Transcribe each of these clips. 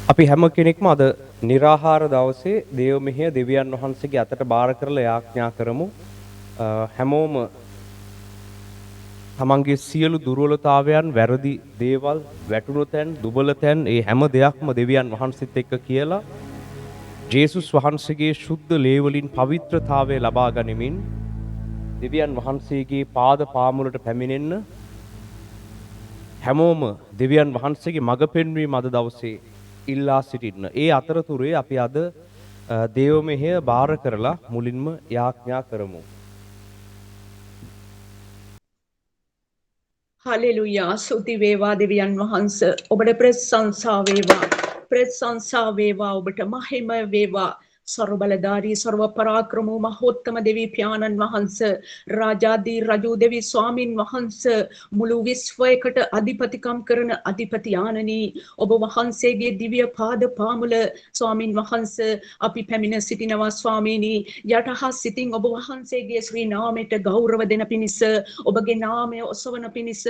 අපි හැම කෙනෙක්ම අද निराහාර දවසේ දේව මෙහෙය දෙවියන් වහන්සේගේ අතට බාර කරලා යාඥා කරමු. හැමෝම තමන්ගේ සියලු දුර්වලතාවයන්, වැරදි දේවල්, වැටුණු තැන්, දුබල තැන්, ඒ හැම දෙයක්ම දෙවියන් වහන්සේත් එක්ක කියලා ජේසුස් වහන්සේගේ ශුද්ධ ලේ වලින් පවිත්‍රතාවය ලබා ගනිමින් දෙවියන් වහන්සේගේ පාද පාමුලට පැමිණෙන්න හැමෝම දෙවියන් වහන්සේගේ මඟ පෙන්වීම අද දවසේ ඉල්ලා සිටින්න. ඒ අතරතුරේ අපි අද දේව මෙහෙය බාර කරලා මුලින්ම යාඥා කරමු. හලෙලුයා ස්තුති වේවා දෙවියන් වහන්ස ඔබට ප්‍රශංසා වේවා ඔබට මහිම වේවා सर्वबलधारी सर्व पराक्रमो महोत्तम देवी प्यानन वहंस राजादी रजू देवी स्वामीन वहंस මුළු විශ්වයකට අධිපතිකම් කරන අධිපති ආනනී ඔබ වහන්සේගේ දිව්‍ය පාද පාමුල ස්වාමින් වහන්ස අපි පැමිණ සිටිනවා ස්වාමීනි යටහත් සිතින් ඔබ වහන්සේගේ ශ්‍රී නාමයට ගෞරව දෙන පිණිස ඔබගේ නාමය ඔසවන පිණිස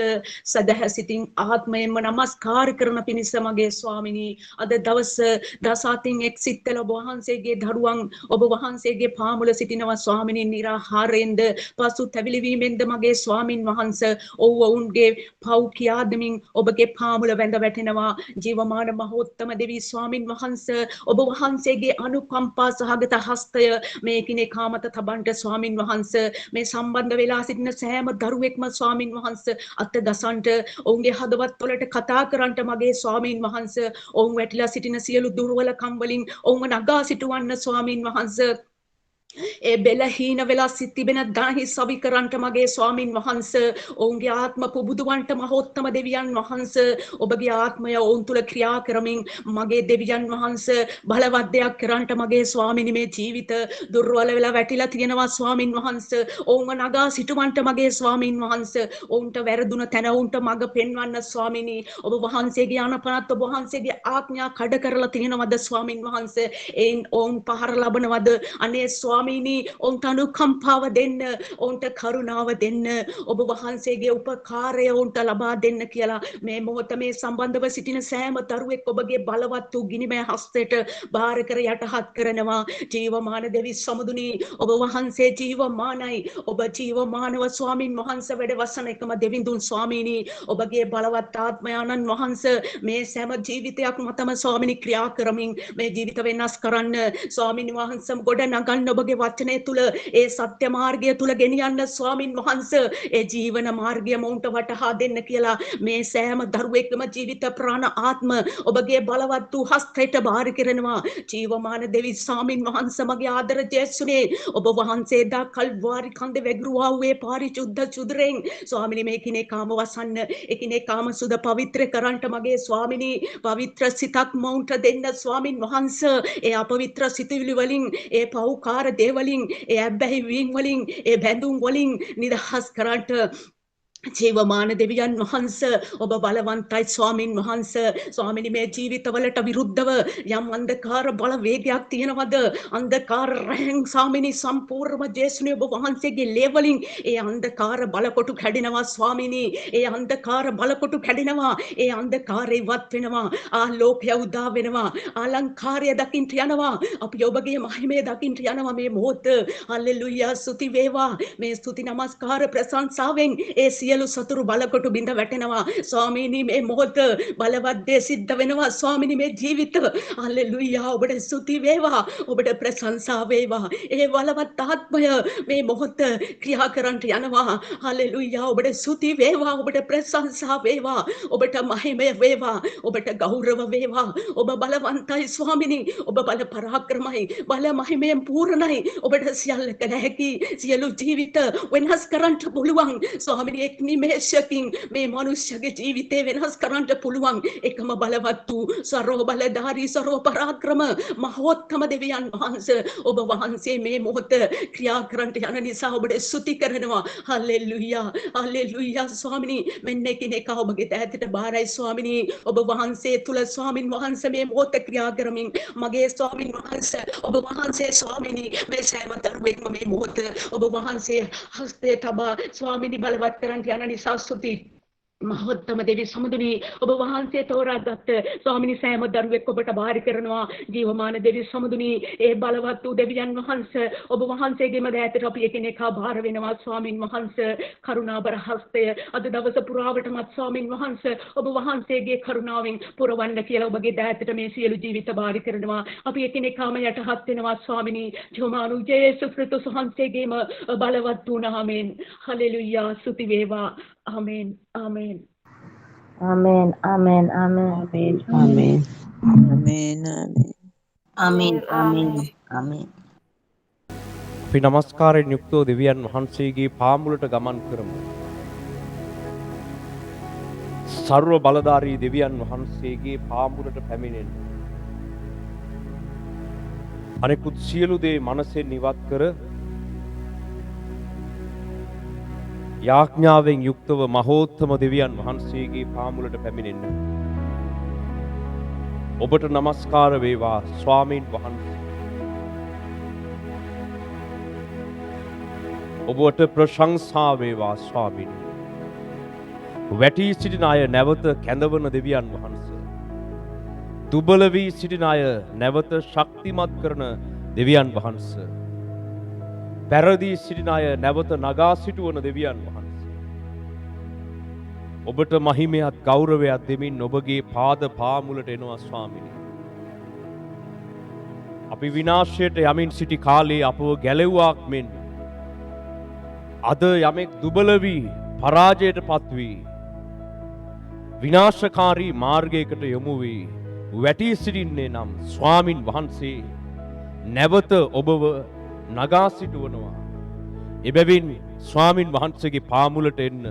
සදහ සිතින් ආත්මයෙන්ම නමස්කාර කරන පිණිස මගේ ස්වාමිනී අද දවස දසාතින් එක් සිත්තල ඔබ වහන්සේගේ දරුවන් ඔබ වහන්සේගේ පාමුල සිටිනවා ස්වාමිනී නිරාහාරයෙන්ද පසු තැවිලිවීමෙන්ද මගේ ස්වාමින් වහන්ස ඔවුන්ගේ පව් කියා දෙමින් ඔබගේ පාමුල වැඳ වැටෙනවා ජීවමාන මහෝත්තම දෙවි ස්වාමින් වහන්ස ඔබ වහන්සේගේ අනුකම්පා සහගත හස්තය මේ කිනේකා මත තබන්ට ස්වාමින් වහන්ස මේ සම්බන්ධ වෙලා සිටින සෑම දරුවෙක්ම ස්වාමින් වහන්ස අත් දසන්ට ඔවුන්ගේ හදවත් වලට කතා කරන්නට මගේ ස්වාමින් වහන්ස ඔවුන් වැටිලා සිටින සියලු දුර්වලකම් වලින් ඔවුන් නගා සිටවන්න ස්වාමින් වහන්ස ඒ බෙලහීන වෙලා සිටිබෙන දාහි සවි කරන්ට මගේ ස්වාමින් වහන්ස ඔවුන්ගේ ආත්ම පුබුදුවන්ට මහෝත්තම දෙවියන් වහන්ස ඔබගේ ආත්මය ඔවුන් තුල ක්‍රියා කරමින් මගේ දෙවියන් වහන්ස බලවත් දෙයක් කරන්ට මගේ ස්වාමිනි මේ ජීවිත දුර්වල වෙලා වැටිලා තියෙනවා ස්වාමින් වහන්ස ඔවුන්ව නගා සිටවන්ට මගේ ස්වාමින් වහන්ස ඔවුන්ට වැරදුන තැන ඔවුන්ට මඟ පෙන්වන්න ස්වාමිනි ඔබ වහන්සේගේ අනපනත් ඔබ වහන්සේගේ ආඥා කඩ කරලා තියෙනවද ස්වාමින් වහන්ස එයින් ඔවුන් පහර ලබනවද අනේ ස්වාමීනි ඔවුන්ට අනුකම්පාව දෙන්න ඔවුන්ට කරුණාව දෙන්න ඔබ වහන්සේගේ උපකාරය ඔවුන්ට ලබා දෙන්න කියලා මේ මොහොත මේ සම්බන්ධව සිටින සෑම දරුවෙක් ඔබගේ බලවත් වූ ගිනිමය හස්තයට බාර කර යටහත් කරනවා ජීවමාන දෙවි සමුදුනි ඔබ වහන්සේ ජීවමානයි ඔබ ජීවමානව ස්වාමින් වහන්සේ වැඩ වසන එකම දෙවිඳුන් ස්වාමීනි ඔබගේ බලවත් ආත්මයන්න් වහන්සේ මේ සෑම ජීවිතයක් මතම ස්වාමිනි ක්‍රියා කරමින් මේ ජීවිත වෙනස් කරන්න ස්වාමින් වහන්සේ ගොඩ නගන්න ඔබගේ වචනය තුල ඒ සත්‍ය මාර්ගය තුල ගෙනියන්න ස්වාමින් වහන්සේ ඒ ජීවන මාර්ගය මොවුන්ට වටහා දෙන්න කියලා මේ සෑම දරුවෙක්ම ජීවිත ප්‍රාණ ආත්ම ඔබගේ බලවත් වූ හස්තයට බාර කරනවා ජීවමාන දෙවි ස්වාමින් වහන්සේ මගේ ආදර ජේසුනේ ඔබ වහන්සේ දා කල්වාරි කන්ද වැගිරුවා වූ පාරිශුද්ධ චුදරෙන් ස්වාමිනී මේ කිනේ කාම වසන්න ඒකිනේ කාම සුද පවිත්‍ර කරන්ට මගේ ස්වාමිනී පවිත්‍ර සිතක් මොවුන්ට දෙන්න ස්වාමින් වහන්සේ ඒ අපවිත්‍ර සිතවිලි වලින් ඒ පෞකාර දේවලින් ඒ අබ්බැහි වීම් වලින් ඒ බැඳුම් වලින් නිදහස් කරන්ට ජීවමාන දෙවියන් වහන්ස ඔබ බලවන්තයි ස්වාමින් වහන්ස ස්වාමිනී මේ ජීවිතවලට විරුද්ධව යම් අන්ධකාර බලවේගයක් තියෙනවද අන්ධකාර රැන් ස්වාමිනී සම්පූර්ණම ජේසුනේ ඔබ වහන්සේගේ ලේවලින් ඒ අන්ධකාර බලකොටු කැඩෙනවා ස්වාමිනී ඒ අන්ධකාර බලකොටු කැඩෙනවා ඒ අන්ධකාරය ඉවත් වෙනවා ආලෝකය උදා වෙනවා අලංකාරය දකින්ට යනවා අපි ඔබගේ මහිමය දකින්ට යනවා මේ මොහොත හල්ලෙලූයා ස්තුති වේවා මේ ස්තුති නමස්කාර ප්‍රශංසාවෙන් ඒ සියලු සතුරු බලකොටු බිඳ වැටෙනවා ස්වාමීනි මේ මොහොත බලවත් දේ සිද්ධ වෙනවා ස්වාමීනි මේ ජීවිත හල්ලෙලූයා ඔබට ස්තුති වේවා ඔබට ප්‍රශංසා වේවා ඒ බලවත් ආත්මය මේ මොහොත ක්‍රියා කරන්නට යනවා හල්ලෙලූයා ඔබට ස්තුති වේවා ඔබට ප්‍රශංසා වේවා ඔබට මහිමය වේවා ඔබට ගෞරව වේවා ඔබ බලවන්තයි ස්වාමීනි ඔබ බල පරාක්‍රමයි බල මහිමයෙන් පූර්ණයි ඔබට සියල්ල කළ හැකි සියලු ජීවිත වෙනස් කරන්නට පුළුවන් ස්වාමීනි එක් නිමේෂයකින් මේ මනුෂ්‍යගේ ජීවිතේ වෙනස් කරන්නට පුළුවන් එකම බලවත් වූ සර්ව බලධාරී සර්ව පරාක්‍රම මහෝත්තම දෙවියන් වහන්සේ ඔබ වහන්සේ මේ මොහොත ක්‍රියා කරන්නට යන නිසා ඔබට ස්තුති කරනවා හල්ලෙලූයා හල්ලෙලූයා ස්වාමීනි මෙන්න කෙනෙක් ඔබගේ දෑතට බාරයි ස්වාමීනි ඔබ වහන්සේ තුල ස්වාමින් වහන්සේ මේ මොහොත ක්‍රියා කරමින් මගේ ස්වාමින් වහන්සේ ඔබ වහන්සේ ස්වාමීනි මේ සෑම දරුවෙක්ම මේ මොහොත ඔබ වහන්සේ හස්තේ තබා ස්වාමීනි බලවත් කරන්ට යන නිසා ස්තුති මහෝත්තම දෙවි සමුදුනි ඔබ වහන්සේ තෝරාගත් ස්වාමිනී සෑම දරුවෙක් ඔබට බාර කරනවා ජීවමාන දෙවි සමුදුනි ඒ බලවත් වූ දෙවියන් වහන්සේ ඔබ වහන්සේගේම දෑතට අපි එකිනෙකා බාර වෙනවා ස්වාමින් වහන්සේ කරුණාබර හස්තය අද දවස පුරාවටමත් ස්වාමින් වහන්සේ ඔබ වහන්සේගේ කරුණාවෙන් පුරවන්න කියලා ඔබගේ දෑතට මේ සියලු ජීවිත බාර කරනවා අපි එකිනෙකාම යටහත් වෙනවා ස්වාමිනී ජීවමාන යේසුස් ක්‍රිස්තුස් වහන්සේගේම බලවත් වූ නාමයෙන් හලෙලුයා ස්තුති වේවා ආමේන් ආමේන් Amen. Amen. Amen. Amen. Amen. Amen. Amen. Amen. Amen. අපි নমස්කාරයෙන් යුක්තව දෙවියන් වහන්සේගේ පාමුලට ගමන් කරමු. සර්ව බලධාරී දෙවියන් වහන්සේගේ පාමුලට පැමිණෙන්න. අනෙකුත් සියලු දේ මනසෙන් ඉවත් කර යාඥාවෙන් යුක්තව මහෝත්තම දෙවියන් වහන්සේගේ පාමුලට පැමිණෙන්න. ඔබට নমස්කාර වේවා ස්වාමීන් වහන්සේ. ඔබට ප්‍රශංසා වේවා ස්වාමීනි. වැටී සිටින අය නැවත කැඳවන දෙවියන් වහන්සේ. දුබල වී සිටින අය නැවත ශක්තිමත් කරන දෙවියන් වහන්සේ. පැරදී සිටින අය නැවත නගා සිටුවන දෙවියන් වහන්සේ. ඔබට මහිමයත් ගෞරවයක් දෙමින් ඔබගේ පාද පාමුලට එනවා ස්වාමීනි. අපි විනාශයට යමින් සිටි කාලේ අපව ගැලෙව්වාක් මෙන් අද යමෙක් දුබල වී පරාජයට පත් වී විනාශකාරී මාර්ගයකට යොමු වී වැටී සිටින්නේ නම් ස්වාමින් වහන්සේ නැවත ඔබව නගා සිටුවනවා. එබැවින් ස්වාමින් වහන්සේගේ පාමුලට එන්න.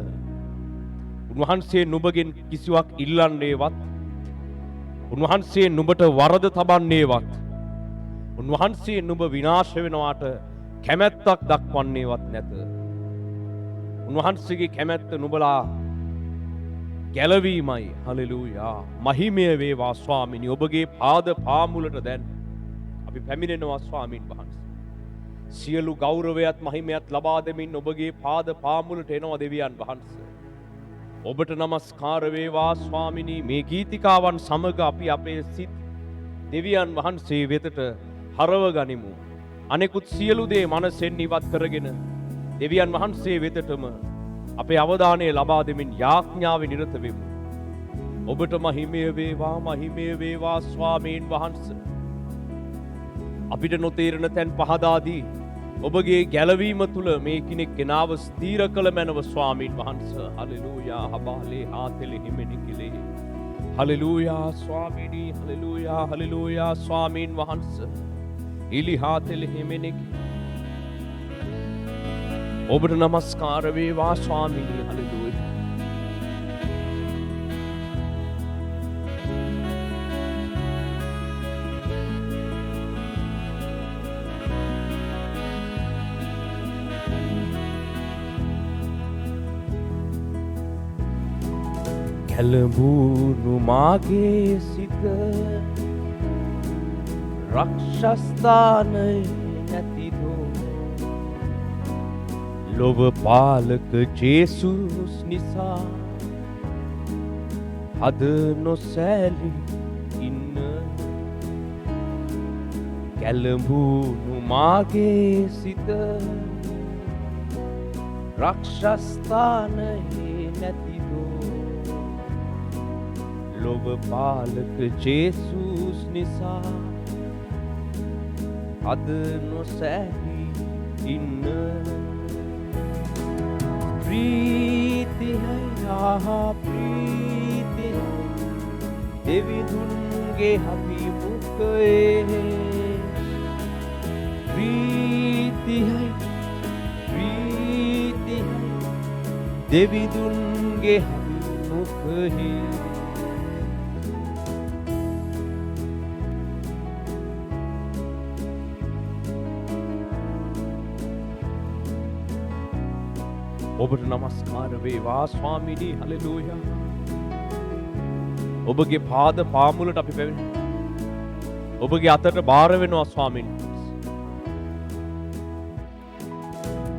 උන්වහන්සේ නුඹගෙන් කිසිවක් ඉල්ලන්නේවත් උන්වහන්සේ නුඹට වරද තබන්නේවත් උන්වහන්සේ නුඹ විනාශ වෙනවාට කැමැත්තක් දක්වන්නේවත් නැත. උන්වහන්සේගේ කැමැත්ත නුඹලා ගැලවීමයි. හලෙලූයා. මහිමය වේවා ස්වාමිනී ඔබගේ පාද පාමුලට දැන් අපි පැමිණෙනවා ස්වාමින් වහන්සේ. සියලු ගෞරවයත් මහිමයත් ලබා දෙමින් ඔබගේ පාද පාමුලට එනවා දෙවියන් වහන්සේ. ඔබට নমස්කාර වේවා ස්වාමිනී මේ ගීතිකාවන් සමග අපි අපේ සිත් දෙවියන් වහන්සේ වෙතට හරව ගනිමු. අනෙකුත් සියලු දේ මනසෙන් ඉවත් කරගෙන දෙවියන් වහන්සේ වෙතටම අපේ අවධානය ලබා දෙමින් යාඥාවේ නිරත වෙමු. ඔබට මහිමය වේවා ස්වාමීන් වහන්සේ. අපිට නොතේරෙන තැන් පහදා දී ඔබගේ ගැලවීම තුල මේ කෙනෙක් ගෙනාව ස්ථීර කළ මැනව ස්වාමීන් වහන්සේ. හලෙලූයා. හබාලේ හාතෙලි හිමිනිකිලේ. හලෙලූයා ස්වාමීනි. හලෙලූයා ස්වාමීන් වහන්සේ. ඉලි හාතෙලි හිමිනිකි. ඔබට নমස්කාර වේවා ස්වාමීනි. හලෙලූයා. කැළඹුණු මාගේ සිත රක්ෂස්ථානය නැතිදෝ ලොව පාලක ජේසුස් නිසා හද නොසැලී ඉන්න. කැළඹුණු මාගේ සිත රක්ෂස්ථානය නැතිදෝ ලොව පාලක ජේසුස් නිසා අද නොසැලී ඉන්න. ප්‍රීතියයි ප්‍රීතියයි දෙවිඳුන්ගේ අභිමුඛයේ. ප්‍රීතියයි දෙවිඳුන්ගේ අභිමුඛයේ. ඔබට নমස්කාර වේවා ස්වාමීනි. හලෙලූයා. ඔබගේ පාද පාමුලට අපි පැමිණෙනවා. ඔබගේ අතට බාර වෙනවා ස්වාමීන් වහන්සේ.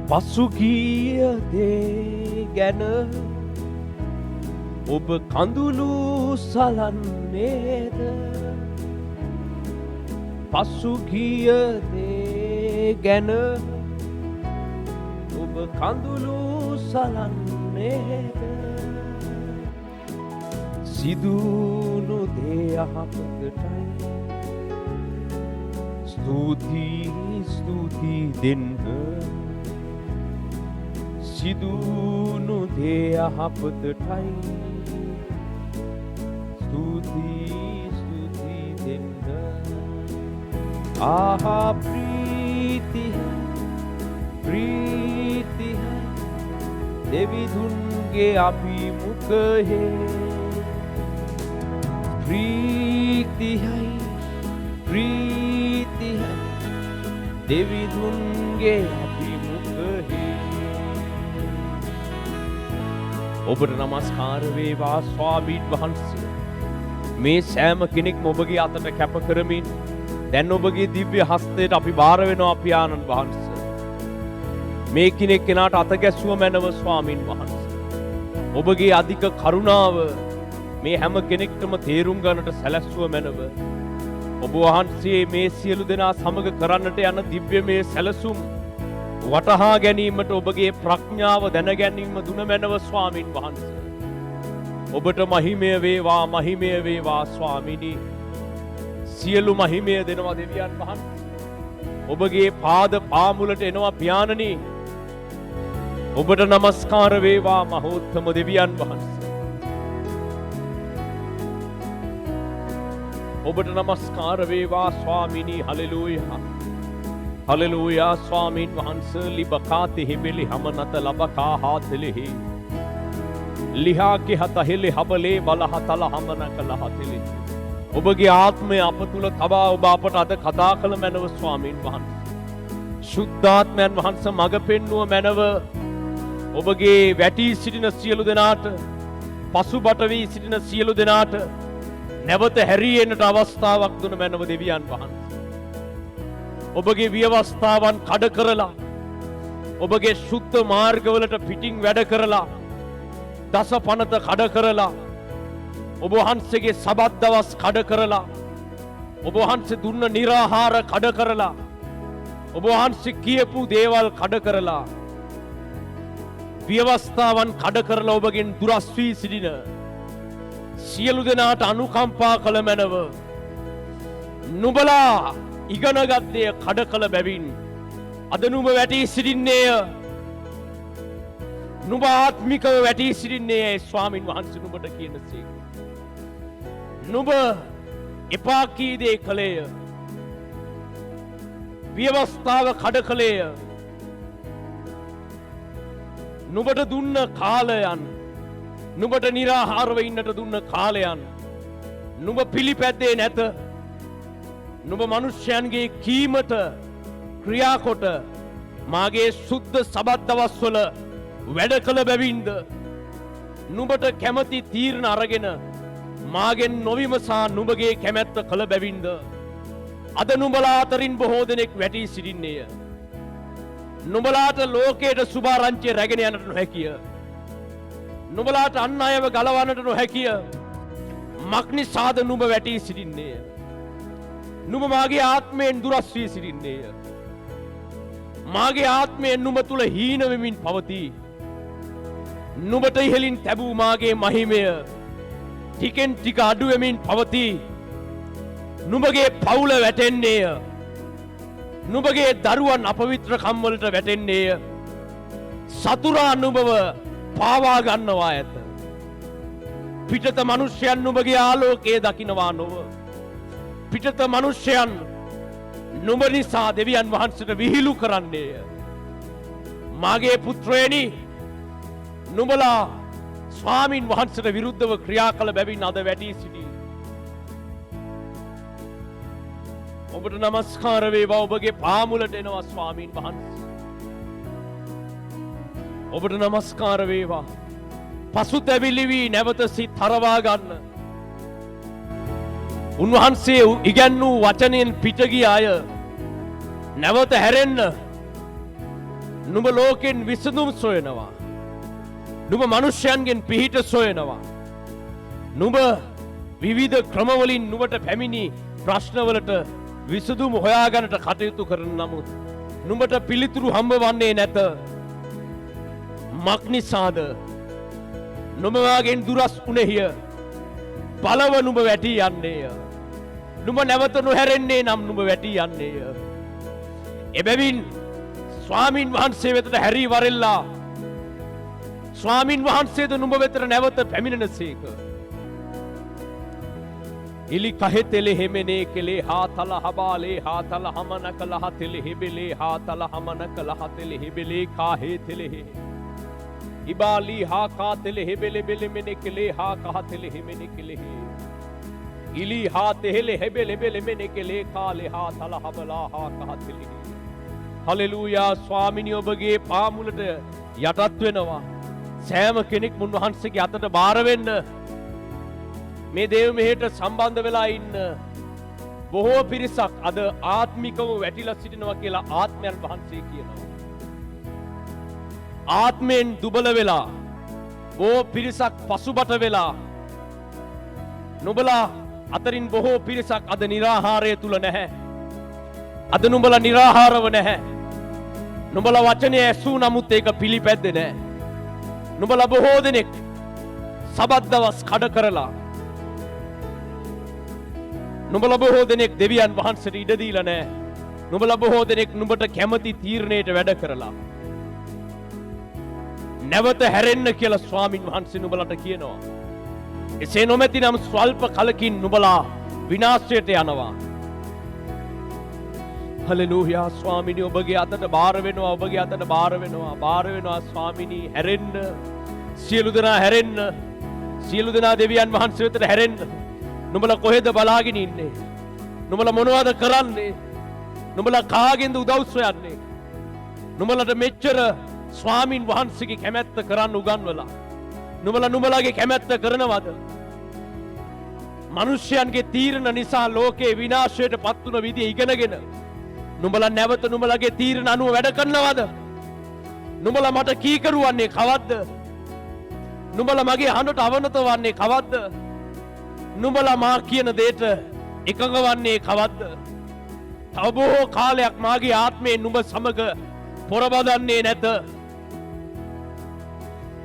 පසුගිය දේ ගැන ඔබ කඳුළු සලන්නේද පසුගිය දේ ගැන ඔබ කඳුළු සලන්නේද සිදුණු දේ යහපතටයි ස්තුති දෙන්න සිදුණු දේ යහපතටයි ස්තුති දෙන්න ආහා ප්‍රීතිය දෙවිඳුන්ගේ අභිමුඛයේ ප්‍රීතිය දෙවිඳුන්ගේ අභිමුඛයේ ඔබට නමස්කාර වේවා ස්වාමීන් වහන්සේ මේ සෑම කෙනෙක්ම ඔබගේ අතට කැප කරමින් දැන් ඔබගේ දිව්‍ය හස්තයට අපි බාර වෙනවා පියාණන් වහන්සේ මේ කෙනෙක් කෙනාට අත ගැස්සුව මැනව ස්වාමීන් වහන්සේ ඔබගේ අධික කරුණාව මේ හැම කෙනෙක්ටම තේරුම් ගන්නට සැලැස්සුව මැනව ඔබ වහන්සේ මේ සියලු දෙනා සමග කරන්නට යන දිව්‍යමය සැලසුම් වටහා ගැනීමට ඔබගේ ප්‍රඥාව දැන ගැනීම දුන මැනව ස්වාමීන් වහන්සේ ඔබට මහිමය වේවා ස්වාමිනී සියලු මහිමය දෙනවා දෙවියන් වහන්සේ ඔබගේ පාද පාමුලට එනවා පියාණනි ඔබට නමස්කාර වේවා මහෝත්තම දෙවියන් වහන්සේ ඔබට නමස්කාර වේවා ස්වාමිනී හලෙලූයා ස්වාමීන් වහන්සේ ලිබකාතෙහි බෙලි හමනත ලබකා හාතෙලෙහි ලිහාකෙ හතහෙලි හබලේ බලහතල හමනක ලහතෙලෙහි ඔබගේ ආත්මය අප තුළ තබා ඔබ අපට අද කතා කළ මැනව ස්වාමීන් වහන්සේ ශුද්ධාත්මයන් වහන්සේ මඟ පෙන්නුව මැනව ඔබගේ වැටී සිටින සියලු දෙනාට පසුබට වී සිටින සියලු දෙනාට නැවත හැරියෙන්නට අවස්ථාවක් දුන මැනව දෙවියන් වහන්සේ ඔබගේ ව්‍යවස්ථාවන් කඩ කරලා ඔබගේ ශුද්ධ මාර්ගවලට පිටින් වැඩ කරලා දස පනත කඩ කරලා ඔබ වහන්සේගේ සබත් දවස් කඩ කරලා ඔබ වහන්සේ දුන්න निराහාර කඩ කරලා ඔබ වහන්සේ කියපු දේවල් කඩ කරලා ව්‍යවස්ථාවන් කඩ කරලා ඔබගෙන් දුරස් වී සිටින සියලු දෙනාට අනුකම්පා කළ මැනව නුඹලා ඉගෙනගත්තේ කඩ කළ බැවින් අද නුඹ වැටී සිටින්නේය නුඹ ආත්මිකව වැටී සිටින්නේ ස්වාමින් වහන්සේ නුඹට කියනසේ නුඹ එපා කී දේ කළේය ව්‍යවස්ථාව කඩ කළේය නුඹට දුන්න කාලයන් නුඹට निराහාරව ඉන්නට දුන්න කාලයන් නුඹ පිළිපැද්දේ නැත නුඹ මනුෂ්‍යයන්ගේ කීමට ක්‍රියාකොට මාගේ සුද්ධ සබත් දවස්වල වැඩ කළ බැවින්ද නුඹට කැමති තීරණ අරගෙන මාගෙන් නොවිමසා නුඹගේ කැමැත්ත කළ බැවින්ද අද නුඹලා අතරින් බොහෝ දෙනෙක් වැටී සිටින්නේය නුඹලාට ලෝකයට සුභාරංචිය රැගෙන යන්නට නොහැකිය නුඹලාට අන් අයව ගලවන්නට නොහැකිය මක්නිසාද නුඹ වැටී සිටින්නේය නුඹ මාගේ ආත්මයෙන් දුරස් වී සිටින්නේය මාගේ ආත්මයෙන් නුඹ තුල හීන වෙමින් පවතී නුඹට ඉහලින් තැබූ මාගේ මහිමය ටිකෙන් ටික අඩු වෙමින් පවතී නුඹගේ පවුල වැටෙන්නේය නුඹගේ දරුවන් අපවිත්‍රකම් වලට වැටෙන්නේය සතුරා නුඹව පාවා ගන්නවා ඇත පිටත මිනිසයන් නුඹගේ ආලෝකයේ දකින්නවා නොව පිටත මිනිසයන් නුඹ නිසා දෙවියන් වහන්සේට විහිළු කරන්නේය මාගේ පුත්‍රයනි නුඹලා ස්වාමින් වහන්සේට විරුද්ධව ක්‍රියා කළ බැවින් අද වැටී සිටී ඔබට නමස්කාර වේවා ඔබගේ පාමුලට එනවා ස්වාමින් වහන්සේ ඔබට නමස්කාර වේවා පසුතැවිලි වී නැවත සිත් හරවා ගන්න උන්වහන්සේ ඉගැන්වූ වචනයෙන් පිට ගිය අය නැවත හැරෙන්න නුඹ ලෝකෙන් විසඳුම් සොයනවා නුඹ මනුෂ්‍යයන්ගෙන් පිහිට සොයනවා නුඹ විවිධ ක්‍රමවලින් නුඹට පැමිණි ප්‍රශ්නවලට විසඳුම් හොයාගන්නට කටයුතු කරන නමුත් නුඹට පිළිතුරු හම්බ වන්නේ නැත. මක් නිසාද? නුඹ වාගෙන් දුරස් වුණේය. බලව නුඹ වැටී යන්නේය. නුඹ නැවත නොහැරෙන්නේ නම් නුඹ වැටී යන්නේය. එබැවින් ස්වාමින් වහන්සේ වෙතට හැරී වරෙල්ලා ස්වාමින් වහන්සේද නුඹ වෙතට නැවත පැමිණෙනසේක. ඉලි කහෙතෙලෙ හෙමනේ කෙලේ හාතල හබාලේ හාතල හමනක ලහතෙලෙ හෙබෙලේ හාතල හමනක ලහතෙලෙ හෙබෙලේ කාහේ තෙලෙහෙ ඉබාලී හා කාතෙලෙ හෙබෙලෙ බෙලෙමෙනෙ කෙලේ හා කහතෙලෙ හෙමෙනෙ කෙලෙහෙ ඉලි හා තෙහෙලෙ හෙබෙලෙ බෙලෙමෙනෙ කෙලේ කාලේ හාතල හබලා හා කහතෙලෙහෙ. හලෙලූයා. ස්වාමිනී ඔබගේ පාමුලට යටත් වෙනවා. සෑම කෙනෙක් උන්වහන්සේගේ අතට බාර වෙන්න. මේ දේව මෙහෙට සම්බන්ධ වෙලා ඉන්න බොහෝ පිරිසක් අද ආත්මිකව වැටිලා සිටිනවා කියලා ආත්මයන් වහන්සේ කියනවා. ආත්මෙන් දුබල වෙලා බොහෝ පිරිසක් පසුබට වෙලා නුඹලා අතරින් බොහෝ පිරිසක් අද නිරාහාරය තුල නැහැ. අද නුඹලා නිරාහාරව නැහැ. නුඹලා වචනය ඇසූ නමුත් ඒක පිළිපැද්දේ නැහැ. නුඹලා බොහෝ දෙනෙක් සබත් දවස් කඩ කරලා නුඹලා බොහෝ දෙනෙක් දෙවියන් වහන්සේට ඉඩ දීලා නැහැ. නුඹලා බොහෝ දෙනෙක් නුඹට කැමති තීරණයට වැඩ කරලා නැවත හැරෙන්න කියලා ස්වාමින් වහන්සේ නුඹලට කියනවා. එසේ නොමැති නම් ස්වල්ප කලකින් නුඹලා විනාශයට යනවා. හලෙලූයා. ස්වාමිනී ඔබගේ අතට බාර වෙනවා. ඔබගේ අතට බාර වෙනවා. බාර වෙනවා ස්වාමිනී. හැරෙන්න. සියලු දෙනා හැරෙන්න. සියලු දෙනා දෙවියන් වහන්සේ වෙතට හැරෙන්න. නුඹලා කොහෙද බලාගෙන ඉන්නේ? නුඹලා මොනවද කරන්නේ? නුඹලා කාගෙන්ද උදව් සොයන්නේ? නුඹලට මෙච්චර ස්වාමින් වහන්සේගේ කැමැත්ත කරන්න උගන්වලා නුඹලා නුඹලාගේ කැමැත්ත කරනවද? මිනිස්යන්ගේ තීරණ නිසා ලෝකේ විනාශයට පත් වුණ විදිය ඉගෙනගෙන නුඹලා නැවත නුඹලාගේ තීරණ අනුව වැඩ කරනවද? නුඹලා මට කීකරුවන්නේ කවද්ද? නුඹලා මගේ හඬට අවනත වන්නේ කවද්ද? නුඹලා මා කියන දේට එකඟ වන්නේ කවද්ද? තව බොහෝ කාලයක් මාගේ ආත්මයෙන් නුඹ සමග පොරබදන්නේ නැත.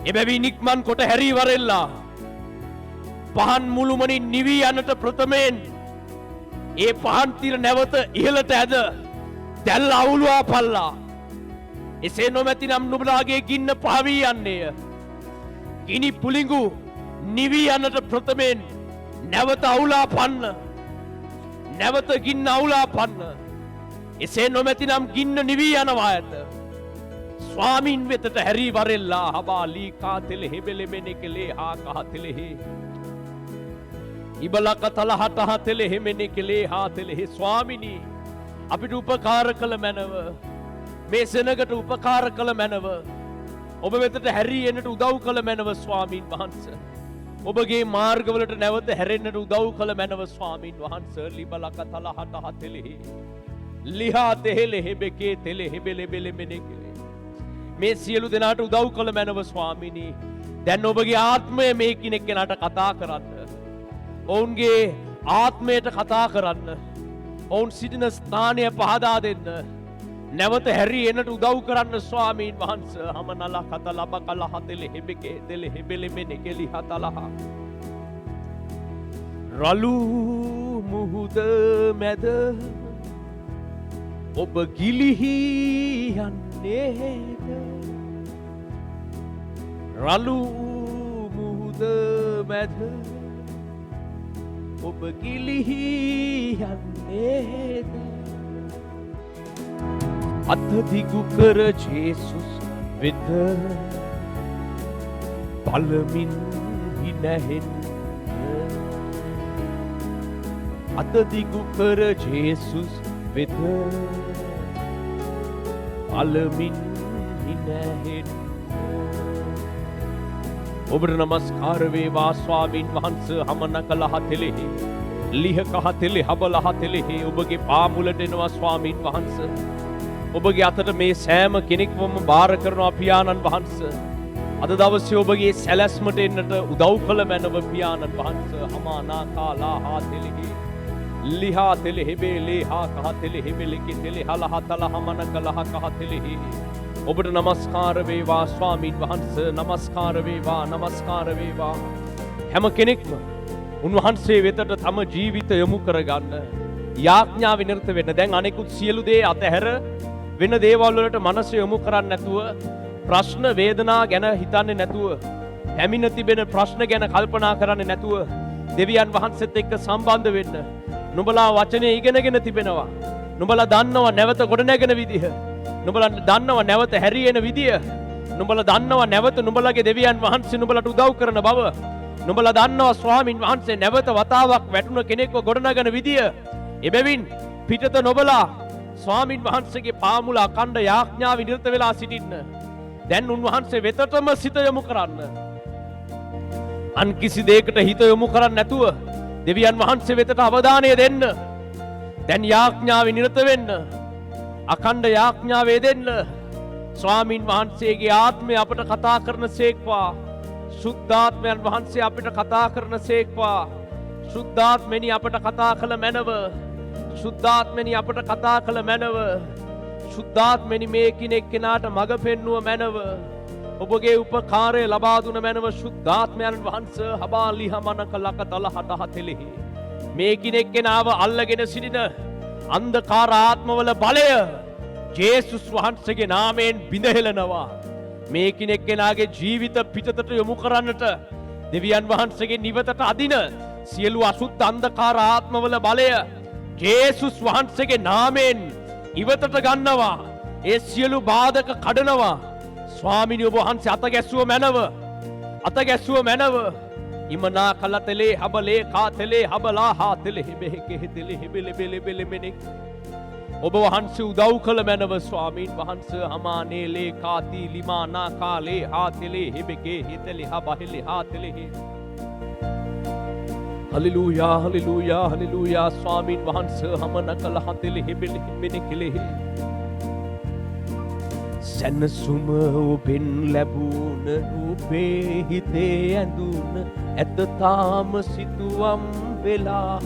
එබැවින් නික්මන් කොට හැරී වරෙල්ලා පහන් මුළුමනින් නිවී යන්නට ප්‍රථමයෙන් ඒ පහන් තිර නැවත ඉහළට ඇද දැල් අවුලුවා පල්ලා. එසේ නොමැතිනම් නුඹලාගේ ගින්න පහවී යන්නේය. ගිනි පුලිඟු නිවී යන්නට ප්‍රථමයෙන් නැවත අවුලා පන්න. නැවත ගින්න අවුලා පන්න. එසේ නොමැතිනම් ගින්න නිවී යනවා ඇත. ස්වාමින් වෙතට හැරී වරෙල්ලා හබාලී කාතෙලෙ හෙබෙලෙමෙනෙ කෙලේ හා කහතෙලෙහි ඉබලක තලහට හතෙලෙ හෙමෙනෙ කෙලේ හාතෙලෙහි. ස්වාමිනී අපිට උපකාර කළ මැනව. මේ සෙනගට උපකාර කළ මැනව. ඔබ වෙතට හැරී එන්නට උදව් කළ මැනව ස්වාමින් වහන්සේ. ඔබගේ මාර්ගවලට නැවත හැරෙන්නට උදව් කළ මැනව ස්වාමින් වහන්සේ. ලිබලක තලහට හතෙලෙහි ලිහා තෙහෙලෙ හෙබෙකේ තෙලෙ හෙබෙලෙ බෙලෙමෙනෙ කෙලේ. මේ සියලු දෙනාට උදව් කළ මැනව ස්වාමිනී. දැන් ඔබගේ ආත්මය මේ කෙනෙක් කෙනාට කතා කරන්න. ඔවුන්ගේ ආත්මයට කතා කරන්න. ඔවුන් සිටින ස්ථානය පහදා දෙන්න. නැවත හැරී එන්නට උදව් කරන්න ස්වාමීන් වහන්ස. හමනල කත ලබ කල හතෙලෙ හෙබෙකේ දෙලෙ හෙබෙලෙමෙනෙ කෙලි හතලහ. රලු මුහුද මැද ඔබ ගිලිහි යන්නේද? රලු මුහුද මැද ඔබ ගිලිහි යන්නේද? අත්දිගු කර ජේසුස් වෙත බලමින් හිනැහෙන්න. අත්දිගු කර ජේසුස් වෙත බලමින් හිනැහෙන්න. ඔබට නමස්කාර වේවා ස්වාමීන් වහන්ස. හමනකල හතෙලෙහි ලිහ කහතෙලෙ හබල හතෙලෙහි ඔබගේ පාමුලට එනවා ස්වාමීන් වහන්ස. ඔබගේ අතට මේ සෑම කෙනෙක්වම බාර කරනවා පියාණන් වහන්ස. අද දවසේ ඔබගේ සැලැස්මට එන්නට උදව් කළ මැනව පියාණන් වහන්සේ හමානා කාලා හා තෙලෙහි ලිහා තෙලෙහෙබේ ලේහා කහ තෙලෙහෙබෙලෙකි තෙලෙහල හතල හමන කලහ කහ තෙලෙහි ඔබට නමස්කාර වේවා ස්වාමීන් වහන්සේ නමස්කාර වේවා නමස්කාර වේවා හැම කෙනෙක්ම උන්වහන්සේ වෙතට තම ජීවිත යොමු කරගන්න යාඥා විනිර්ත වෙන්න දැන් අනෙකුත් සියලු දේ අතහැර වෙන දේවල් වලට මනස යොමු කරන්නේ නැතුව ප්‍රශ්න වේදනා ගැන හිතන්නේ නැතුව හැමින තිබෙන ප්‍රශ්න ගැන කල්පනා කරන්නේ නැතුව දෙවියන් වහන්සේත් එක්ක සම්බන්ධ වෙන්න නුඹලා වචනේ ඉගෙනගෙන තිබෙනවා නුඹලා දන්නවා නැවත ගොඩනැගෙන විදිහ නුඹලා දන්නවා නැවත හැරියෙන විදිය නුඹලා දන්නවා නැවත නුඹලාගේ දෙවියන් වහන්සේ නුඹලට උදව් කරන බව නුඹලා දන්නවා ස්වාමින් වහන්සේ නැවත වතාවක් වැටුණ කෙනෙක්ව ගොඩනගන විදිය එබැවින් පිටත නොබලා ස්වාමින් වහන්සේගේ පාමුල අකණ්ඩ යාඥා විනිර්ත වෙලා සිටින්න දැන් උන්වහන්සේ වෙතටම සිත යොමු කරන්න අන් කිසි දෙයකට හිත යොමු කරන්නේ නැතුව දෙවියන් වහන්සේ වෙතට අවධානය දෙන්න දැන් යාඥා විනිර්ත වෙන්න අකණ්ඩ යාඥාවේ දෙන්න ස්වාමින් වහන්සේගේ ආත්මය අපට කතා කරන සේක්වා සුද්ධාත්මයන් වහන්සේ අපිට කතා කරන සේක්වා සුද්ධාත්මෙනි අපට කතා කළ මැනව සුද්ධාත්මෙනි අපට කතා කළ මැනව සුද්ධාත්මෙනි මේ කෙනෙක් කෙනාට මඟ පෙන්නුව මැනව ඔබගේ උපකාරය ලබා දුන මැනව සුද්ධාත්මයන් වහන්සේ හබාලි හමනක ලක තල හට හතෙලෙහි මේ කෙනෙක් කෙනාව අල්ලගෙන සිටින අන්ධකාර ආත්මවල බලය ජේසුස් වහන්සේගේ නාමයෙන් බිඳහෙලනවා මේ කෙනෙක් කෙනාගේ ජීවිත පිටතට යොමු කරන්නට දෙවියන් වහන්සේගේ නිවතට අදින සියලු අසුද්ධ අන්ධකාර ආත්මවල බලය ජේසුස් වහන්සේගේ නාමයෙන් ඉවතට ගන්නවා ඒ සියලු බාධක කඩනවා ස්වාමිනී ඔබ වහන්සේ අත ගැස්සුව මැනව ඉමනා කලතලේ හබලේ කාතලේ හබලා හාතලේ හෙබෙහෙ තෙලේ හෙබෙලෙ බෙලෙ බෙලෙ මෙනෙක් ඔබ වහන්සේ උදව් කළ මැනව ස්වාමීන් වහන්සේ හමානේ ලේ කාති ලිමා නා කාලේ හාතලේ හෙබෙකේ හිතලේ හබහෙලේ හාතලේ හලෙලූයා හලෙලූයා හලෙලූයා ස්වාමීන් වහන්සේ හමන කළ හතලේ හෙබෙලෙ මෙනෙකලේ සැනසුම ඔබෙන් ලැබුණ රූපේ හිතේ ඇඳුන ඇත තාම සිතුවම් වෙලා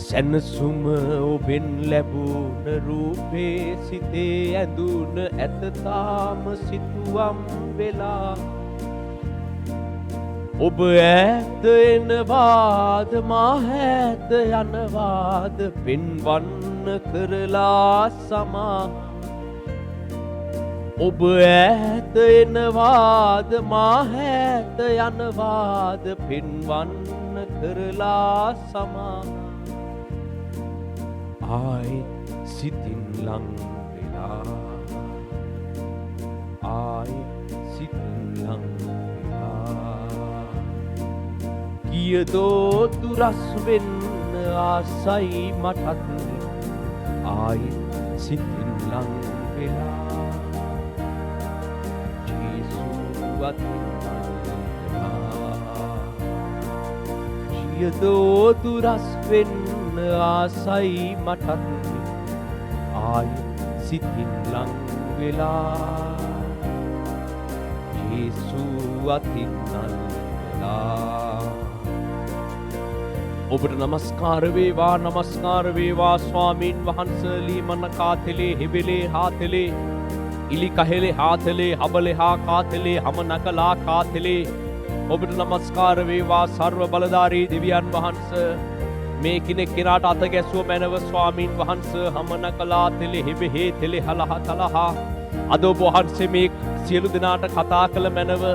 සැනසුම ඔබෙන් ලැබුණ රූපේ සිතේ ඇඳුන ඇත තාම සිතුවම් වෙලා ඔබ ඈත එනවාද මා ඈත යනවාද පෙන්වන්න කරලා සමා ඔබ ඈත එනවාද මා ඈත යනවාද පෙන්වන්න කරලා සමා ආයි සිතින් ලං වෙලා ආයි සිතින් ලං වෙලා කියදෝ දුරස් වෙන්න ආසයි මටත් ආයි සිතින් ලං වෙලා කියදෝ දුරස් වෙන්න ආසයි මටත් ආයි සිතින් ලං වෙලා ජේසු අතින් නල්ලා ඔබට නමස්කාර වේවා නමස්කාර වේවා ස්වාමීන් වහන්සේ ලීමන කාතලේ හෙබෙලේ හාතලේ ඉලි කහෙලේ හාතලේ හබලේ හා කාතලේ හම නකලා කාතලේ ඔබට නමස්කාර වේවා සර්ව බලධාරී දෙවියන් වහන්සේ මේ කෙනෙක් කෙනාට අත ගැසුව මැනව ස්වාමීන් වහන්සේ හම නකලා තෙලේ හෙබෙහි තෙලේ හලහ තලහා අද ඔබ වහන්සේ මේ සියලු දෙනාට කතා කළ මැනව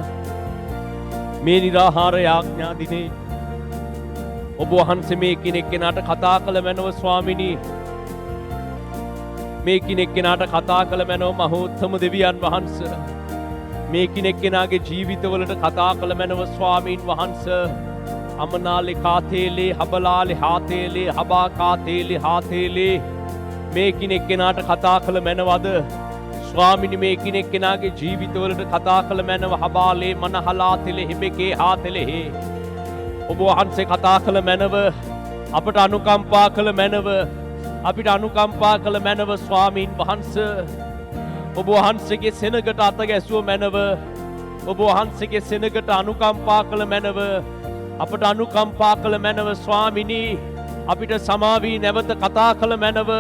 මේ නිරාහාර යාඥා දිනේ ඔබ වහන්සේ මේ කෙනෙක් කෙනාට කතා කළ මැනව ස්වාමිනී මේ කෙනෙක් කෙනාට කතා කළ මැනව මහෝත්තම දෙවියන් වහන්සේ මේ කෙනෙක් කෙනාගේ ජීවිතවලට කතා කළ මැනව ස්වාමීන් වහන්සේ අමනාලේ කාතේලේ හබලාලේ හාතේලේ හබා කාතේලේ හාතේලේ මේ කෙනෙක් කෙනාට කතා කළ මැනවද ස්වාමිනී මේ කෙනෙක් කෙනාගේ ජීවිතවලට කතා කළ මැනව හබාලේ මනහලාතේලේ හෙබෙකේ හාතේලේ ඔබ වහන්සේ කතා කළ මැනව අපට අනුකම්පා කළ මැනව අපිට අනුකම්පා කළ මැනව ස්වාමීන් වහන්සේ ඔබ වහන්සේගේ සෙනගට අත ගැසුව මැනව ඔබ වහන්සේගේ සෙනගට අනුකම්පා කළ මැනව අපට අනුකම්පා කළ මැනව ස්වාමිනී අපිට සමාවී නැවත කතා කළ මැනව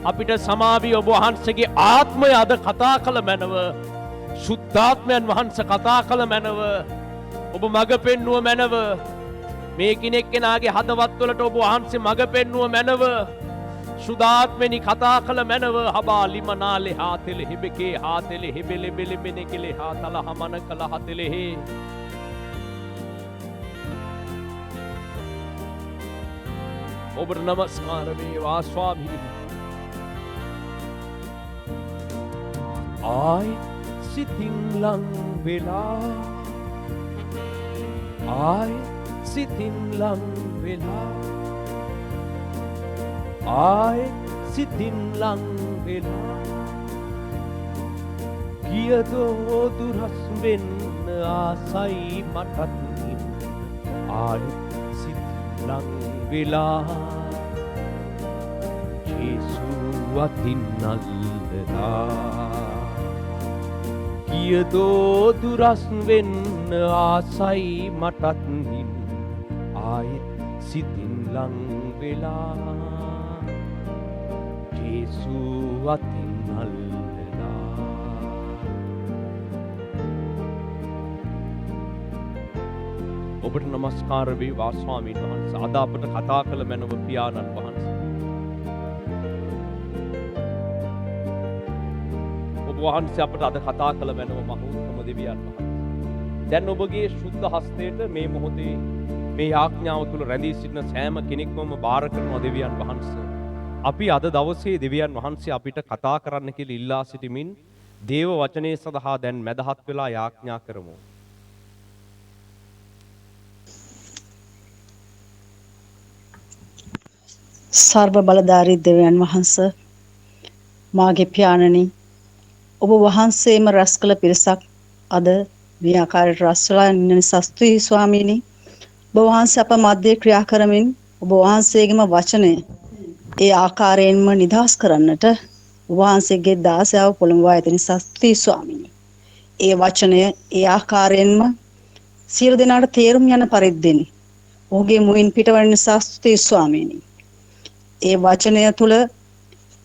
අපිට සමාවී ඔබ වහන්සේගේ ආත්මය අද කතා කළ මැනව සුද්ධාත්මයන් වහන්සේ කතා කළ මැනව ඔබ මඟ පෙන්නුව මැනව මේ කෙනෙක්ගෙනාගේ හදවත්වලට ඔබ වහන්සේ මඟ පෙන්නුව මැනව සුදාත්මනි කතා කළ මැනව හබා ලිමනාලෙ හාතෙල හිබෙකේ හාතෙලෙ හිබෙලෙ බෙලෙබෙනෙ කෙලෙ හාතල හමන කළ හතෙලෙහි ඔබට නමස්කාර වේවා ස්වාමී ආයි සිතින් ලං වෙලා ආයි සිතින් ලං වෙලා ආයි සිතින් ලං වෙලා ගියදෝ දුරස් වෙන්න ආසයි මටත් ආයි සිතින් ලං වෙලා ජේසු අතින් අල්ලලා ගියදෝ දුරස් වෙන්න ආසයි මටත් ආයෙත් සිතින් ලං වෙලා ජේසු අතින් අල්ලලා ඔබට නමස්කාර වේවා ස්වාමීන් වහන්සේ අද අපට කතා කළ මැනව පියාණන් වහන්සේ ඔබ වහන්සේ අපට අද කතා කළ මැනව මහෝත්තම දෙවියන් වහන්සේ දැන් ඔබගේ ශුද්ධ හස්තයට මේ මොහොතේ මේ යාඥාව තුළ රැඳී සිටින සෑම කෙනෙක්ම බාර කරනවා දෙවියන් වහන්සේ. අපි අද දවසේ දෙවියන් වහන්සේ අපිට කතා කරන්න කියලා ඉල්ලා සිටිමින් දේව වචනේ සඳහා දැන් මැදහත් වෙලා යාඥා කරමු. සර්ව බලධාරී දෙවියන් වහන්සේ මාගේ පියාණනි ඔබ වහන්සේම රැස් කළ පිරිසක් අද මේ ආකාරයට රැස් වෙලා ඉන්න නිසා ස්තුතියි ස්වාමීනි. ඔබ වහන්සේ අප මැදේ ක්‍රියා කරමින් ඔබ වහන්සේගේම වචනය ඒ ආකාරයෙන්ම නිදහස් කරන්නට ඔබ වහන්සේගේ දාසයාව පොළඹවා ඇති නිසා ස්තුතියි ස්වාමීනි. ඒ වචනය ඒ ආකාරයෙන්ම සියලු දෙනාට තේරුම් යන පරිද්දෙනි. ඔහුගේ මුවින් පිටවන නිසා ස්තුතියි ස්වාමීනි. ඒ වචනය තුල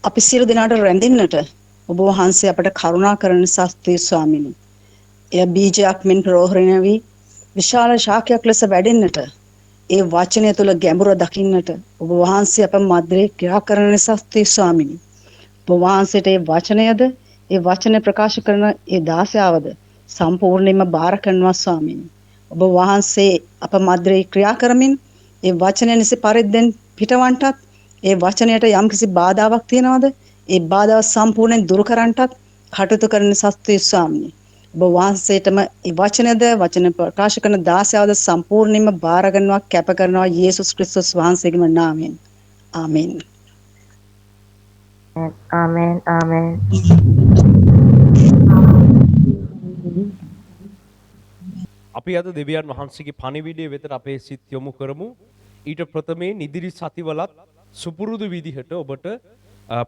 අපි සියලු දෙනාට රැඳෙන්නට ඔබ වහන්සේ අපට කරුණා කරන නිසා ස්තුතියි ස්වාමීනි. එය බීජයක් මෙන් ප්‍රෝහණය වී විශාල ශාඛයක් ලෙස වැඩෙන්නට ඒ වචනය තුළ ගැඹුර දකින්නට ඔබ වහන්සේ අප මැදේ ක්‍රියා කරන නිසා ස්තුතියි ස්වාමීනි. ඔබ වහන්සේට ඒ වචනයද ඒ වචන ප්‍රකාශ කරන ඒ දාසයාවද සම්පූර්ණයෙන්ම බාර කරනවා ස්වාමීනි. ඔබ වහන්සේ අප මැදේ ක්‍රියා කරමින් ඒ වචනය නිසි පරිද්දෙන් පිටවන්ටත් ඒ වචනයට යම්කිසි බාධාවක් තියනවද ඒ බාධාව සම්පූර්ණයෙන් දුරු කරන්නටත් කටයුතු කරන සස්තුති ස්වාමීනි. ඔබ වහන්සේටම ඒ වචනද වචන ප්‍රකාශ කරන දාසයාවද සම්පූර්ණයෙන්ම බාර ගන්නවා කැප කරනවා යේසුස් ක්‍රිස්තුස් වහන්සේගේම නාමයෙන්. ආමෙන්. Amen. Amen. අපි අද දෙවියන් වහන්සේගේ පණිවිඩය වෙතට අපේ සිත් යොමු කරමු. ඊට ප්‍රථමයෙන් ඉදිරි සතිවලත් සුපුරුදු විදිහට ඔබට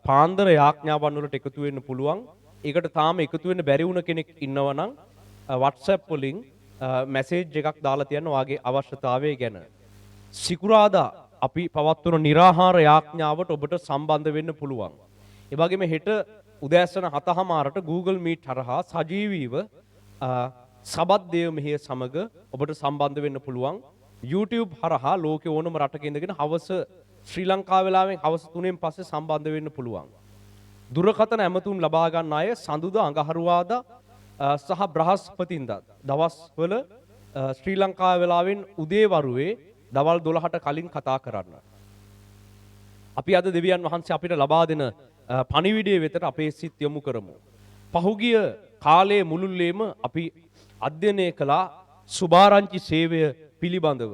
පාන්දර යාඥාවන් වලට එකතු වෙන්න පුළුවන්. ඒකට තාම එකතු වෙන්න බැරි වුණ කෙනෙක් ඉන්නවා නම් WhatsApp වලින් මැසේජ් එකක් දාලා තියන්න ඔයාගේ අවශ්‍යතාවය ගැන. සිකුරාදා අපි පවත්වන निराහාර යාඥාවට ඔබට සම්බන්ධ වෙන්න පුළුවන්. ඒ වගේම හෙට උදෑසන 7:00ට Google Meet හරහා සජීවීව සබත් දේව මෙහෙය සමග ඔබට සම්බන්ධ වෙන්න පුළුවන්. YouTube හරහා ලෝකේ ඕනම රටක ඉඳගෙන හවස ශ්‍රී ලංකා වෙලාවෙන් හවස 3න් පස්සේ සම්බන්ධ වෙන්න පුළුවන්. දුරකථන ඇමතුම් ලබා ගන්න අය සඳුදා අඟහරුවාදා සහ බ්‍රහස්පතින්දා දවස්වල ශ්‍රී ලංකා වෙලාවෙන් උදේවරුවේ දවල් 12ට කලින් කතා කරන්න. අපි අද දෙවියන් වහන්සේ අපිට ලබා දෙන පණිවිඩය වෙතට අපේ සිත් යොමු කරමු. පහුගිය කාලයේ මුළුල්ලේම අපි අධ්‍යයනය කළා සුභාරංචි සේවය පිළිබඳව.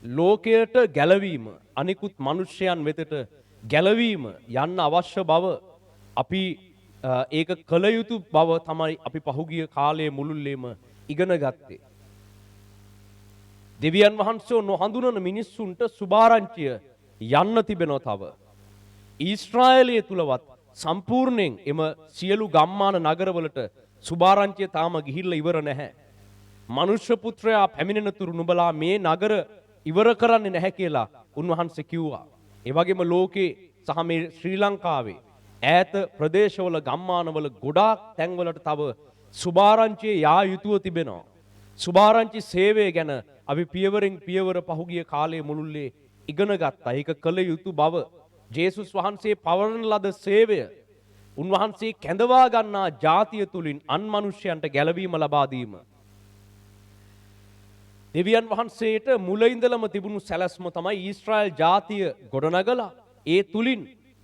ලෝකයට ගැලවීම අනිකුත් මිනිස්යන් වෙතට ගැලවීම යන්න අවශ්‍ය බව අපි ඒක කළ යුතු බව තමයි අපි පහුගිය කාලයේ මුළුල්ලේම ඉගෙන ගත්තේ. දෙවියන් වහන්සේ නොහඳුනන මිනිස්සුන්ට සුභාරංචිය යන්න තිබෙනවා තව. ඊශ්‍රායලයේ තුලවත් සම්පූර්ණයෙන් එම සියලු ගම්මාන නගරවලට සුභාරංචිය තාම ගිහිල්ලා ඉවර නැහැ. මනුෂ්‍ය පුත්‍රයා පැමිණෙන තුරු නුඹලා මේ නගර ඉවර කරන්නේ නැහැ කියලා උන්වහන්සේ කිව්වා. ඒ වගේම ලෝකේ සහ මේ ශ්‍රී ලංකාවේ ඈත ප්‍රදේශවල ගම්මානවල ගොඩාක් තැන්වලට තව සුභාරංචියේ යා යුතුව තිබෙනවා. සුභාරංචි සේවය ගැන අපි පියවරෙන් පියවර පහුගිය කාලයේ මුළුල්ලේ ඉගෙන ගත්තා. ඒක කළ යුතු බව ජේසුස් වහන්සේ පවරන ලද සේවය උන්වහන්සේ කැඳවා ගන්නා ජාතිය තුලින් අන් මනුෂ්‍යයන්ට ගැලවීම ලබා දීම. දෙවියන් වහන්සේට මුල ඉඳලම තිබුණු සැලැස්ම තමයි ඊශ්‍රායල් ජාතිය ගොඩනගලා ඒ තුලින්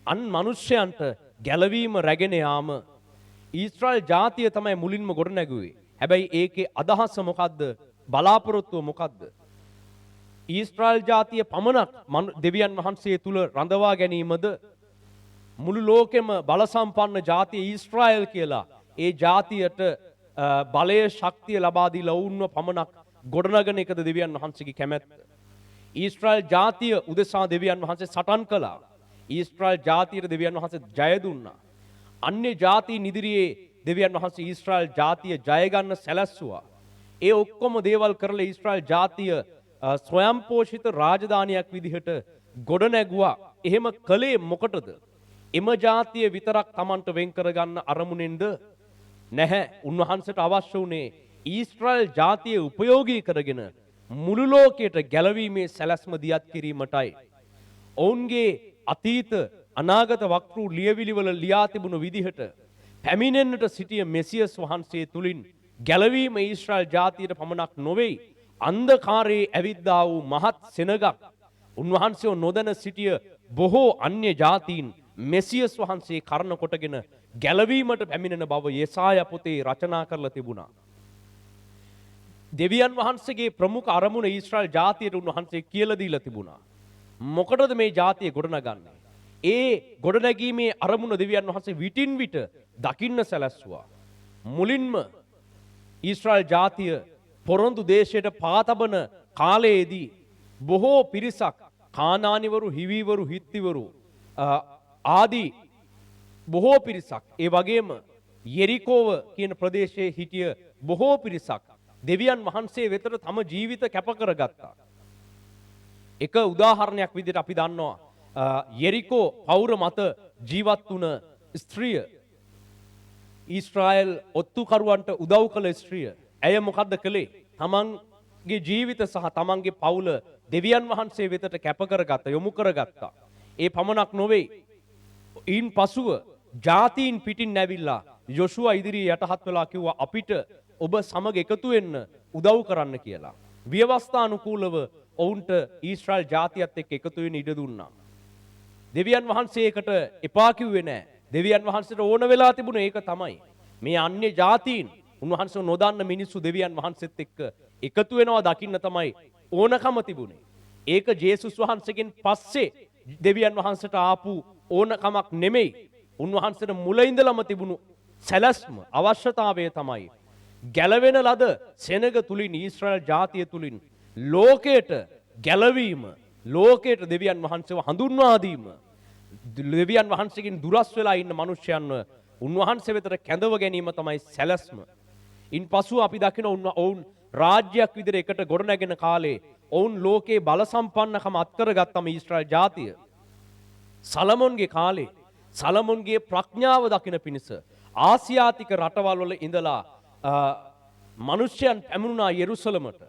අන් මනුෂ්‍යයන්ට ගැලවීම රැගෙන යාම. ඊශ්‍රායල් ජාතිය තමයි මුලින්ම ගොඩනැගුවේ. හැබැයි ඒකේ අදහස මොකද්ද? බලාපොරොත්තුව මොකද්ද? ඊශ්‍රායල් ජාතිය පමණක් දෙවියන් වහන්සේ තුල රඳවා ගැනීමද? මුළු ලෝකෙම බල සම්පන්න ජාතිය ඊශ්‍රායල් කියලා ඒ ජාතියට බලය ශක්තිය ලබා දීලා වුන්ව පමණක් ගොඩනගන එකද දෙවියන් වහන්සේගේ කැමැත්ත? ඊශ්‍රායල් ජාතිය උදෙසා දෙවියන් වහන්සේ සටන් කළා. ඊශ්‍රායල් ජාතියට දෙවියන් වහන්සේ ජය දුන්නා. අන්‍ය ජාතීන් ඉදිරියේ දෙවියන් වහන්සේ ඊශ්‍රායල් ජාතිය ජය ගන්න සැලැස්සුවා. ඒ ඔක්කොම දේවල් කරලා ඊශ්‍රායල් ජාතිය ස්වයංපෝෂිත රාජධානියක් විදිහට ගොඩ නැගුවා. එහෙම කළේ මොකටද? එම ජාතිය විතරක් Tamanට වෙන් කරගන්න අරමුණෙන්ද? නැහැ. උන්වහන්සේට අවශ්‍ය වුණේ ඊශ්‍රායල් ජාතිය උපයෝගී කරගෙන මුළු ලෝකයට ගැලවීමේ සැලැස්ම දියත් කිරීමටයි. ඔවුන්ගේ අතීත අනාගත වක්තෘ ලියවිලිවල ලියා තිබුණු විදිහට පැමිණෙන්නට සිටිය මෙසියස් වහන්සේ තුලින් ගැලවීම ඊශ්‍රායල් ජාතියට පමණක් නොවේ. අන්ධකාරයේ ඇවිද්දා වූ මහත් සෙනගක් උන්වහන්සේව නොදැන සිටිය බොහෝ අන්‍ය ජාතීන් මෙසියස් වහන්සේ කරන කොටගෙන ගැලවීමට පැමිණෙන බව යෙසායා පොතේ රචනා කරලා තිබුණා. දෙවියන් වහන්සේගේ ප්‍රමුඛ අරමුණ ඊශ්‍රායල් ජාතියට උන්වහන්සේ කියලා දීලා තිබුණා. මොකටද මේ ජාතිය ගොඩනගන්නේ? ඒ ගොඩනැගීමේ අරමුණ දෙවියන් වහන්සේ විටින් විට දකින්න සැලැස්සුවා. මුලින්ම ඊශ්‍රායල් ජාතිය පොරොන්දු දේශයට පාතබන කාලයේදී බොහෝ පිරිසක් කානානිවරු, හිවිවරු, හිත්තිවරු ආදී බොහෝ පිරිසක්, ඒ වගේම යෙරිකෝව කියන ප්‍රදේශයේ හිටිය බොහෝ පිරිසක් දෙවියන් වහන්සේ වෙතට තම ජීවිත කැප කරගත්තා. එක උදාහරණයක් විදිහට අපි දන්නවා යෙරිකෝ පවුර මත ජීවත් වුණ ස්ත්‍රිය, ඊශ්‍රායල් ඔත්තුකරුවන්ට උදව් කළ ස්ත්‍රිය. ඇය මොකද්ද කළේ? තමන්ගේ ජීවිත සහ තමන්ගේ පවුල දෙවියන් වහන්සේ වෙතට කැප කරගත්තා, යොමු කරගත්තා. ඒ පමණක් නොවේ. ඊන් පසුව ජාතීන් පිටින් ඇවිල්ලා යොෂුවා ඉදිරියේ යටහත් වෙලා කිව්වා අපිට ඔබ සමග එකතු වෙන්න උදව් කරන්න කියලා. ව්‍යවස්ථානුකූලව ඔවුන්ට ඊශ්‍රායල් ජාතියත් එක්ක එකතු වෙන්න ඉඩ දුන්නා. දෙවියන් වහන්සේ ඒකට එපා කිව්වේ නැහැ. දෙවියන් වහන්සේට ඕන වෙලා තිබුණේ ඒක තමයි. මේ අන්‍ය ජාතීන් උන්වහන්සේ නොදන්න මිනිස්සු දෙවියන් වහන්සේත් එක්ක එකතු වෙනවා දකින්න තමයි ඕනකම තිබුණේ. ඒක ජේසුස් වහන්සේගෙන් පස්සේ දෙවියන් වහන්සේට ආපු ඕනකමක් නෙමෙයි. උන්වහන්සේට මුල ඉඳලම තිබුණු සැලැස්ම, අවශ්‍යතාවය තමයි ගැලවෙන ලද සෙනග තුලින්, ඊශ්‍රායල් ජාතිය තුලින් ලෝකයට ගැලවීම, ලෝකයට දෙවියන් වහන්සේව හඳුන්වා දීම, දෙවියන් වහන්සේගෙන් දුරස් වෙලා ඉන්න මිනිස්යන්ව උන්වහන්සේ වෙතට කැඳව ගැනීම තමයි සැලැස්ම. ඉන්පසු අපි දකින ඔවුන් රාජ්‍යයක් විදිහට එකට ගොඩනැගෙන කාලේ ඔවුන් ලෝකේ බල සම්පන්නකම අත්කරගත්තම ඊශ්‍රායල් ජාතිය. සලමොන්ගේ කාලේ සලමොන්ගේ ප්‍රඥාව දකින පිණිස ආසියාතික රටවල් වල ඉඳලා මිනිස්යන් පැමුණා යෙරුසලමට.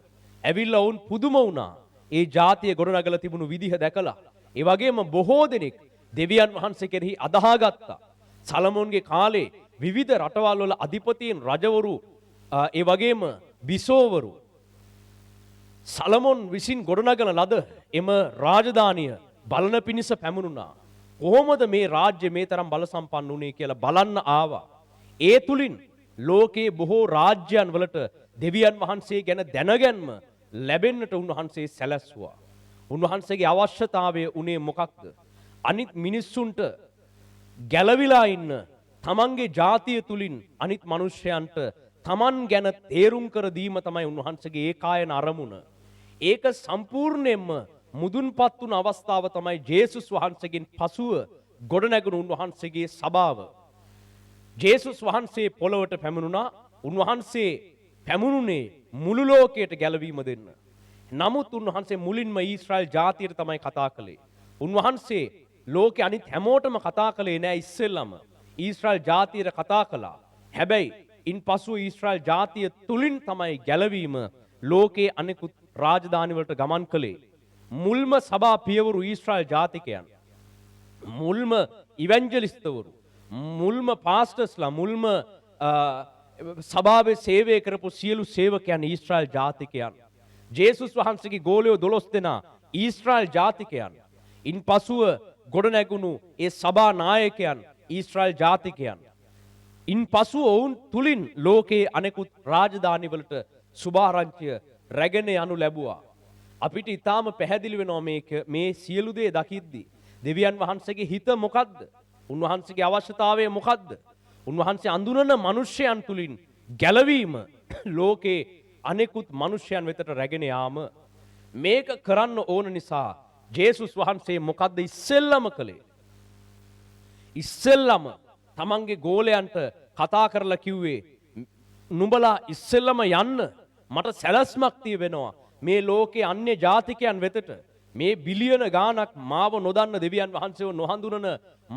ඇවිල්ලා ඔවුන් පුදුම වුණා ඒ ජාතිය ගොඩනගලා තිබුණු විදිහ දැකලා. ඒ වගේම බොහෝ දෙනෙක් දෙවියන් වහන්සේ කෙරෙහි අදහාගත්තා. සලමොන්ගේ කාලේ විවිධ රටවල් වල අධිපතීන්, රජවරු, ඒ වගේම බිසෝවරු සලමොන් විසින් ගොඩනගන ලද එම රාජධානිය බලන පිණිස පැමුණුණා. කොහොමද මේ රාජ්‍ය මේ තරම් බල සම්පන්න වුණේ කියලා බලන්න ආවා. ඒ තුලින් ලෝකේ බොහෝ රාජ්‍යයන් වලට දෙවියන් වහන්සේ ගැන දැනගැන්ම ලැබෙන්නට උන්වහන්සේ සැලැස්සුවා. උන්වහන්සේගේ අවශ්‍යතාවය උනේ මොකක්ද? අනිත් මිනිස්සුන්ට ගැලවිලා ඉන්න තමන්ගේ ජාතිය තුලින් අනිත් මිනිස්යන්ට තමන් ගැන තේරුම් කර දීම තමයි උන්වහන්සේගේ ඒකායන අරමුණ. ඒක සම්පූර්ණයෙන්ම මුදුන්පත් වුණ අවස්ථාව තමයි ජේසුස් වහන්සේගෙන් පසුව ගොඩනැගුණු උන්වහන්සේගේ සභාව. ජේසුස් වහන්සේ පොළොවට පැමිණුණා. උන්වහන්සේ පැමුණුනේ මුළු ලෝකයට ගැලවීම දෙන්න. නමුත් උන්වහන්සේ මුලින්ම ඊශ්‍රායල් ජාතියට තමයි කතා කළේ. උන්වහන්සේ ලෝකෙ අනිත් හැමෝටම කතා කළේ නෑ ඉස්සෙල්ලම. ඊශ්‍රායල් ජාතියට කතා කළා. හැබැයි ඉන්පසු ඊශ්‍රායල් ජාතිය තුලින් තමයි ගැලවීම ලෝකයේ අනෙකුත් රාජධානි වලට ගමන් කළේ. මුල්ම සභා පියවරු ඊශ්‍රායල් ජාතිකයන්. මුල්ම ඉවැන්ජලිස්තවරු. මුල්ම පාස්ටර්ස්ලා මුල්ම සභාවේ සේවය කරපු සියලු සේවකයන් ඊශ්‍රායල් ජාතිකයන්. ජේසුස් වහන්සේගේ ගෝලයෝ 12 දෙනා ඊශ්‍රායල් ජාතිකයන්. ඉන්පසුව ගොඩනැගුණු ඒ සභා නායකයන් ඊශ්‍රායල් ජාතිකයන්. ඉන්පසුව ඔවුන් තුලින් ලෝකයේ අනෙකුත් රාජධානිවලට සුභාරංචිය රැගෙන යනු ලැබුවා. අපිට ඊටාම පැහැදිලි වෙනවා මේ සියලු දේ දකිද්දී දෙවියන් වහන්සේගේ හිත මොකද්ද? උන්වහන්සේගේ අවශ්‍යතාවය මොකද්ද? උන්වහන්සේ අඳුනන මිනිස්යන් තුලින් ගැලවීම ලෝකේ අනෙකුත් මිනිස්යන් වෙතට රැගෙන යාම මේක කරන්න ඕන නිසා ජේසුස් වහන්සේ මොකද්ද ඉස්සෙල්ලම කළේ? ඉස්සෙල්ලම තමන්ගේ ගෝලයන්ට කතා කරලා කිව්වේ නුඹලා ඉස්සෙල්ලම යන්න මට සැලැස්මක් තියෙනවා මේ ලෝකේ අන්‍ය ජාතිකයන් වෙතට මේ බිලියන ගාණක් මාව නොදන්න දෙවියන් වහන්සේව නොහඳුනන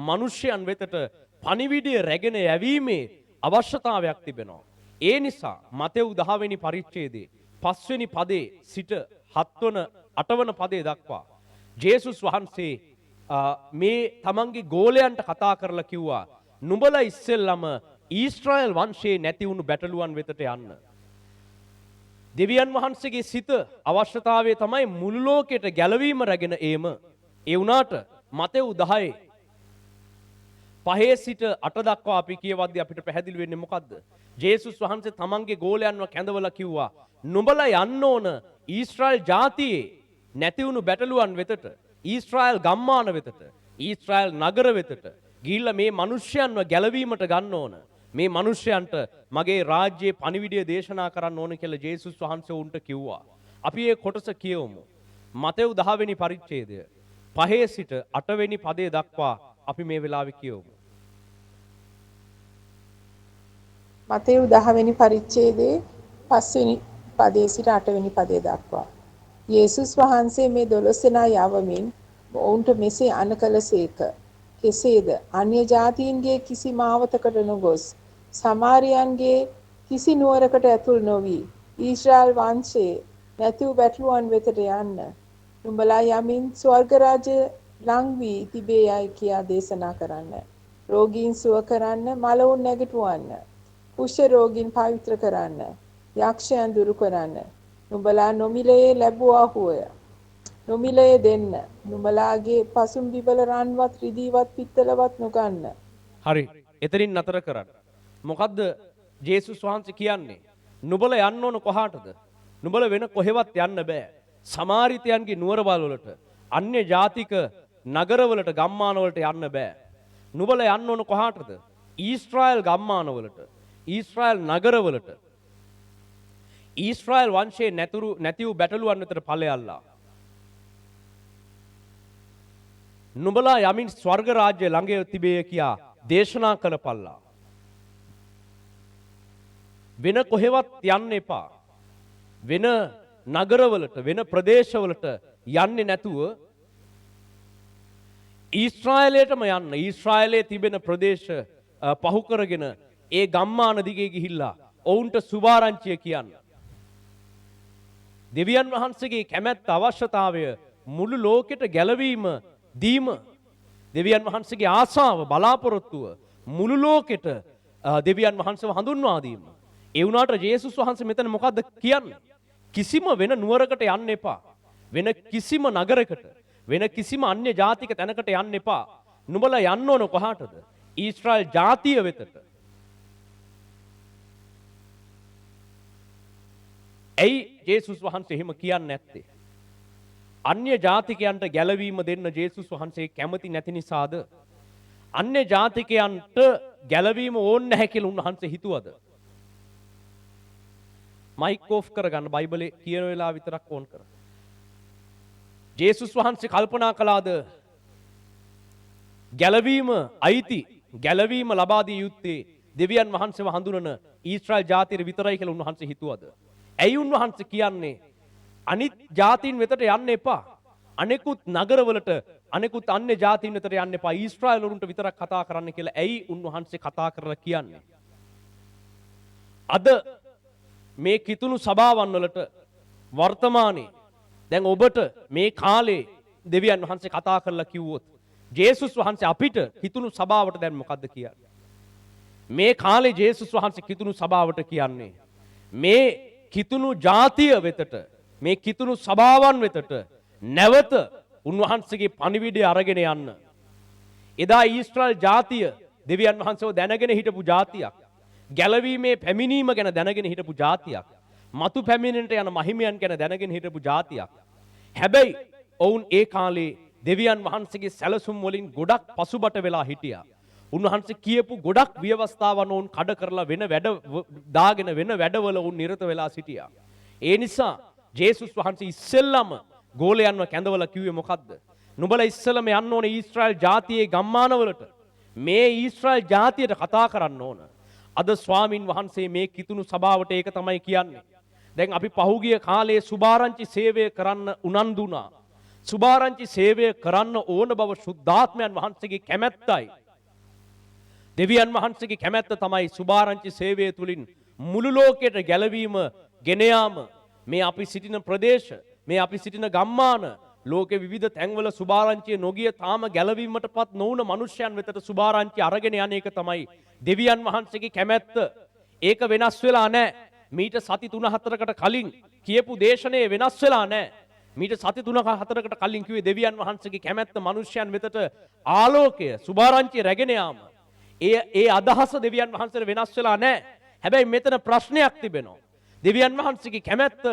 මිනිස්යන් වෙතට පණිවිඩය රැගෙන යැවීමේ අවශ්‍යතාවයක් තිබෙනවා. ඒ නිසා මතෙව් 10 වෙනි පරිච්ඡේදයේ 5 වෙනි පදේ සිට 7 වන 8 වන පදේ දක්වා ජේසුස් වහන්සේ මේ තමන්ගේ ගෝලයන්ට කතා කරලා කිව්වා නුඹලා ඉස්සෙල්ලම ඊශ්‍රායල් වංශයේ නැති වුණු බැටළුවන් වෙතට යන්න. දෙවියන් වහන්සේගේ සිත අවශ්‍යතාවය තමයි මුළු ලෝකෙට ගැලවීම රැගෙන ඒම. ඒ වුණාට මතෙව් 10 5 සිට 8 දක්වා අපි කියවද්දී අපිට පැහැදිලි වෙන්නේ මොකද්ද? ජේසුස් වහන්සේ තමන්ගේ ගෝලයන්ව කැඳවලා කිව්වා නුඹලා යන්න ඕන ඊශ්‍රායල් ජාතියේ නැති වුණු බැටළුවන් වෙතට, ඊශ්‍රායල් ගම්මාන වෙතට, ඊශ්‍රායල් නගර වෙතට ගිහිල්ලා මේ මිනිස්යන්ව ගැලවීමට ගන්න ඕන. මේ මිනිස්යන්ට මගේ රාජ්‍යයේ පණිවිඩය දේශනා කරන්න ඕන කියලා ජේසුස් වහන්සේ උන්ට කිව්වා. අපි මේ කොටස කියවමු. මතෙව් 10 වෙනි පරිච්ඡේදය 5 සිට 8 වෙනි පදේ දක්වා අපි මේ වෙලාවේ කියවමු. මතෙව් 10 වෙනි පරිච්ඡේදයේ 5 වෙනි පදේ සිට 8 වෙනි පදේ දක්වා. යේසුස් වහන්සේ මේ 12 දෙනා යවමින් ඔවුන්ට මෙසේ අනකලසේක. කෙසේද? අන්‍ය ජාතීන්ගේ කිසි මාවතකට නොගොස් සමාරියන්ගේ කිසි නුවරකට ඇතුල් නොවි ඊශ්‍රායල් වංශයේ නැති වූ බැටළුවන් වෙතට යන්න. නුඹලා යමින් ස්වර්ග රාජ්‍ය ලං වී තිබේ යයි කියා දේශනා කරන්න. රෝගීන් සුව කරන්න, මලවුන් නැගිටවන්න. කුෂ්ඨ රෝගීන් පවිත්‍ර කරන්න. යක්ෂයන් දුරු කරන්න. නුඹලා නොමිලයේ ලැබුවාහුය. නොමිලයේ දෙන්න. නුඹලාගේ පසුම් බිබල රන්වත් රිදීවත් පිත්තලවත් නොගන්න. හරි. එතනින් නතර කරන්න. මොකද්ද ජේසුස් වහන්සේ කියන්නේ? නුඹලා යන්න ඕන කොහාටද? නුඹලා වෙන කොහෙවත් යන්න බෑ. සමාරිතයන්ගේ නුවරවල් වලට, අන්‍ය ජාතික නගරවලට, ගම්මානවලට යන්න බෑ. නුඹලා යන්න ඕන කොහාටද? ඊශ්‍රායල් ගම්මානවලට, ඊශ්‍රායල් නගරවලට. ඊශ්‍රායල් වංශයේ නැති වූ බැටළුවන් වෙතට ඵලයල්ලා. නුඹලා යමින් ස්වර්ග රාජ්‍ය ළඟ තිබේ කියා දේශනා කරපල්ලා. වෙන කොහෙවත් යන්න එපා. වෙන නගරවලට, වෙන ප්‍රදේශවලට යන්නේ නැතුව ඊශ්‍රායලයටම යන්න. ඊශ්‍රායලයේ තිබෙන ප්‍රදේශ පහු කරගෙන ඒ ගම්මාන දිගේ ගිහිල්ලා ඔවුන්ට සුභාරංචිය කියන්න. දෙවියන් වහන්සේගේ කැමැත්ත, අවශ්‍යතාවය මුළු ලෝකෙට ගැලවීම දීම. දෙවියන් වහන්සේගේ ආසාව, බලාපොරොත්තුව මුළු ලෝකෙට දෙවියන් වහන්සේව හඳුන්වා දීම. ඒ වුණාට ජේසුස් වහන්සේ මෙතන මොකද්ද කියන්නේ? කිසිම වෙන නුවරකට යන්න එපා. වෙන කිසිම නගරයකට, වෙන කිසිම අන්‍ය ජාතික තැනකට යන්න එපා. නුඹලා යන්න ඕන කොහාටද? ඊශ්‍රායල් ජාතිය වෙතට. ඇයි ජේසුස් වහන්සේ එහෙම කියන්නේ නැත්තේ? අන්‍ය ජාතිකයන්ට ගැලවීම දෙන්න ජේසුස් වහන්සේ කැමති නැති නිසාද? අන්‍ය ජාතිකයන්ට ගැලවීම ඕනේ නැහැ කියලා උන්වහන්සේ හිතුවද? මයික් ඕෆ් කරගන්න, බයිබලේ කියන වෙලාව විතරක් ඕන් කර. ජේසුස් වහන්සේ කල්පනා කළාද ගැලවීම අයිති ගැලවීම ලබා දිය යුත්තේ දෙවියන් වහන්සේව හඳුනන ඊශ්‍රායල් ජාතියට විතරයි කියලා උන්වහන්සේ හිතුවද? ඇයි උන්වහන්සේ කියන්නේ අනිත් ජාතීන් වෙතට යන්න එපා. අනෙකුත් නගරවලට අනෙකුත් අන්‍ය ජාතීන් වෙතට යන්න එපා. ඊශ්‍රායල් වරුන්ට විතරක් කතා කරන්න කියලා ඇයි උන්වහන්සේ කතා කරලා කියන්නේ? අද මේ කිතුණු සභාවන් වලට වර්තමානයේ දැන් ඔබට මේ කාලේ දෙවියන් වහන්සේ කතා කරලා කිව්වොත් ජේසුස් වහන්සේ අපිට කිතුණු සභාවට දැන් මොකද්ද කියන්නේ? මේ කාලේ ජේසුස් වහන්සේ කිතුණු සභාවට කියන්නේ මේ කිතුණු ජාතිය වෙතට මේ කිතුණු සභාවන් වෙතට නැවත උන්වහන්සේගේ පණිවිඩය අරගෙන යන්න. එදා ඊශ්‍රායල් ජාතිය දෙවියන් වහන්සේව දැනගෙන හිටපු ජාතියක්. ගැලවීමේ පැමිණීම ගැන දැනගෙන හිටපු ජාතියක්. මතු පැමිණෙන්නට යන මහිමයන් ගැන දැනගෙන හිටපු ජාතියක්. හැබැයි ඔවුන් ඒ කාලේ දෙවියන් වහන්සේගේ සැලසුම් වලින් ගොඩක් පසුබට වෙලා හිටියා. උන්වහන්සේ කියපු ගොඩක් ව්‍යවස්ථාවන් ඔවුන් කඩ කරලා වෙන වැඩ දාගෙන වෙන වැඩවල ඔවුන් නිරත වෙලා සිටියා. ඒ නිසා ජේසුස් වහන්සේ ඉස්සෙල්ලම ගෝලයන්ව කැඳවලා කිව්වේ මොකද්ද? නුඹලා ඉස්සෙල්ලම යන්න ඕනේ ඊශ්‍රායල් ජාතියේ ගම්මානවලට. මේ ඊශ්‍රායල් ජාතියට කතා කරන්න ඕන. අද ස්වාමින් වහන්සේ මේ කිතුණු සභාවට ඒක තමයි කියන්නේ. දැන් අපි පහුගිය කාලේ සුභාරංචි සේවය කරන්න උනන්දු වුණා. සුභාරංචි සේවය කරන්න ඕන බව සුද්ධාත්මයන් වහන්සේගේ කැමැත්තයි. දෙවියන් වහන්සේගේ කැමැත්ත තමයි සුභාරංචි සේවය තුලින් මුළු ලෝකයට ගැලවීම ගෙන යාම. මේ අපි සිටින ප්‍රදේශ, මේ අපි සිටින ගම්මාන, ලෝකේ විවිධ තැන්වල සුභාරංචිය නොගිය තාම ගැලවීමටපත් නොවුන මිනිසයන් වෙතට සුභාරංචි අරගෙන යන එක තමයි දෙවියන් වහන්සේගේ කැමැත්ත. ඒක වෙනස් වෙලා නැහැ. මීට සති 3-4කට කලින් කියපු දේශනේ වෙනස් වෙලා නැහැ. මීට සති 3-4කට කලින් කිව්වේ දෙවියන් වහන්සේගේ කැමැත්ත මිනිසයන් වෙතට ආලෝකය සුභාරංචිය රැගෙන යාම. ඒ අදහස දෙවියන් වහන්සේට වෙනස් වෙලා නැහැ. හැබැයි මෙතන ප්‍රශ්නයක් තිබෙනවා. දෙවියන් වහන්සේගේ කැමැත්ත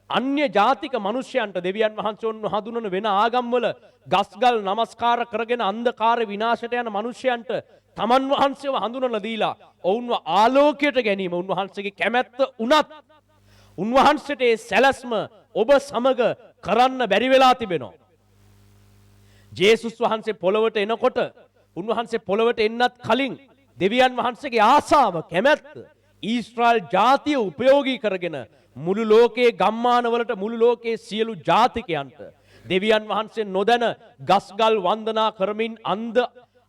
අන්‍ය ජාතික මිනිසයන්ට දෙවියන් වහන්සේ ඔන්න හඳුනන වෙන ආගම්වල ගස්ගල් නමස්කාර කරගෙන අන්ධකාර විනාශයට යන මිනිසයන්ට තමන් වහන්සේව හඳුනලා දීලා ඔවුන්ව ආලෝකයට ගැනීම උන්වහන්සේගේ කැමැත්ත උනත් උන්වහන්සේට ඒ සැලැස්ම ඔබ සමග කරන්න බැරි වෙලා තිබෙනවා. ජේසුස් වහන්සේ පොළවට එනකොට උන්වහන්සේ පොළවට එන්නත් කලින් දෙවියන් වහන්සේගේ ආසාව කැමැත්ත ඊශ්‍රායල් ජාතිය උපයෝගී කරගෙන මුළු ලෝකයේ ගම්මානවලට මුළු ලෝකයේ සියලු ජාතිකයන්ට දෙවියන් වහන්සේ නොදැන ගස්ගල් වන්දනා කරමින් අන්ධ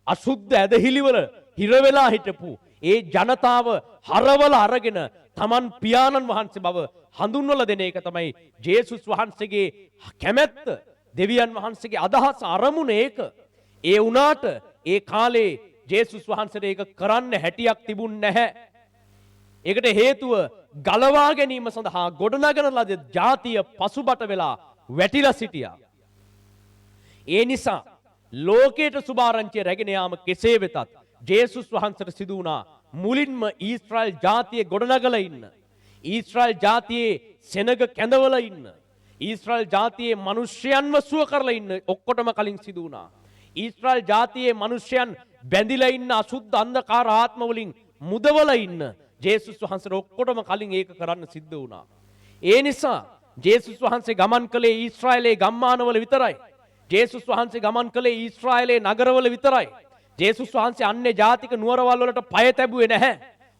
අසුද්ධ ඇදහිලිවල හිර වෙලා හිටපු ඒ ජනතාව හරවල අරගෙන තමන් පියාණන් වහන්සේ බව හඳුන්වලා දෙන එක තමයි ජේසුස් වහන්සේගේ කැමැත්ත. දෙවියන් වහන්සේගේ අදහස අරමුණ ඒක. ඒ වුණාට ඒ කාලේ ජේසුස් වහන්සේට ඒක කරන්න හැටියක් තිබුණ නැහැ. ඒකට හේතුව ගලවා ගැනීම සඳහා ගොඩනගන ලද ජාතිය පසුබට වෙලා වැටිලා සිටියා. ඒ නිසා ලෝකයට සුභාරංචිය රැගෙන යාම කෙසේ වෙතත් ජේසුස් වහන්සේට සිදු වුණා මුලින්ම ඊශ්‍රායල් ජාතිය ගොඩනගලා ඉන්න. ඊශ්‍රායල් ජාතියේ සෙනග කැඳවලා ඉන්න. ඊශ්‍රායල් ජාතියේ මිනිස්යන්ව සුව කරලා ඉන්න ඔක්කොටම කලින් සිදු වුණා. ඊශ්‍රායල් ජාතියේ මිනිස්යන් බැඳිලා ඉන්න අසුද්ධ අන්ධකාර ආත්ම වලින් මුදවලා ඉන්න ජේසුස් වහන්සේට ඔක්කොටම කලින් ඒක කරන්න සිද්ධ වුණා. ඒ නිසා ජේසුස් වහන්සේ ගමන් කළේ ඊශ්‍රායලයේ ගම්මානවල විතරයි. ජේසුස් වහන්සේ ගමන් කළේ ඊශ්‍රායලයේ නගරවල විතරයි. ජේසුස් වහන්සේ අන්‍ය ජාතික නුවරවල් වලට පය තැබුවේ නැහැ.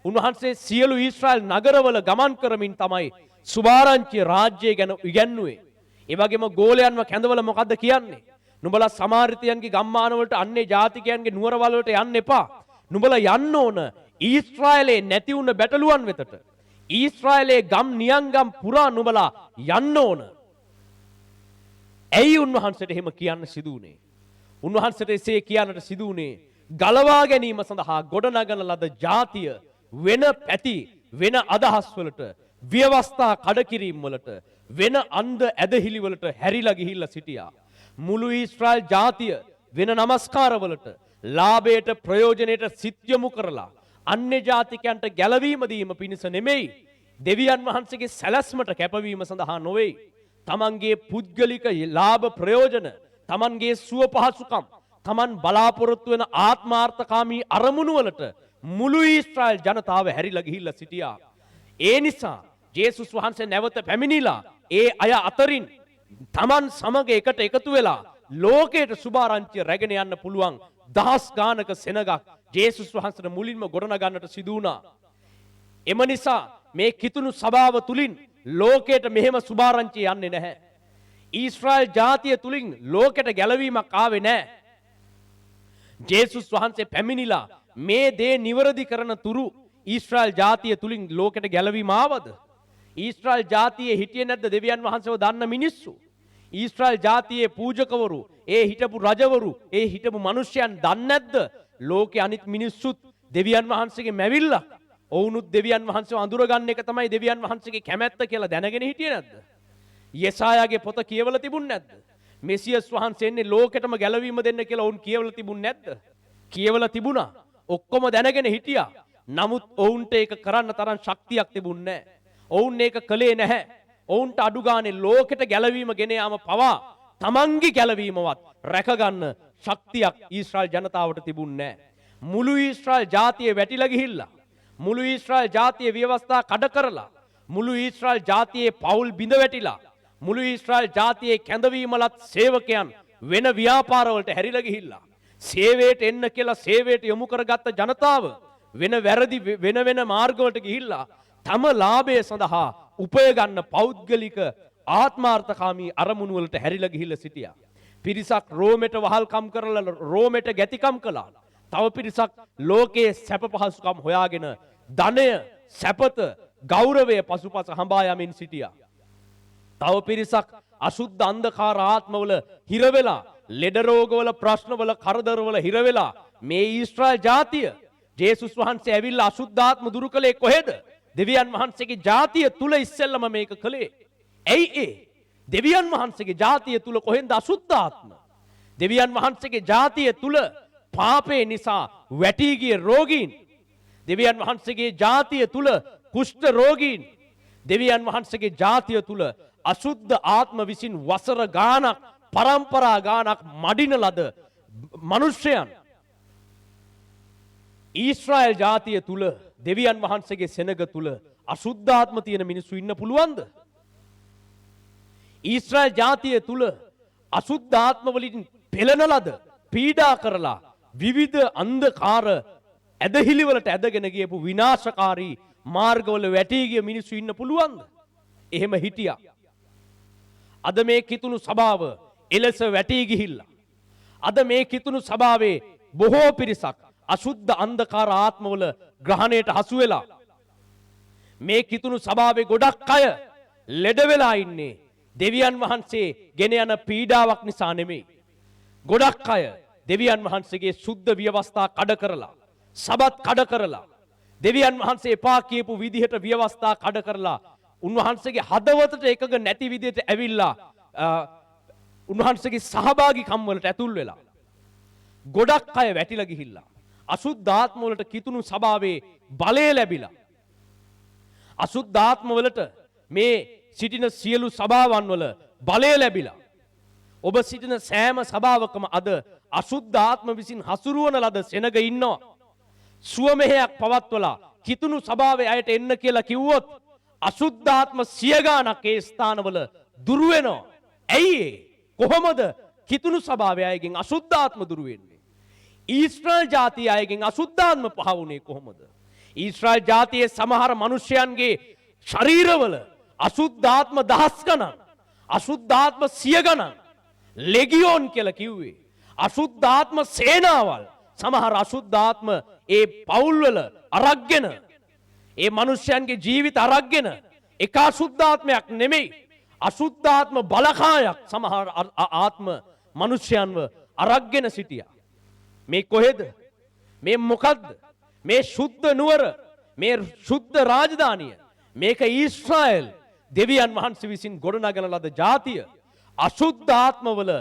උන්වහන්සේ සියලු ඊශ්‍රායල් නගරවල ගමන් කරමින් තමයි සුභාරංචිය රාජ්‍යය ගැන ඉගැන්වුවේ. ඒ වගේම ගෝලයන්ව කැඳවල මොකද්ද කියන්නේ? නුඹලා සමාරිතයන්ගේ ගම්මාන වලට අන්‍ය ජාතිකයන්ගේ නුවරවල් වලට යන්න එපා. නුඹලා යන්න ඕන ඊශ්‍රායලයේ නැති වුණ බැටළුවන් වෙතට. ඊශ්‍රායලයේ ගම් නියංගම් පුරා නුඹලා යන්න ඕන. ඇයි උන්වහන්සේට එහෙම කියන්න සිදු වුනේ? උන්වහන්සේට එසේ කියන්නට සිදු වුනේ ගලවා ගැනීම සඳහා ගොඩනගන ලද ජාතිය වෙන පැති වෙන අදහස් වලට ව්‍යවස්ථා කඩකිරීම වලට වෙන අන්ධ ඇදහිලි වලට හැරිලා ගිහිල්ලා සිටියා. මුළු ඊශ්‍රායල් ජාතිය වෙන නමස්කාරවලට ලාභයට ප්‍රයෝජනයට සිත් යොමු කරලා අන්‍ය ජාතිකයන්ට ගැලවීම දීම පිණිස නෙමෙයි දෙවියන් වහන්සේගේ සැලැස්මට කැපවීම සඳහා නොවේ. තමන්ගේ පුද්ගලික ලාභ ප්‍රයෝජන තමන්ගේ සුව පහසුකම් තමන් බලාපොරොත්තු වෙන ආත්මාර්ථකාමී අරමුණු වලට මුළු ඊශ්‍රායල් ජනතාව හැරිලා ගිහිල්ලා සිටියා. ඒ නිසා ජේසුස් වහන්සේ නැවත පැමිණිලා ඒ අය අතරින් තමන් සමග එකට එකතු වෙලා ලෝකයට සුභාරංචිය රැගෙන යන්න පුළුවන් දහස් ගානක සෙනගක් ජේසුස් වහන්සේට මුලින්ම ගොඩනගන්නට සිදු වුණා. එම නිසා මේ කිතුණු සභාව තුලින් ලෝකයට මෙහෙම සුභාරංචිය යන්නේ නැහැ. ඊශ්‍රායල් ජාතිය තුලින් ලෝකයට ගැලවීමක් ආවේ නැහැ. ජේසුස් වහන්සේ පැමිණිලා මේ දේ නිවැරදි කරන තුරු ඊශ්‍රායල් ජාතිය තුලින් ලෝකයට ගැලවීම ආවද? ඊශ්‍රායල් ජාතියේ හිටියේ නැද්ද දෙවියන් වහන්සේව දන්න මිනිස්සු? ඊශ්‍රායල් ජාතියේ පූජකවරු, ඒ හිටපු රජවරු, ඒ හිටපු මිනිසයන් දන්නේ නැද්ද? ලෝකේ අනිත් මිනිස්සුත් දෙවියන් වහන්සේගේ මැවිල්ලා. ඔවුනුත් දෙවියන් වහන්සේව අඳුරගන්න එක තමයි දෙවියන් වහන්සේගේ කැමැත්ත කියලා දැනගෙන හිටියේ නැද්ද? යෙසායාගේ පොත කියවලා තිබුණ නැද්ද? මෙසියස් වහන්සේ එන්නේ ලෝකෙටම ගැලවීම දෙන්න කියලා ඔවුන් කියවලා තිබුණ නැද්ද? කියවලා තිබුණා. ඔක්කොම දැනගෙන හිටියා. නමුත් ඔවුන්ට ඒක කරන්න තරම් ශක්තියක් තිබුණේ නැහැ. ඔවුන් ඒක කළේ නැහැ. ඔවුන්ට අඩු ගානේ ලෝකෙට ගැලවීම ගෙන යාම පවා තමන්ගේ ගැලවීමවත් රැකගන්න ශක්තියක් ඊශ්‍රායල් ජනතාවට තිබුණේ නැහැ. මුළු ඊශ්‍රායල් ජාතිය වැටිලා ගිහිල්ලා, මුළු ඊශ්‍රායල් ජාතිය ව්‍යවස්ථා කඩ කරලා, මුළු ඊශ්‍රායල් ජාතියේ පවුල් බිඳ වැටිලා, මුළු ඊශ්‍රායල් ජාතියේ කැඳවීමලත් සේවකයන් වෙන ව්‍යාපාරවලට හැරිලා ගිහිල්ලා, සේවයට එන්න කියලා සේවයට යොමු කරගත්ත ජනතාව වෙන වැරදි වෙන මාර්ගවලට ගිහිල්ලා තම ලාභය සඳහා උපය ගන්න පෞද්ගලික ආත්මාර්ථකාමී අරමුණු වලට හැරිලා ගිහිල්ලා සිටියා. පිරිසක් රෝමෙට වහල්කම් කරලා රෝමෙට ගැතිකම් කළා. තව පිරිසක් ලෝකයේ සැප පහසුකම් හොයාගෙන ධනය, සැපත, ගෞරවය පසුපස හඹා යමින් සිටියා. තව පිරිසක් අසුද්ධ අන්ධකාර ආත්මවල හිර වෙලා, ලෙඩ රෝගවල, ප්‍රශ්නවල, කරදරවල හිර වෙලා මේ ඊශ්‍රායල් ජාතිය ජේසුස් වහන්සේ ඇවිල්ලා අසුද්ධාත්ම දුරු කළේ කොහෙද? දෙවියන් වහන්සේගේ ජාතිය තුල ඉස්සෙල්ලම මේක කළේ. ඇයි ඒ? දෙවියන් වහන්සේගේ ජාතිය තුල කොහෙන්ද අසුද්ධාත්ම? දෙවියන් වහන්සේගේ ජාතිය තුල පාපේ නිසා වැටි ගිය රෝගීන්, දෙවියන් වහන්සේගේ ජාතිය තුල කුෂ්ඨ රෝගීන්, දෙවියන් වහන්සේගේ ජාතිය තුල අසුද්ධ ආත්ම විසින් වසර ගානක්, පරම්පරා ගානක් මඩින ලද මිනිසයන් ඊශ්‍රායල් ජාතිය තුල, දෙවියන් වහන්සේගේ සෙනග තුල අසුද්ධාත්ම තියෙන මිනිස්සු ඉන්න පුළුවන්ද? ඊශ්‍රායල් ජාතිය තුල අසුද්ධාත්ම වලින් පෙළෙන ලද, පීඩා කරලා විවිධ අන්ධකාර ඇදහිලි වලට ඇදගෙන ගියපු විනාශකාරී මාර්ගවල වැටී ගිය මිනිස්සු ඉන්න පුළුවන්ද? එහෙම හිටියා. අද මේ කිතුණු සභාව එලෙස වැටී ගිහිල්ලා, අද මේ කිතුණු සභාවේ බොහෝ පිරිසක් අසුද්ධ අන්ධකාර ආත්මවල ග්‍රහණයට හසු වෙලා, මේ කිතුණු සභාවේ ගොඩක් අය ලෙඩ වෙලා ඉන්නේ දෙවියන් වහන්සේ ගෙන යන පීඩාවක් නිසා නෙමෙයි. ගොඩක් අය දෙවියන් වහන්සේගේ සුද්ධ ව්‍යවස්ථා කඩ කරලා, සබත් කඩ කරලා, දෙවියන් වහන්සේ එපා කියපු විදිහට ව්‍යවස්ථා කඩ කරලා, උන්වහන්සේගේ හදවතට එකග නැති විදිහට ඇවිල්ලා උන්වහන්සේගේ සහභාගීකම් වලට ඇතුල් වෙලා ගොඩක් අය වැටිලා ගිහිල්ලා අසුද්ධාත්ම වලට කිතුණු සභාවේ බලය ලැබිලා, අසුද්ධාත්ම වලට මේ සිටින සියලු සභාවන් වල බලය ලැබිලා, ඔබ සිටින සෑම සභාවකම අද අසුද්ධාත්ම විසින් හසුරුවන ලද සෙනග ඉන්නවා. සුවමෙහෙයක් පවත්වලා කිතුණු සභාවේ අයට එන්න කියලා කිව්වොත් අසුද්ධාත්ම සිය ගානක් ඒ ස්ථානවල දුරු වෙනවා. ඇයි ඒ? කොහොමද කිතුණු සභාවේ අයගෙන් අසුද්ධාත්ම දුරු වෙන්නේ? ඊශ්‍රායල් ජාතිය අයගෙන් අසුද්ධාත්ම පහ වුණේ කොහොමද? ඊශ්‍රායල් ජාතියේ සමහර මිනිසයන්ගේ ශරීරවල අසුද්ධාත්ම දහස් ගණන්, අසුද්ධාත්ම සිය ගණන්, ලෙගියෝන් කියලා කිව්වේ අසුද්ධාත්ම සේනාවල්, සමහර අසුද්ධාත්ම ඒ පවුල්වල අරක්ගෙන, ඒ මිනිසයන්ගේ ජීවිත අරක්ගෙන, එක අසුද්ධාත්මයක් නෙමෙයි, අසුද්ධාත්ම බලකායක් සමහර ආත්ම මිනිසයන්ව අරක්ගෙන සිටියා. මේ කොහෙද? මේ මොකද්ද? මේ සුද්ධ නුවර, මේ සුද්ධ රාජධානිය, මේක ඊශ්‍රායල් දෙවියන් වහන්සේ විසින් ගොඩනගන ලද ජාතිය අසුද්ධාත්මවල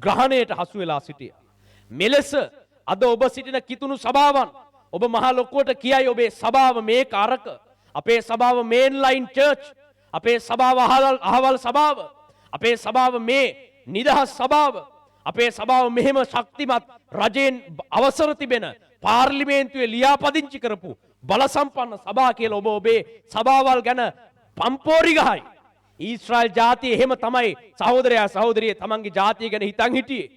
ග්‍රහණයට හසු වෙලා සිටියා. මෙලෙස අද ඔබ සිටින කිතුණු සභාවන්, ඔබ මහ ලොකුවට කියයි ඔබේ සභාව මේක අරක, අපේ සභාව මේන්ලයින් චර්ච්, අපේ සභාව අහවල් සභාව, අපේ සභාව මේ නිදහස් සභාව, අපේ සභාව මෙහෙම ශක්තිමත් රජයෙන් අවසර තිබෙන පාර්ලිමේන්තුවේ ලියාපදිංචි කරපු බල සම්පන්න සභා කියලා ඔබ ඔබේ සභාවල් ගැන පම්පෝරි ගහයි. ඊශ්‍රායල් ජාතිය එහෙම තමයි සහෝදරයා සහෝදරිය තමන්ගේ ජාතිය ගැන හිතන් හිටියේ.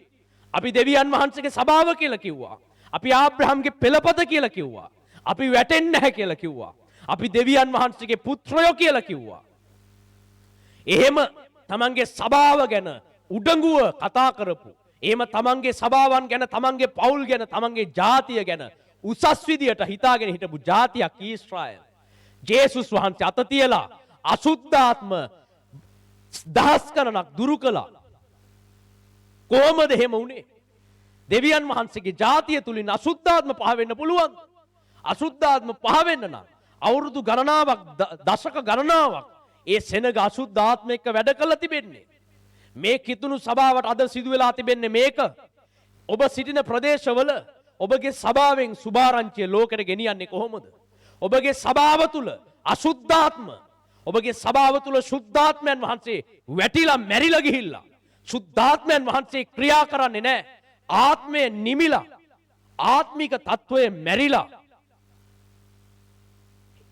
අපි දෙවියන් වහන්සේගේ සභාව කියලා කිව්වා. අපි ආබ්‍රහම්ගේ පෙළපත කියලා කිව්වා. අපි වැටෙන්නේ නැහැ කියලා කිව්වා. අපි දෙවියන් වහන්සේගේ පුත්‍රයෝ කියලා කිව්වා. එහෙම තමන්ගේ සභාව ගැන උඩඟුව කතා කරපු. එහෙම තමන්ගේ සභාවන් ගැන, තමන්ගේ පවුල් ගැන, තමන්ගේ ජාතිය ගැන උසස් විදියට හිතාගෙන හිටපු ජාතියක් ඊශ්‍රායල්. ජේසුස් වහන්සේ අත තියලා අසුද්ධාත්ම දහස් ගණනක් දුරු කළා. කොහොමද එහෙම වුණේ? දෙවියන් වහන්සේගේ ජාතිය තුලින් අසුද්ධාත්ම පහ වෙන්න පුළුවන්. අසුද්ධාත්ම පහ වෙන්න නම් අවුරුදු ගණනාවක්, දශක ගණනාවක් ඒ සෙනග අසුද්ධාත්ම එක්ක වැඩ කළා තිබෙන්නේ. මේ කිතුණු සභාවට අද සිදු වෙලා තිබෙන්නේ මේක. ඔබ සිටින ප්‍රදේශවල ඔබගේ සභාවෙන් සුභාරංචිය ලෝකෙට ගෙනියන්නේ කොහොමද? ඔබගේ සභාව තුල අසුද්ධාත්ම, ඔබගේ සභාව තුල සුද්ධාත්මයන් වහන්සේ වැටිලා මැරිලා ගිහිල්ලා සුද්ධාත්මයන් වහන්සේ ක්‍රියා කරන්නේ නැහැ. ආත්මය නිමිලා, ආත්මික තත්වයේ මැරිලා.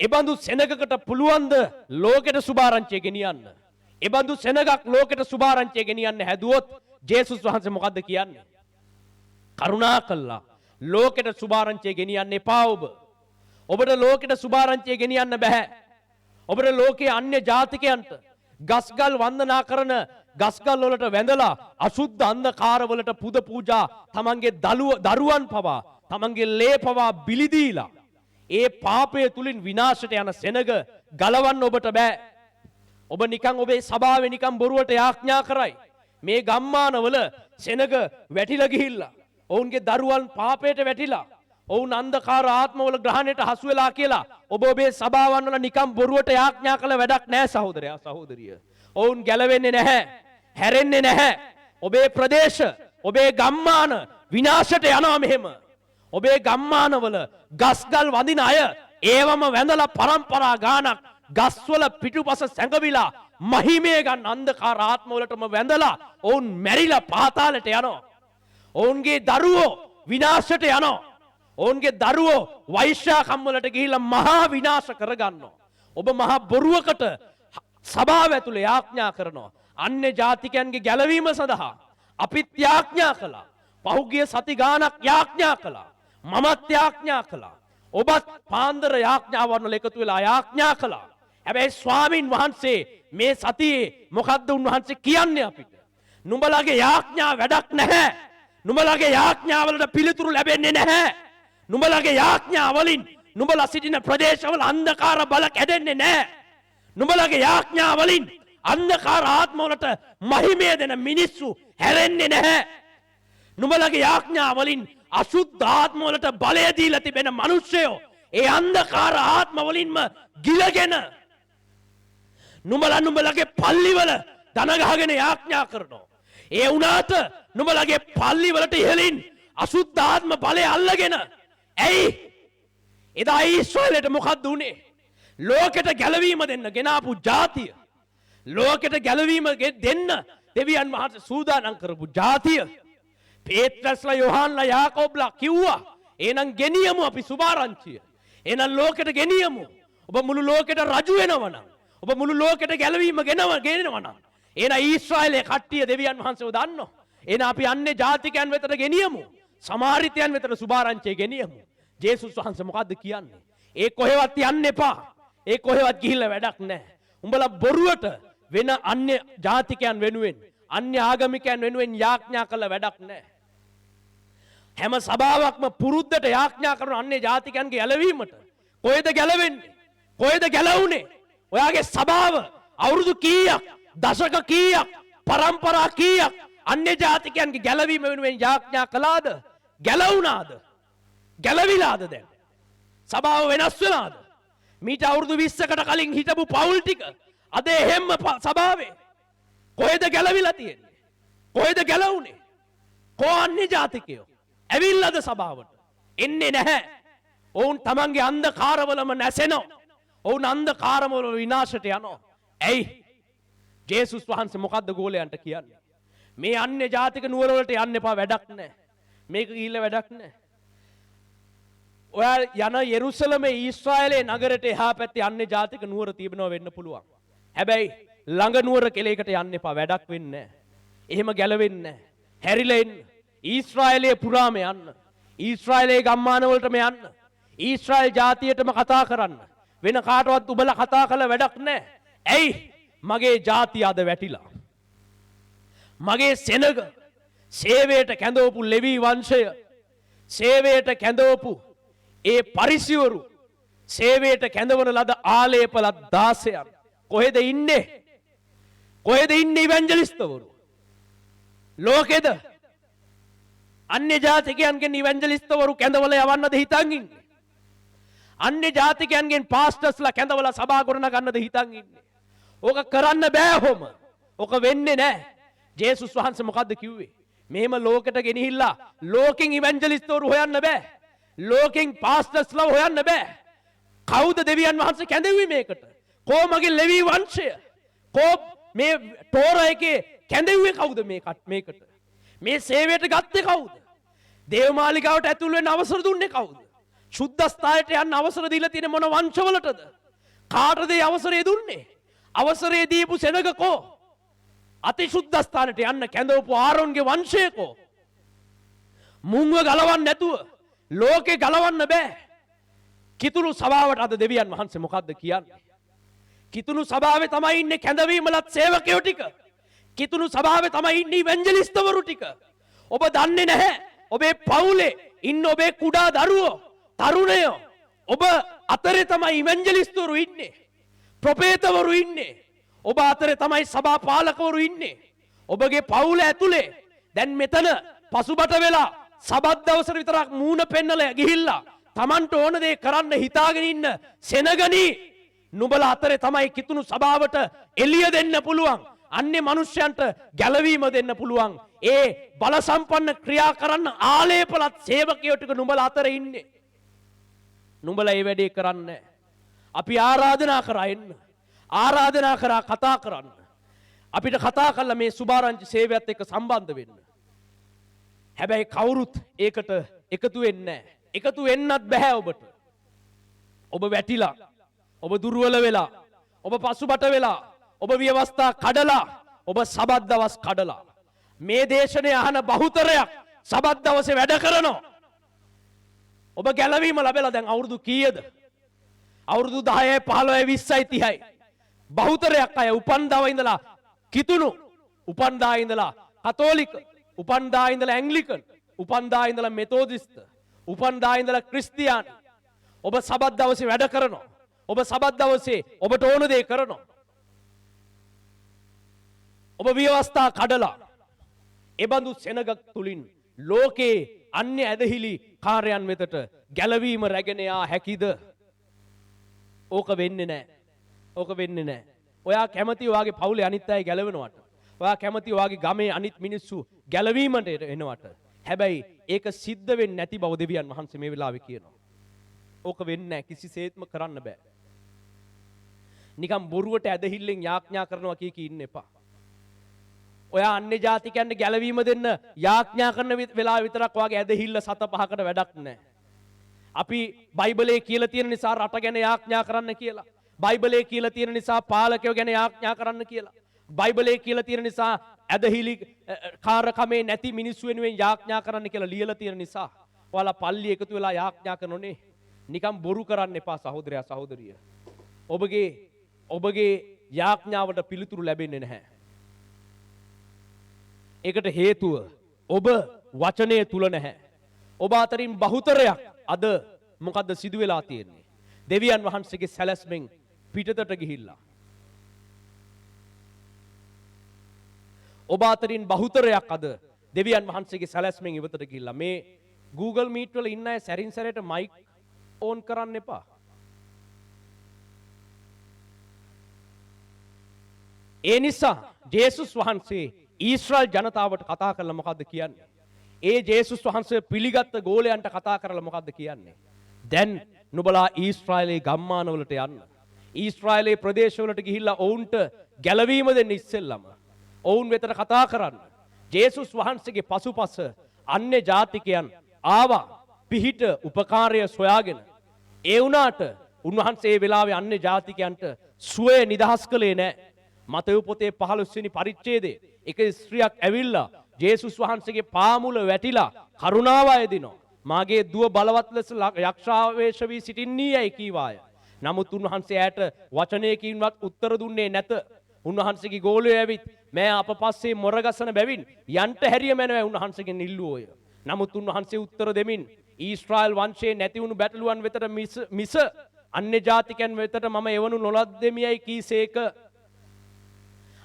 එබඳු සෙනගකට පුළුවන්ද ලෝකෙට සුභාරංචිය ගෙනියන්න? එබඳු සෙනගක් ලෝකෙට සුභාරංචිය ගෙනියන්න හැදුවොත් ජේසුස් වහන්සේ මොකද්ද කියන්නේ? කරුණා කළා ලෝකෙට සුභාරංචිය ගෙනියන්න එපා ඔබ. ඔබට ලෝකෙට සුභාරංචිය ගෙනියන්න බෑ. ඔබට ලෝකයේ අන්‍ය ජාතිකයන්ට ගස්ගල් වන්දනා කරන ගස්ගල් වලට වැඳලා අසුද්ධ අන්ධකාර වලට පුද පූජා, තමන්ගේ දරුවන් පවා, තමන්ගේ ලේ පවා බිලි දීලා ඒ පාපය තුලින් විනාශයට යන සෙනග ගලවන්න ඔබට බෑ. ඔබ නිකන් ඔබේ සභාවේ නිකන් බොරුවට යාඥා කරයි. මේ ගම්මානවල සෙනග වැටිලා ගිහිල්ලා ඔවුන්ගේ දරුවන් පාපයට වැටිලා ඔවුන් අන්ධකාර ආත්මවල ග්‍රහණයට හසු වෙලා කියලා ඔබ ඔබේ සභාවන් වල නිකම් බොරුවට යාඥා කළ වැඩක් නැහැ සහෝදරයා සහෝදරිය. ඔවුන් ගැලවෙන්නේ නැහැ, හැරෙන්නේ නැහැ. ඔබේ ප්‍රදේශ, ඔබේ ගම්මාන විනාශයට යනවා මෙහෙම. ඔබේ ගම්මානවල ගස්ගල් වඳින අය ඒවම වැඳලා පරම්පරා ගානක් ගස්වල පිටුපස සැඟවිලා මහිමේ ගන්න අන්ධකාර ආත්මවලටම වැඳලා ඔවුන් මැරිලා පාතාලයට යනවා. ඔවුන්ගේ දරුවෝ විනාශයට යනවා. ඔවුන්ගේ දරුවෝ වෛශ්‍යාකම් වලට ගිහිල්ලා මහා විනාශ කරගන්නවා. ඔබ මහා බොරුවකට සභාව ඇතුලේ යාඥා කරනවා. අන්‍ය ජාතිකයන්ගේ ගැලවීම සඳහා අපිත් යාඥා කළා. පහුගිය සති ගාණක් යාඥා කළා. මමත් යාඥා කළා. ඔබත් පාන්දර යාඥාවන් වල එකතු වෙලා යාඥා කළා. හැබැයි ස්වාමින් වහන්සේ මේ සතියේ මොකද්ද උන්වහන්සේ කියන්නේ අපිට? නුඹලගේ යාඥා වැඩක් නැහැ. නුඹලගේ යාඥා වලට පිළිතුරු ලැබෙන්නේ නැහැ. නුඹලගේ යාඥා වලින් නුඹලා සිටින ප්‍රදේශවල අන්ධකාර බල කැඩෙන්නේ නැහැ. නුඹලගේ යාඥා වලින් අන්ධකාර ආත්ම වලට මහිමය දෙන මිනිස්සු හැරෙන්නේ නැහැ. නුඹලගේ යාඥා වලින් අසුද්ධ ආත්ම වලට බලය දීලා තිබෙන මිනිස්සයෝ ඒ අන්ධකාර ආත්ම වලින්ම ගිලගෙන නුඹලගේ පල්ලිවල දන ගහගෙන යාඥා කරනවා. ඒ වුණාට නුඹලගේ පල්ලිවලට ඉහළින් අසුද්ධ ආත්ම බලය අල්ලගෙන ඇයි එදා ඊශ්‍රායලට මොකද්ද උනේ? ලෝකෙට ගැලවීම දෙන්න ගෙනාපු ජාතිය, ලෝකෙට ගැලවීම දෙන්න දෙවියන් වහන්සේ සූදානම් කරපු ජාතිය පේත්‍රස්ලා, යොහාන්ලා, යාකෝබ්ලා කිව්වා එහෙනම් ගෙනියමු අපි සුභාරංචිය. එහෙනම් ලෝකෙට ගෙනියමු. ඔබ මුළු ලෝකෙට රජු වෙනවා නම්, ඔබ මුළු ලෝකෙට ගැලවීම ගෙනනවා නම් එහෙනම් ඊශ්‍රායලයේ කට්ටිය දෙවියන් වහන්සේව දන්නෝ. එහෙනම් අපි අන්නේ ජාතිකයන් වෙතට ගෙනියමු. සමාරිතයන් වෙතට සුභාරංචිය ගෙනියමු. ජේසුස් වහන්සේ මොකද්ද කියන්නේ? ඒ කොහෙවත් යන්න එපා. ඒ කොහෙවත් ගිහිල්ලා වැඩක් නැහැ. උඹලා බොරුවට වෙන අන්‍ය ජාතිකයන් වෙනුවෙන්, අන්‍ය ආගමිකයන් වෙනුවෙන් යාඥා කළ වැඩක් නැහැ. හැම සභාවක්ම පුරුද්දට යාඥා කරන අන්‍ය ජාතිකයන්ගේ ගැලවීමට. කොහෙද ගැලවෙන්නේ? කොහෙද ගැලවුනේ? ඔයාගේ සභාව අවුරුදු කීයක්, දශක කීයක්, පරම්පරා කීයක් අන්‍ය ජාතිකයන්ගේ ගැලවීම වෙනුවෙන් යාඥා කළාද? ගැලවුණාද? ගැලවිලාද දැන්? සභාව වෙනස් වෙලාද? මීට අවුරුදු 20කට කලින් හිටපු පවුල් ටික අද එහෙම්ම සභාවේ කොහෙද ගැලවිලා තියෙන්නේ? කොහෙද ගැලවුනේ? කොහොන්නේ ජාතිකයෝ? ඇවිල්ලාද සභාවට? එන්නේ නැහැ. ඔවුන් තමන්ගේ අන්ධකාරවලම නැසෙනවා. ඔවුන් අන්ධකාරවල විනාශයට යනවා. ඇයි? ජේසුස් වහන්සේ මොකද්ද ගෝලයන්ට කියන්නේ? මේ අන්‍ය ජාතික නුවර වලට යන්න එපා, වැඩක් නැහැ. මේක ගිහිල්ලා වැඩක් නැහැ. ඔයා යන යෙරුසලමේ ඊශ්‍රායලයේ නගරයට එහා පැත්තේ අන්‍ය ජාතික නුවර තිබෙනවා වෙන්න පුළුවන්. හැබැයි ළඟ නුවර කෙලයකට යන්න එපා, වැඩක් වෙන්නේ නැහැ. එහෙම ගැලවෙන්නේ නැහැ. හැරිලා එන්න. ඊශ්‍රායලයේ පුරාම යන්න. ඊශ්‍රායලයේ ගම්මානවලටම යන්න. ඊශ්‍රායල් ජාතියටම කතා කරන්න. වෙන කාටවත් උඹලා කතා කළ වැඩක් නැහැ. ඇයි? මගේ ජාතිය අද වැටිලා. මගේ සෙනග සේවයට කැඳවපු ලෙවී වංශය, සේවයට කැඳවපු ඒ පරිසිවරු, සේවයට කැඳවන ලද ආලේපලත් 16ක් කොහෙද ඉන්නේ? කොහෙද ඉන්නේ ඉවැන්ජලිස්ටවරු? ලෝකෙද? අන්‍ය ජාතිකයන්ගෙන් ඉවැන්ජලිස්ටවරු කැඳවල යවන්නද හිතන් ඉන්නේ? අන්‍ය ජාතිකයන්ගෙන් පාස්ටර්ස්ලා කැඳවල සභා ගොඩනගන්නද හිතන් ඉන්නේ? ඕක කරන්න බෑ හොම. ඕක වෙන්නේ නැහැ. ජේසුස් වහන්සේ මොකද්ද කිව්වේ? මෙහෙම ලෝකෙට ගෙනහිල්ලා ලෝකෙන් ඉවැන්ජලිස්ටවරු හොයන්න බෑ. ලෝකෙන් පාස්ටර්ස්ලා හොයන්න බෑ. කවුද දෙවියන් වහන්සේ කැඳවුවේ මේකට? කෝ මගේ ලෙවී වංශය? කෝ මේ තෝර එකේ කැඳවුවේ කවුද මේකට? මේ සේවයට ගත්තේ කවුද? දේවමාලිගාවට ඇතුල් වෙන්න අවසර දුන්නේ කවුද? සුද්ධස්ථානයට යන්න අවසර දීලා තියෙන මොන වංශවලටද? කාටද ඒ අවසරය දුන්නේ? අවසරය දීපු සෙනග කෝ? අතිශුද්ධස්ථානයට යන්න කැඳවපු ආරෝන්ගේ වංශය කෝ? මුංග ගලවන්න නැතුව ලෝකේ ගලවන්න බෑ. කිතුණු සභාවට අද දෙවියන් වහන්සේ මොකද්ද කියන්නේ? කිතුණු සභාවේ තමයි ඉන්නේ කැඳවීමලත් සේවකයෝ ටික. කිතුණු සභාවේ තමයි ඉන්නේ ඉවැන්ජලිස්ටවරු ටික. ඔබ දන්නේ නැහැ. ඔබේ පවුලේ ඉන්න ඔබේ කුඩා දරුවෝ, තරුණයෝ, ඔබ අතරේ තමයි ඉවැන්ජලිස්ටවරු ඉන්නේ. ප්‍රොපේතවරු ඉන්නේ. ඔබ අතරේ තමයි සභා පාලකවරු ඉන්නේ. ඔබගේ පවුල ඇතුලේ දැන් මෙතන පසුබට වෙලා සබත් දවසට විතරක් මූණ පෙන්නලා ගිහිල්ලා Tamanට ඕන දේ කරන්න හිතාගෙන ඉන්න සෙනගනි, නුඹලා අතරේ තමයි කිතුණු සභාවට එළිය දෙන්න පුළුවන්. අන්‍ය මනුෂ්‍යයන්ට ගැලවීම දෙන්න පුළුවන්. ඒ බල සම්පන්න ක්‍රියා කරන්න ආලේපලත් සේවකයෝ ටික නුඹලා අතරේ ඉන්නේ. නුඹලා මේ වැඩේ කරන්නේ. අපි ආරාධනා කරා එන්න. ආරාධනා කරා කතා කරන්න. අපිට කතා කරලා මේ සුභාරංචි සේවයත් එක්ක සම්බන්ධ වෙන්න. හැබැයි කවුරුත් ඒකට එකතු වෙන්නේ නැහැ. එකතු වෙන්නත් බෑ ඔබට. ඔබ වැටිලා, ඔබ දුර්වල වෙලා, ඔබ පසුබට වෙලා, ඔබ ව්‍යවස්ථා කඩලා, ඔබ සබත් දවස් කඩලා. මේ දේශනේ අහන බහුතරයක් සබත් දවසේ වැඩ කරනවා. ඔබ ගැලවීම ලැබලා දැන් අවුරුදු කීයද? අවුරුදු 10යි 15යි 20යි 30යි. බහුතරයක් අය උපන්දාව ඉඳලා කිතුණු, උපන්දා ඉඳලා කතෝලික, උපන්දා ඉඳලා ඇංග්ලිකන්, උපන්දා ඉඳලා මෙතෝදිස්ත, උපන්දා ඉඳලා ක්‍රිස්තියානි. ඔබ සබත් දවසේ වැඩ කරනවා. ඔබ සබත් දවසේ ඔබට ඕන දේ කරනවා. ඔබ ව්‍යවස්ථා කඩලා එබඳු සෙනගක් තුලින් ලෝකේ අන්‍ය ඇදහිලි කාර්යයන් වෙතට ගැලවීම රැගෙන යා හැකිද? ඕක වෙන්නේ නැහැ. ඕක වෙන්නේ නැහැ. ඔයා කැමති ඔයාගේ පවුලේ අනිත් අය ගැලවෙනවට. ඔයා කැමති ඔයාගේ ගමේ අනිත් මිනිස්සු ගැලවීමට එනවට. හැබැයි ඒක සිද්ධ වෙන්නේ නැති බව දෙවියන් වහන්සේ මේ වෙලාවේ කියනවා. ඕක වෙන්නේ නැහැ. කිසිසේත්ම කරන්න බෑ. නිකම් බොරුවට ඇදහිල්ලෙන් යාඥා කරනවා කී ඉන්න එපා. ඔයා අන්‍ය ජාතිකයන්ට ගැලවීම දෙන්න යාඥා කරන වෙලාව විතරක් ඔයාගේ ඇදහිල්ල සත පහකට වැඩක් නැහැ. අපි බයිබලයේ කියලා තියෙන නිසා රට ගැන යාඥා කරන්න කියලා. බයිබලයේ කියලා තියෙන නිසා පාලකයෝ ගැන යාඥා කරන්න කියලා. බයිබලයේ කියලා තියෙන නිසා ඇදහිලි කාර්කමේ නැති මිනිස්සු වෙනුවෙන් යාඥා කරන්න කියලා ලියලා තියෙන නිසා ඔයාලා පල්ලි එකතු වෙලා යාඥා කරනෝනේ. නිකම් බොරු කරන්න එපා සහෝදරයා සහෝදරිය. ඔබගේ යාඥාවට පිළිතුරු ලැබෙන්නේ නැහැ. ඒකට හේතුව ඔබ වචනය තුල නැහැ. ඔබ අතරින් බහුතරයක් අද මොකද්ද සිදු වෙලා තියෙන්නේ? දෙවියන් වහන්සේගේ සැලැස්මෙන් පිටතට ගිහිල්ලා. ඔබ අතරින් බහුතරයක් අද දෙවියන් වහන්සේගේ සැලැස්මෙන් ඉවතට ගිහිල්ලා. මේ Google Meet වල ඉන්න අය සැරින් සැරේට මයික් ඕන් කරන්න එපා. ඒ නිසා ජේසුස් වහන්සේ ඊශ්‍රායල් ජනතාවට කතා කරලා මොකද්ද කියන්නේ? ඒ ජේසුස් වහන්සේ පිළිගත්ත ගෝලයන්ට කතා කරලා මොකද්ද කියන්නේ? දැන් නුඹලා ඊශ්‍රායලයේ ගම්මානවලට යන්න. ඊශ්‍රායලයේ ප්‍රදේශවලට ගිහිල්ලා ඔවුන්ට ගැලවීම දෙන්න ඉස්සෙල්ලම ඔවුන් වෙතට කතා කරන්න. ජේසුස් වහන්සේගේ පසුපස අන්‍ය ජාතිකයන් ආවා පිහිට උපකාරය සොයාගෙන. ඒ වුණාට උන්වහන්සේ ඒ වෙලාවේ අන්‍ය ජාතිකයන්ට සුවය නිදහස් කළේ නැහැ. මතෙව් පොතේ 15 වෙනි පරිච්ඡේදයේ එක ස්ත්‍රියක් ඇවිල්ලා ජේසුස් වහන්සේගේ පාමුල වැටිලා කරුණාව ඇදිනවා. මාගේ දුව බලවත් ලෙස යක්ෂාවේශ වී සිටින්නීයයි කීවාය. නමුත් උන්වහන්සේ ඇයට වචනයකින්වත් උත්තර දුන්නේ නැත. උන්වහන්සේගේ ගෝලය ඇවිත් මෑ අප පස්සේ මොරගසන බැවින් යන්ට හැරිය මැනවයි උන්වහන්සේගෙන් ඉල්ලුවෝය. නමුත් උන්වහන්සේ උත්තර දෙමින් ඊශ්‍රායල් වංශයේ නැතිවුණු බැටළුවන් වෙතට මිස අන්‍ය ජාතිකයන් වෙතට මම එවනු නොලද්දෙමියයි කීසේක.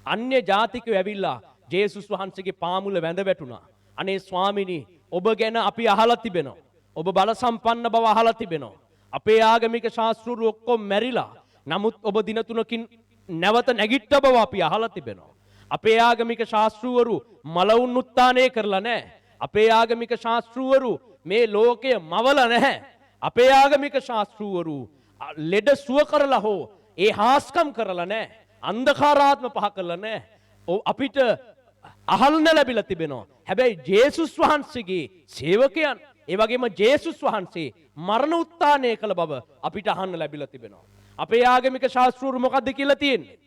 අන්‍ය ජාතිකයෝ ඇවිල්ලා ජේසුස් වහන්සේගේ පාමුල වැඳ වැටුණා. අනේ ස්වාමිනී, ඔබ ගැන අපි අහලා තිබෙනවා. ඔබ බල සම්පන්න බව අහලා තිබෙනවා. අපේ ආගමික ශාස්ත්‍රූරු ඔක්කොම මැරිලා. නමුත් ඔබ දින 3කින් නැවත නැගිට්ට බව අපි අහලා තිබෙනවා. අපේ ආගමික ශාස්ත්‍රූවරු මලවුන් උත්ථානය කරලා නැහැ. අපේ ආගමික ශාස්ත්‍රූවරු මේ ලෝකය මවලා නැහැ. අපේ ආගමික ශාස්ත්‍රූවරු ලෙඩ සුව කරලා හෝ ඒ හාස්කම් කරලා නැහැ. අන්ධකාරාත්ම පහ කරලා නැහැ. අපිට අහන්න ලැබිලා තිබෙනවා. හැබැයි ජේසුස් වහන්සේගේ සේවකයන්, ඒ වගේම ජේසුස් වහන්සේ මරණ උත්ථානය කළ බව අපිට අහන්න ලැබිලා තිබෙනවා. අපේ ආගමික ශාස්ත්‍රූරු මොකද්ද කියලා තියෙන්නේ?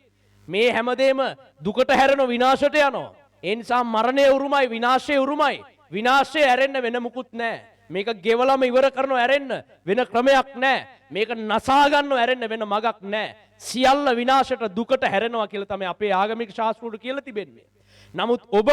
මේ හැමදේම දුකට හැරෙන විනාශයට යනවා. ඒ නිසා මරණය උරුමයි, විනාශය උරුමයි. විනාශය ඇරෙන්න වෙන මුකුත් නැහැ. මේක ගෙවලම ඉවර කරනව ඇරෙන්න වෙන ක්‍රමයක් නැහැ. මේක නසා ගන්නව ඇරෙන්න වෙන මගක් නැහැ. සියල්ල විනාශයට දුකට හැරෙනවා කියලා තමයි අපේ ආගමික ශාස්ත්‍රවල කියලා තිබෙන්නේ. නමුත් ඔබ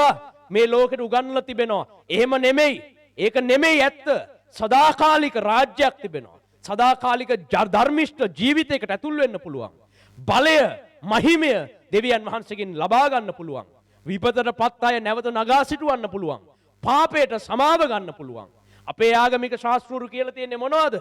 මේ ලෝකෙට උගන්වලා තිබෙනවා එහෙම නෙමෙයි. ඒක නෙමෙයි ඇත්ත. සදාකාලික රාජ්‍යයක් තිබෙනවා. සදාකාලික ධර්මිෂ්ඨ ජීවිතයකට ඇතුල් වෙන්න පුළුවන්. බලය, මහිමය දෙවියන් වහන්සේගෙන් ලබා ගන්න පුළුවන්. විපතටපත් අය නැවත නගා සිටවන්න පුළුවන්. පාපයට සමාව ගන්න පුළුවන්. අපේ ආගමික ශාස්ත්‍රවරු කියලා තියෙන්නේ මොනවද?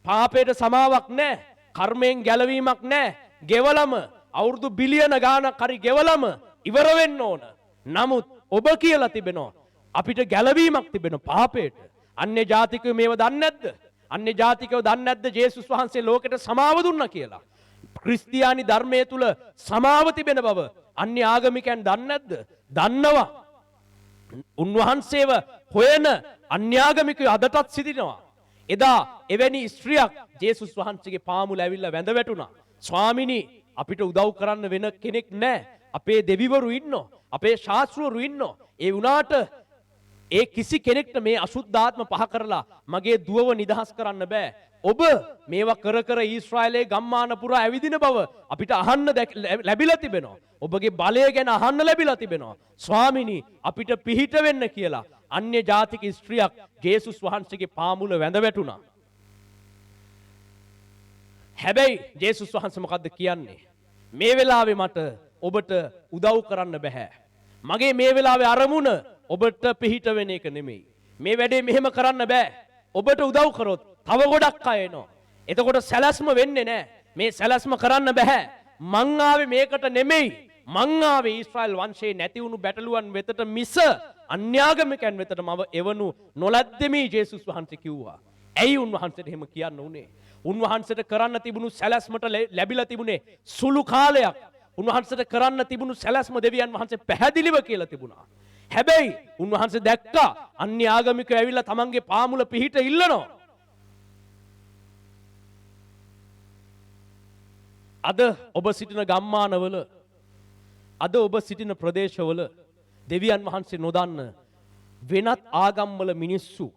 පාපයට සමාවක් නැහැ. කර්මයෙන් ගැලවීමක් නැහැ. ගෙවලම අවුරුදු බිලියන ගාණක් හරි ගෙවලම ඉවර වෙන්න ඕන. නමුත් ඔබ කියලා තිබෙනවා අපිට ගැලවීමක් තිබෙනවා පාපයට. අන්‍ය ජාතිකයෝ මේව දන්නේ නැද්ද? අන්‍ය ජාතිකයෝ දන්නේ නැද්ද ජේසුස් වහන්සේ ලෝකෙට සමාව දුන්නා කියලා? ක්‍රිස්තියානි ධර්මයේ තුල සමාව තිබෙන බව අන්‍ය ආගමිකයන් දන්නේ නැද්ද? දන්නවා. උන්වහන්සේව හොයන අන්‍යාගමිකයෝ අදටත් සිටිනවා. එදා එවැනි ස්ත්‍රියක් ජේසුස් වහන්සේගේ පාමුල ඇවිල්ලා වැඳ වැටුණා. ස්වාමිනී, අපිට උදව් කරන්න වෙන කෙනෙක් නැහැ. අපේ දෙවිවරු ඉන්නෝ, අපේ ශාස්ත්‍රවරු ඉන්නෝ. ඒ වුණාට ඒ කිසි කෙනෙක්ට මේ අසුද්ධාත්ම පහ කරලා මගේ දුවව නිදහස් කරන්න බෑ. ඔබ මේවා කර කර ඊශ්‍රායලයේ ගම්මාන පුරා ඇවිදින බව අපිට අහන්න ලැබිලා තිබෙනවා. ඔබගේ බලය ගැන අහන්න ලැබිලා තිබෙනවා. ස්වාමිනී, අපිට පිහිට වෙන්න කියලා අන්‍ය ජාතික ස්ත්‍රියක් ජේසුස් වහන්සේගේ පාමුල වැඳ වැටුණා. හැබැයි ජේසුස් වහන්සේ මොකද්ද කියන්නේ? මේ වෙලාවේ මට ඔබට උදව් කරන්න බෑ. මගේ මේ වෙලාවේ අරමුණ ඔබට පිහිට වෙන එක නෙමෙයි. මේ වැඩේ මෙහෙම කරන්න බෑ. ඔබට උදව් කරොත් තව ගොඩක් අය එනවා. එතකොට සැලැස්ම වෙන්නේ නැහැ. මේ සැලැස්ම කරන්න බෑ. මං ආවේ මේකට නෙමෙයි. මං ආවේ ඊශ්‍රායල් වංශයේ නැති වුණු බැටළුවන් වෙතට මිස අන්‍යාගමිකයන් වෙතට මම එවනු නොලැද්දෙමි ජේසුස් වහන්සේ කිව්වා. ඇයි උන්වහන්සේට එහෙම කියන්න උනේ? උන්වහන්සේට කරන්න තිබුණු සැලැස්මට ලැබිලා තිබුණේ සුළු කාලයක්. උන්වහන්සේට කරන්න තිබුණු සැලැස්ම දෙවියන් වහන්සේ පැහැදිලිව කියලා තිබුණා. හැබැයි උන්වහන්සේ දැක්කා අන්‍ය ආගමිකයෝ ඇවිල්ලා තමන්ගේ පාමුල පිහිට ඉල්ලනවා. අද ඔබ සිටින ගම්මානවල, අද ඔබ සිටින ප්‍රදේශවල දෙවියන් වහන්සේ නොදන්න වෙනත් ආගම්වල මිනිස්සු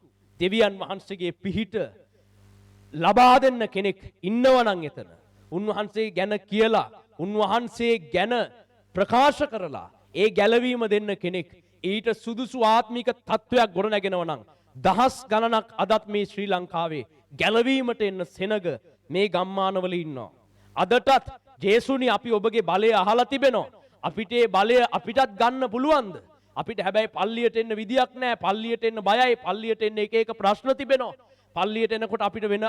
දෙවියන් වහන්සේගේ පිහිට ලබා දෙන්න කෙනෙක් ඉන්නවනම් එතන උන්වහන්සේ ගැන කියලා, උන්වහන්සේ ගැන ප්‍රකාශ කරලා ඒ ගැලවීම දෙන්න කෙනෙක්, ඊට සුදුසු ආත්මික තත්වයක් ගොඩනගෙනවා නම් දහස් ගණනක් අදත් මේ ශ්‍රී ලංකාවේ ගැලවීමට එන්න සෙනග මේ ගම්මානවල ඉන්නවා. අදටත් ජේසුනි, අපි ඔබගේ බලය අහලා තිබෙනවා. අපිට ඒ බලය අපිටත් ගන්න පුළුවන්ද? අපිට හැබැයි පල්ලියට එන්න විදියක් නැහැ. පල්ලියට එන්න බයයි. පල්ලියට එන්න එක එක ප්‍රශ්න තිබෙනවා. පල්ලියට එනකොට අපිට වෙන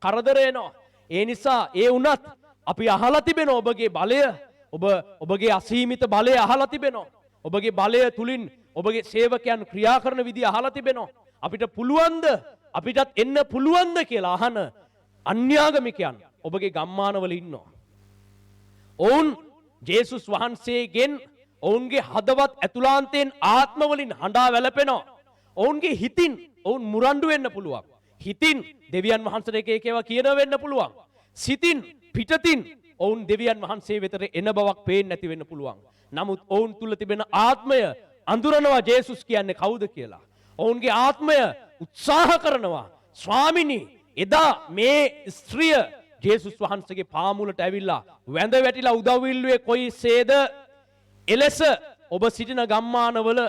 කරදර එනවා. ඒ නිසා ඒ වුණත් අපි අහලා තිබෙනවා ඔබගේ බලය, ඔබගේ අසීමිත බලය අහලා තිබෙනවා. ඔබගේ බලය තුලින් ඔබගේ සේවකයන් ක්‍රියා කරන විදිය අහලා තිබෙනවා. අපිට පුළුවන්ද, අපිටත් එන්න පුළුවන්ද කියලා අහන අන්‍යාගමිකයන් ඔබගේ ගම්මානවල ඉන්නවා. ඔවුන් ජේසුස් වහන්සේගෙන් ඔවුන්ගේ හදවත් ඇතුළාන්තයෙන් ආත්මවලින් හඬා වැළපෙනවා. ඔවුන්ගේ හිතින් ඔවුන් මුරණ්ඩු වෙන්න පුළුවන්. හිතින් දෙවියන් වහන්සේට එක ඒවා කියන වෙන්න පුළුවන්. සිතින් පිටතින් ඔවුන් දෙවියන් වහන්සේ වෙතට එන බවක් පේන්නේ නැති වෙන්න පුළුවන්. නමුත් ඔවුන් තුල තිබෙන ආත්මය අඳුරනවා ජේසුස් කියන්නේ කවුද කියලා. ඔවුන්ගේ ආත්මය උත්සාහ කරනවා. ස්වාමිනී එදා මේ ස්ත්‍රිය ජේසුස් වහන්සේගේ පාමුලට ඇවිල්ලා වැඳ වැටිලා උදව් ඉල්ලුවේ කොයිසේද? එලෙස ඔබ සිටින ගම්මානවල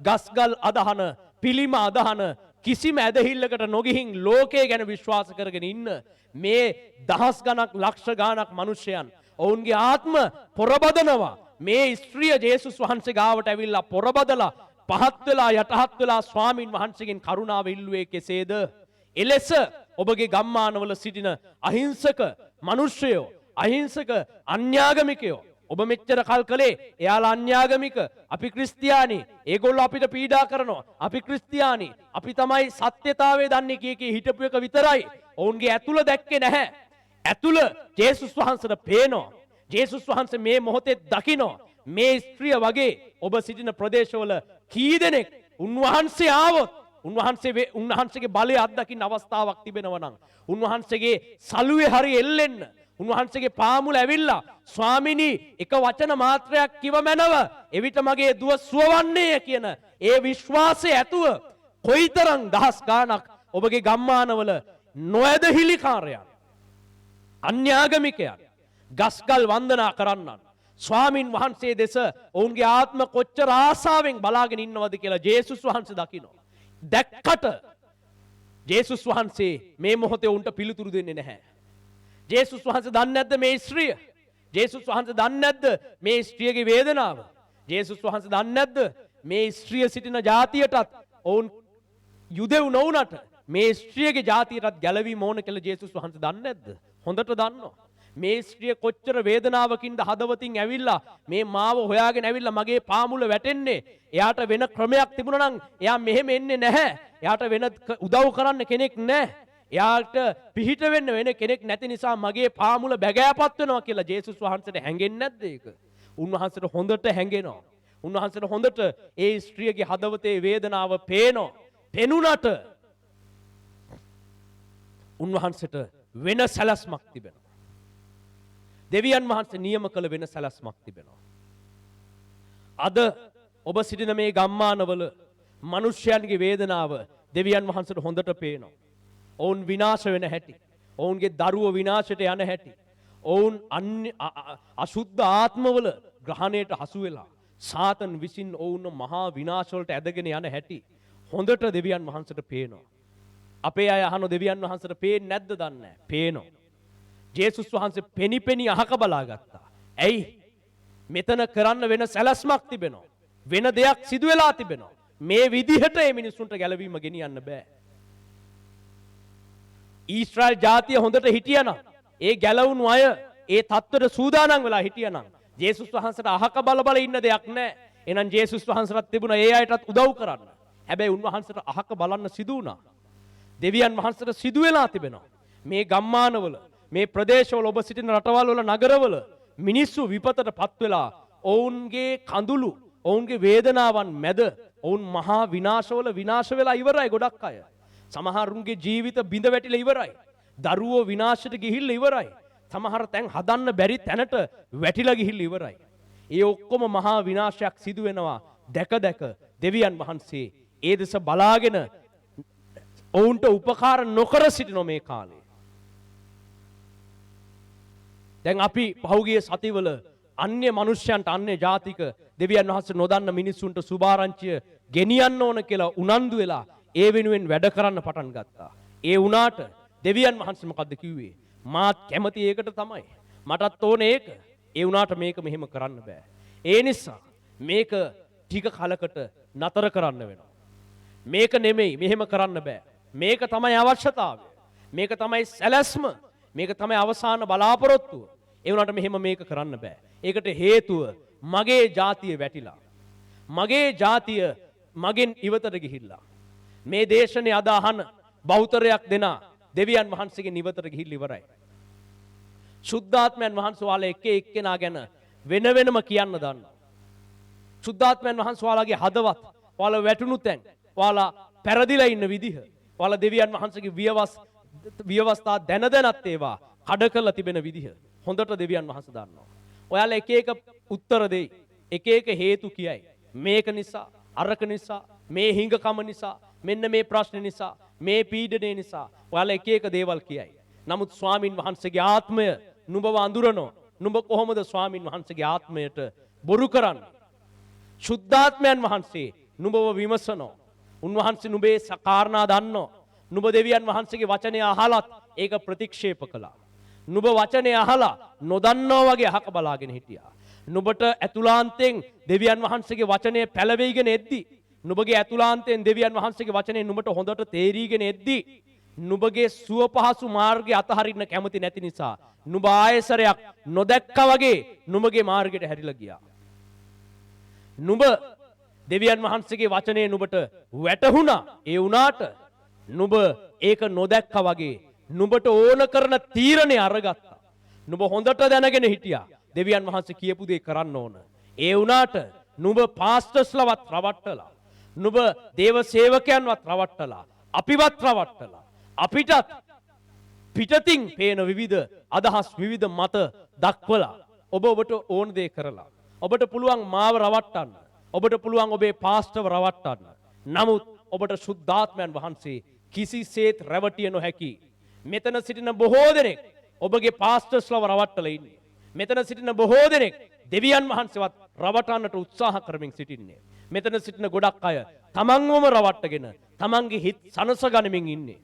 ගස්ගල් අදහන, පිළිම අදහන කිසිම ඇදහිල්ලකට නොගිහින් ලෝකයේ ගැන විශ්වාස කරගෙන ඉන්න මේ දහස් ගණක් ලක්ෂ ගණක් මිනිසයන් ඔවුන්ගේ ආත්ම පොරබදනවා. මේ ස්ත්‍රිය ජේසුස් වහන්සේ ගාවට ඇවිල්ලා පොරබදලා පහත් වෙලා යටහත් වෙලා ස්වාමින් වහන්සේගෙන් කරුණාව ඉල්ලුවේ කෙසේද? එලෙස ඔබගේ ගම්මානවල සිටින අහිංසක මිනිස්සයෝ, අහිංසක අන්‍යාගමිකයෝ ඔබ මෙච්චර කල් කළේ එයාලා අන්‍යාගමික, අපි ක්‍රිස්තියානි, ඒගොල්ලෝ අපිට පීඩා කරනවා, අපි ක්‍රිස්තියානි, අපි තමයි සත්‍යතාවය දන්නේ කී හිටපු එක විතරයි. ඔවුන්ගේ ඇතුළ දැක්කේ නැහැ. ඇතුළ ජේසුස් වහන්සේට පේනවා. ජේසුස් වහන්සේ මේ මොහොතේ දකිනවා. මේ ස්ත්‍රිය වගේ ඔබ සිටින ප්‍රදේශවල කී දෙනෙක් උන්වහන්සේ ආවොත් උන්වහන්සේගේ බලය අත්දකින්න අවස්ථාවක් තිබෙනවා නම් උන්වහන්සේගේ සලුවේ හරි එල්ලෙන්න උන්වහන්සේගේ පාමුල ඇවිල්ලා ස්වාමිනී එක වචන මාත්‍රයක් කිව මැනව එවිට මගේ දුව සුවවන්නේය කියන ඒ විශ්වාසය ඇතුව කොයිතරම් දහස් ගාණක් ඔබගේ ගම්මානවල නොඇදහිලිකාරයන්, අන්‍යාගමිකයන්, ගස්කල් වන්දනා කරන්නන් ස්වාමින් වහන්සේ දෙස ඔවුන්ගේ ආත්ම කොච්චර ආසාවෙන් බලාගෙන ඉන්නවද කියලා ජේසුස් වහන්සේ දකිනවා. දැක්කට ජේසුස් වහන්සේ මේ මොහොතේ උන්ට පිළිතුරු දෙන්නේ නැහැ. ජේසුස් වහන්සේ දන්නේ නැද්ද මේ ස්ත්‍රිය? ජේසුස් වහන්සේ දන්නේ නැද්ද මේ ස්ත්‍රියගේ වේදනාව? ජේසුස් වහන්සේ දන්නේ නැද්ද මේ ස්ත්‍රිය සිටින ජාතියටත් ඔවුන් යුදෙව් නොවුනට මේ ස්ත්‍රියගේ ජාතියටත් ගැලවීම ඕන කියලා ජේසුස් වහන්සේ දන්නේ නැද්ද? හොඳට දන්නවා. මේ ස්ත්‍රිය කොච්චර වේදනාවකින්ද හදවතින් ඇවිල්ලා මේ මාව හොයාගෙන ඇවිල්ලා මගේ පාමුල වැටෙන්නේ. එයාට වෙන ක්‍රමයක් තිබුණා නම් එයා මෙහෙම එන්නේ නැහැ. එයාට වෙන උදව් කරන්න කෙනෙක් නැහැ. එයාට පිහිට වෙන්න වෙන කෙනෙක් නැති නිසා මගේ පාමුල බැගෑපත් වෙනවා කියලා ජේසුස් වහන්සේට හැඟෙන්නේ නැද්ද ඒක? උන්වහන්සේට හොඳට හැඟෙනවා. උන්වහන්සේට හොඳට ඒ ස්ත්‍රියගේ හදවතේ වේදනාව පේනවා. පෙනුනට උන්වහන්සේට වෙන සැලැස්මක් තිබෙනවා. දෙවියන් වහන්සේ නියම කළ වෙන සැලැස්මක් තිබෙනවා. අද ඔබ සිටින මේ ගම්මානවල මිනිස්යන්ගේ වේදනාව දෙවියන් වහන්සේට හොඳට පේනවා. ඔවුන් විනාශ වෙන හැටි, ඔවුන්ගේ දරුවෝ විනාශයට යන හැටි, ඔවුන් අශුද්ධ ආත්මවල ග්‍රහණයට හසු වෙලා සාතන් විසින් ඔවුන් මහා විනාශ වලට ඇදගෙන යන හැටි හොඳට දෙවියන් වහන්සේට පේනවා. අපේ අය අහන දෙවියන් වහන්සේට පේන්නේ නැද්ද දන්නේ නැහැ. පේනවා. ජේසුස් වහන්සේ පෙනිපෙනි අහක බලා ගත්තා. ඇයි? මෙතන කරන්න වෙන සැලැස්මක් තිබෙනවා. වෙන දෙයක් සිදු වෙලා තිබෙනවා. මේ විදිහට මේ මිනිසුන්ට ගැලවීම ගෙනියන්න බෑ. ඊශ්‍රායල් ජාතිය හොඳට හිටියනම්, ඒ ගැලවුණු අය ඒ තත්ත්වයට සූදානම් වෙලා හිටියනම් ජේසුස් වහන්සේට අහක බල ඉන්න දෙයක් නැහැ. එහෙනම් ජේසුස් වහන්සේට තිබුණා ඒ අයටත් උදව් කරන්න. හැබැයි උන්වහන්සේට අහක බලන්න සිදු වුණා. දෙවියන් වහන්සේට සිදු වෙලා තිබෙනවා. මේ ගම්මානවල, මේ ප්‍රදේශවල, ඔබ සිටින රටවල් වල, නගරවල මිනිස්සු විපතටපත් වෙලා ඔවුන්ගේ කඳුළු, ඔවුන්ගේ වේදනාවන් මැද ඔවුන් මහා විනාශවල විනාශ වෙලා ඉවරයි ගොඩක් අය. සමහරුන්ගේ ජීවිත බිඳ වැටිලා ඉවරයි. දරුවෝ විනාශයට ගිහිල්ලා ඉවරයි. සමහර තැන් හදන්න බැරි තැනට වැටිලා ගිහිල්ලා ඉවරයි. ඒ ඔක්කොම මහා විනාශයක් සිදු වෙනවා දැක දැක දෙවියන් වහන්සේ ඒ දෙස බලාගෙන ඔවුන්ට උපකාර නොකර සිටින මේ කාලේ. දැන් අපි පහුගිය සතිවල අන්‍ය මනුෂ්‍යයන්ට, අන්‍ය ජාතික දෙවියන් වහන්සේ නොදන්න මිනිස්සුන්ට සුභාරංචිය ගෙනියන්න ඕන කියලා උනන්දු වෙලා ඒ වෙනුවෙන් වැඩ කරන්න පටන් ගත්තා. ඒ වුණාට දෙවියන් වහන්සේ මොකද්ද කිව්වේ? මාත් කැමති ඒකට තමයි. මටත් ඕනේ ඒක. ඒ වුණාට මේක මෙහෙම කරන්න බෑ. ඒ නිසා මේක ටික කලකට නතර කරන්න වෙනවා. මේක නෙමෙයි, මෙහෙම කරන්න බෑ. මේක තමයි අවශ්‍යතාවය. මේක තමයි සැලැස්ම. මේක තමයි අවසාන බලාපොරොත්තුව. ඒ වුණාට මෙහෙම මේක කරන්න බෑ. ඒකට හේතුව මගේ ජාතිය වැටිලා. මගේ ජාතිය මගෙන් ඉවතට ගිහිල්ලා. මේ දේශනේ අද අහන බහුතරයක් දෙනා දෙවියන් වහන්සේගේ නිවතට ගිහිල්ලා ඉවරයි. සුද්ධාත්මයන් වහන්සේ වාලා එක එක්කෙනා ගැන වෙන වෙනම කියන්න දන්නවා. සුද්ධාත්මයන් වහන්සේ වාලාගේ හදවත්, වාලා වැටුණු තැන්, වාලා පෙරදිලා ඉන්න විදිහ, වාලා දෙවියන් වහන්සේගේ විවස්ථා දැන දැනත් ඒවා කඩ කරලා තිබෙන විදිහ හොඳට දෙවියන් වහන්සේ දන්නවා. ඔයාලා එක එක උත්තර දෙයි, එක එක හේතු කියයි. මේක නිසා, අරක නිසා, මේ හිඟකම නිසා, මෙන්න මේ ප්‍රශ්න නිසා, මේ පීඩනය නිසා ඔයාලා එක එක දේවල් කියයි. නමුත් ස්වාමින් වහන්සේගේ ආත්මය නුඹව අඳුරනවා. නුඹ කොහොමද ස්වාමින් වහන්සේගේ ආත්මයට බොරු කරන්නේ? ශුද්ධාත්මයන් වහන්සේ නුඹව විමසනවා. උන්වහන්සේ නුඹේ කාරණා දන්නවා. නුඹ දෙවියන් වහන්සේගේ වචනය අහලත් ඒක ප්‍රතික්ෂේප කළා. නුඹ වචනය අහලා නොදන්නවා වගේ අහක බලාගෙන හිටියා. නුඹට ඇතුළාන්තයෙන් දෙවියන් වහන්සේගේ වචනය පැලවෙයිගෙන එද්දි, නුඹගේ ඇතුළාන්තයෙන් දෙවියන් වහන්සේගේ වචනය නුඹට හොඳට තේරීගෙන එද්දි, නුඹගේ සුව පහසු මාර්ගය අතහරින්න කැමති නැති නිසා නුඹ ආයසරයක් නොදැක්කා වගේ නුඹගේ මාර්ගයට හැරිලා ගියා. නුඹ දෙවියන් වහන්සේගේ වචනේ නුඹට වැටහුණා. ඒ වුණාට නුඹ ඒක නොදැක්කා වගේ නුඹට ඕන කරන තීරණේ අරගත්තා. නුඹ හොඳට දැනගෙන හිටියා දෙවියන් වහන්සේ කියපු දේ කරන්න ඕන. ඒ වුණාට නුඹ පාස්ටර්ස්ලවත් රවට්ටලා, නුඹ දේව සේවකයන්වත් රවට්ටලා, අපිවත් රවට්ටලා, අපිටත් පිටතින් පේන විවිධ අදහස්, විවිධ මත දක්වලා ඔබට ඕන දේ කරලා, ඔබට පුළුවන් මාව රවට්ටන්න, ඔබට පුළුවන් ඔබේ පාස්ටර්ව රවට්ටන්න. නමුත් ඔබට ශුද්ධාත්මයන් වහන්සේ කිසිසේත් රැවටිය නොහැකි. මෙතන සිටින බොහෝ දෙනෙක් ඔබගේ පාස්ටර්ස්ලව රවට්ටලා ඉන්නේ. මෙතන සිටින බොහෝ දෙනෙක් දෙවියන් වහන්සේවත් රවටන්නට උත්සාහ කරමින් සිටින්නේ. මෙතන සිටින ගොඩක් අය තමන්වම රවට්ටගෙන තමන්ගේ හිත් සනස ගනිමින් ඉන්නේ.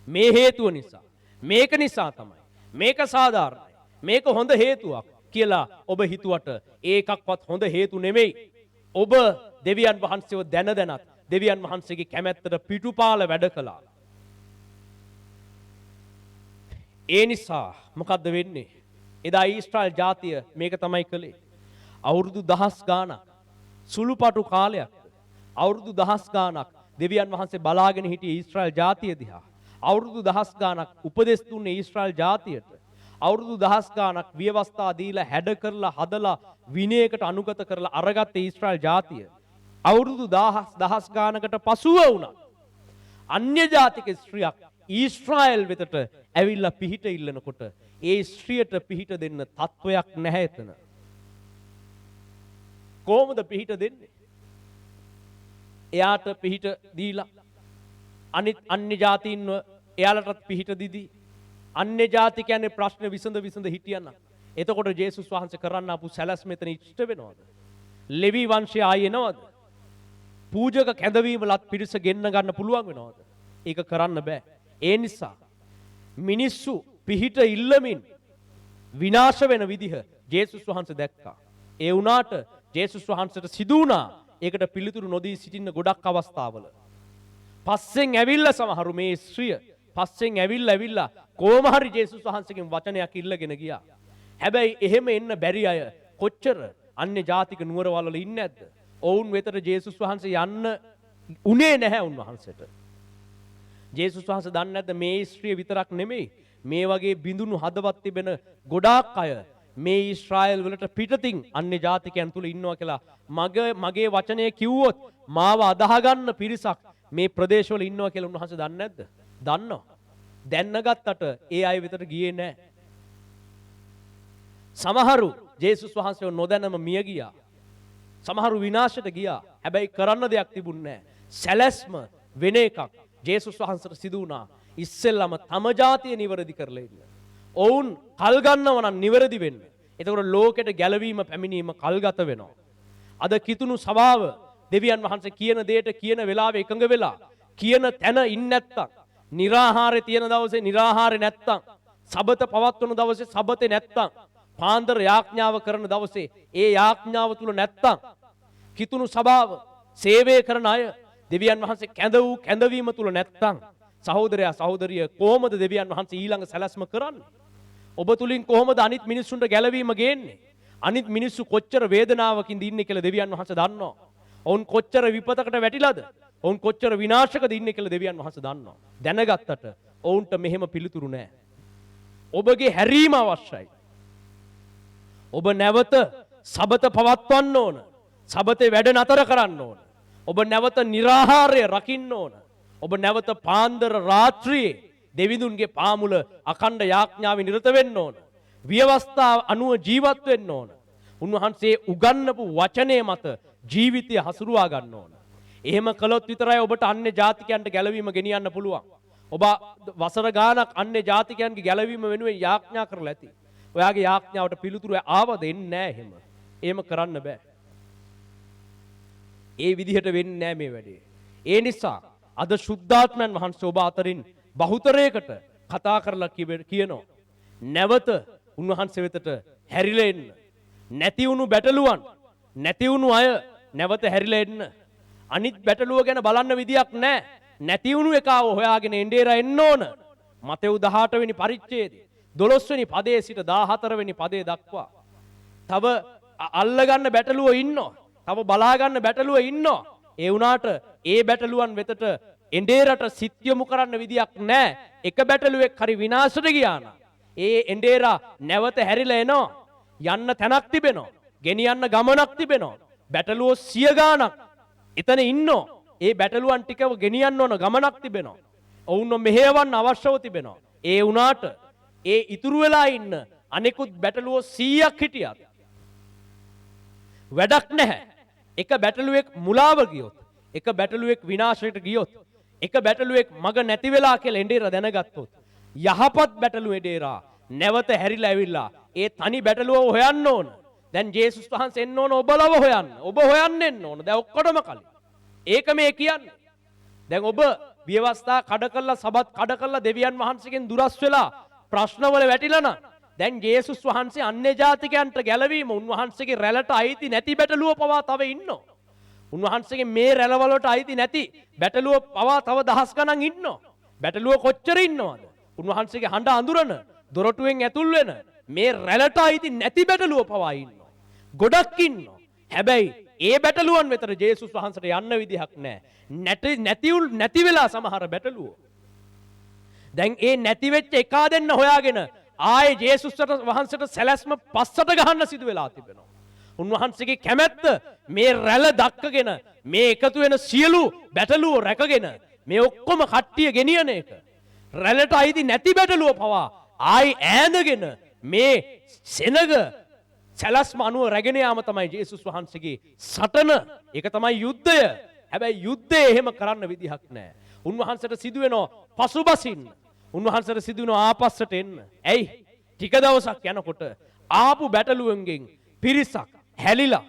මේ හේතුව නිසා, මේක නිසා තමයි, මේක සාධාරණයි, මේක හොඳ හේතුවක් කියලා ඔබ හිතුවට ඒකක්වත් හොඳ හේතු නෙමෙයි. ඔබ දෙවියන් වහන්සේව දැන දැනත් දෙවියන් වහන්සේගේ කැමැත්තට පිටුපාල වැඩ කළා. ඒ නිසා මොකද්ද වෙන්නේ? එදා ඊශ්‍රායල් ජාතිය මේක තමයි කළේ. අවුරුදු 1000 ගාණක්, සුළුපටු කාලයක්, අවුරුදු 1000 ගාණක් දෙවියන් වහන්සේ බලාගෙන හිටියේ ඊශ්‍රායල් ජාතිය දිහා. අවුරුදු 1000 ගාණක් උපදෙස් දුන්නේ ඊශ්‍රායල් ජාතියට. අවුරුදු 1000 ගාණක් ව්‍යවස්ථා දීලා හැඩ කරලා හදලා විනයකට අනුගත කරලා අරගත්තේ ඊශ්‍රායල් ජාතිය. අවුරුදු 1000 ගාණකට පසුව වුණා අන්‍ය ජාතික ස්ත්‍රියක් ඊශ්‍රායල් වෙතට ඇවිල්ලා පිහිට ඉල්ලනකොට ඒ ස්ත්‍රියට පිහිට දෙන්න තත්වයක් නැහැ එතන. කොහොමද පිහිට දෙන්නේ? එයාට පිහිට දීලා අනිත් අන්‍ය ජාතීන්ව එයාලටත් පිහිට දීදී අන්‍ය ජාති කියන්නේ ප්‍රශ්න විසඳ හිටියනම් එතකොට ජේසුස් වහන්සේ කරන්න ආපු සැලැස් මෙතන ඉෂ්ට වෙනවද? ලෙවි වංශය ආයේ එනවද? පූජක කැඳවීමලත් පිරිස ගෙන්න ගන්න පුළුවන් වෙනවද? ඒක කරන්න බෑ. ඒ නිසා මිනිස්සු පිහිට ඉල්ලමින් විනාශ වෙන විදිහ ජේසුස් වහන්සේ දැක්කා. ඒ වුණාට ජේසුස් වහන්සේට සිදු වුණා ඒකට පිළිතුරු නොදී සිටින්න ගොඩක් අවස්ථාවල. පස්සෙන් ඇවිල්ලා සමහරු මේ ස්ත්‍රිය පස්සෙන් ඇවිල්ලා කොහොම හරි ජේසුස් වහන්සේගෙන් වචනයක් ඉල්ලගෙන ගියා. හැබැයි එහෙම එන්න බැරි අය කොච්චර අන්‍ය ජාතික නුවරවල වල ඉන්නේ නැද්ද? ඔවුන් වෙතට ජේසුස් වහන්සේ යන්න උනේ නැහැ උන්වහන්සේට. ජේසුස් වහන්සේ දන්නේ නැද්ද මේ ස්ත්‍රිය විතරක් නෙමෙයි මේ වගේ බිඳුණු හදවත් තිබෙන ගොඩාක් අය මේ ඊශ්‍රායල් වලට පිටතින් අන්‍ය ජාතිකයන් තුල ඉන්නවා කියලා මගේ වචනය කිව්වොත් මාව අදාහ ගන්න පිරිසක් මේ ප්‍රදේශවල ඉන්නවා කියලා උන්වහන්සේ දන්නේ නැද්ද? දන්නවා. දැන්නගත්තට ඒ අය විතර ගියේ නැහැ. සමහරු ජේසුස් වහන්සේව නොදැනම මිය ගියා. සමහරු විනාශයට ගියා. හැබැයි කරන්න දෙයක් තිබුණේ නැහැ. සැලැස්ම වෙන එකක් ජේසුස් වහන්සේට සිදු වුණා. ඉස්සෙල්ලම තම ජාතිය නිවැරදි කරලා ඉන්න. ඔවුන් කල් ගන්නව නම් නිවැරදි වෙන්න. එතකොට ලෝකෙට ගැලවීම පැමිණීම කල්ගත වෙනවා. අද කිතුණු සභාව දෙවියන් වහන්සේ කියන දෙයට කියන වෙලාවෙ එකඟ වෙලා කියන තැන ඉන්නේ නැත්තම්, निराहाරේ තියෙන දවසේ निराहाරේ නැත්තම්, සබත පවත්වන දවසේ සබතේ නැත්තම්, පාන්දර යාඥාව කරන දවසේ ඒ යාඥාව තුල නැත්තම්, කිතුණු සභාව සේවය කරන අය දෙවියන් වහන්සේ කැඳවීම තුල නැත්තම්, සහෝදරයා සහෝදරිය කොහොමද දෙවියන් වහන්සේ ඊළඟ සැලැස්ම කරන්නේ? ඔබ තුලින් කොහොමද අනිත් මිනිස්සුන්ට ගැලවීම ගේන්නේ? අනිත් මිනිස්සු කොච්චර වේදනාවකින් ඉන්නේ කියලා දෙවියන් වහන්සේ දන්නවා. ඔවුන් කොච්චර විපතකට වැටිලාද? ඔවුන් කොච්චර විනාශකද ඉන්නේ කියලා දෙවියන් වහන්සේ දන්නවා. දැනගත්තට ඔවුන්ට මෙහෙම පිළිතුරු නැහැ. ඔබගේ හැරීම අවශ්‍යයි. ඔබ නැවත සබත පවත්වන්න ඕන. සබතේ වැඩ නතර කරන්න ඕන. ඔබ නැවත निराहाරය රකින්න ඕන. ඔබ නැවත පාන්දර රාත්‍රියේ දෙවිඳුන්ගේ පාමුල අඛණ්ඩ යාඥාවේ නිරත වෙන්න ඕන. ව්‍යවස්ථාව අනුව ජීවත් වෙන්න ඕන. උන්වහන්සේ උගන්වපු වචනය මත ජීවිතය හසුරුවා ගන්න ඕන. එහෙම කළොත් විතරයි ඔබට අන්‍ය ජාතිකයන්ට ගැලවීම ගෙනියන්න පුළුවන්. ඔබ වසර ගානක් අන්‍ය ජාතිකයන්ගේ ගැලවීම වෙනුවෙන් යාඥා කරලා ඇති. ඔයාගේ යාඥාවට පිළිතුරු ආවද? එන්නේ නැහැ එහෙම. එහෙම කරන්න බෑ. ඒ විදිහට වෙන්නේ නැහැ මේ වැඩේ. ඒ නිසා අද ශුද්ධාත්මයන් වහන්සේ ඔබ අතරින් බහුතරයකට කතා කරලා කියනවා. නැවත උන්වහන්සේ වෙතට හැරිලා එන්න. නැති වුණු බැටළුවන්, නැති වුණු අය නැවත හැරිලා එන්න. අනිත් බැටළුව ගැන බලන්න විදියක් නැහැ. නැති වුණු එකාව හොයාගෙන එඬේරා එන්න ඕන. මතෙව් 18 වෙනි පරිච්ඡේදය 12 වෙනි පදයේ සිට 14 වෙනි පදයේ දක්වා. තව අල්ලගන්න බැටළුව ඉන්නවා. තව බලා ගන්න බැටළුව ඉන්නවා. ඒ වුණාට ඒ බැටළුවන් වෙතට එඬේරට සිත් යොමු කරන්න විදියක් නැහැ. එක බැටළුවෙක් හරි විනාශයට ගියා නම් ඒ එඬේරා නැවත හැරිලා එනවා. යන්න තැනක් තිබෙනවා. ගෙනියන්න ගමනක් තිබෙනවා. බැටළුවෝ 100 ගාණක් එතන ඉන්නෝ. ඒ බැටළුවන් ටිකව ගෙනියන්න ඕන ගමනක් තිබෙනවා. ඔවුන්ව මෙහෙයවන්න අවශ්‍යව තිබෙනවා. ඒ වුණාට ඒ ඉතුරු වෙලා ඉන්න අනෙකුත් බැටළුවෝ 100ක් හිටියත් වැඩක් නැහැ. එක බැටළුවෙක් මුලාව ගියොත්, එක බැටළුවෙක් විනාශයට ගියොත්, එක බැටළුවෙක් මග නැති වෙලා කියලා එඬේරා දැනගත්තොත්, යහපත් බැටළුව එඬේරා නැවත හැරිලා ඇවිල්ලා ඒ තනි බැටළුව හොයන්න ඕන. දැන් ජේසුස් වහන්සේ එන්න ඕන ඔබලව හොයන්න. ඔබ හොයන්න එන්න ඕන. දැන් ඔක්කොටම කලින්. ඒක මේ කියන්නේ. දැන් ඔබ විවස්ථා කඩ කළා, සබත් කඩ කළා, දෙවියන් වහන්සේගෙන් දුරස් වෙලා ප්‍රශ්නවල වැටිලා නම් දැන් ජේසුස් වහන්සේ අන්‍ය ජාතිකයන්ට ගැලවීම උන්වහන්සේගේ රැළට අයිති නැති බැටළුව පවා තව ඉන්නවා. උන්වහන්සේගේ මේ රැළවලට අයිති නැති බැටළුව පවා තව දහස් ගණන් ඉන්නවා. බැටළුව කොච්චර ඉන්නවද? උන්වහන්සේගේ හඬ අඳුරන, දොරටුවෙන් ඇතුල් වෙන මේ රැළට අයිති නැති බැටළුව පවා ඉන්නවා. ගොඩක් ඉන්නවා. හැබැයි ඒ බැටළුවන් වෙතට ජේසුස් වහන්සේට යන්න විදිහක් නැහැ. නැති වෙලා සමහර බැටළුවෝ. දැන් ඒ නැති වෙච්ච එකා දෙන්න හොයාගෙන ආයේ ජේසුස් වහන්සේට සැලැස්ම පස්සට ගහන්න සිදු වෙලා තිබෙනවා. උන්වහන්සේගේ කැමැත්ත මේ රැළ දක්කගෙන මේ එකතු වෙන සියලු බැටළුවෝ රැකගෙන මේ ඔක්කොම කට්ටිය ගෙනියන එක. රැළට අයිති නැති බැටළුව පවා ආයි ඈඳගෙන මේ සෙනග සැලැස්ම අනුව රැගෙන යාම තමයි ජේසුස් වහන්සේගේ සටන. ඒක තමයි යුද්ධය. හැබැයි යුද්ධය එහෙම කරන්න විදිහක් නැහැ. උන්වහන්සේට සිදු වෙනවා පසුබසින්න. උන්වහන්සේට සිදු වෙනවා ආපස්සට එන්න. ඇයි? ටික දවසක් යනකොට ආපු බැටළුවෙන්ගෙන් පිරිසක් හැලිලා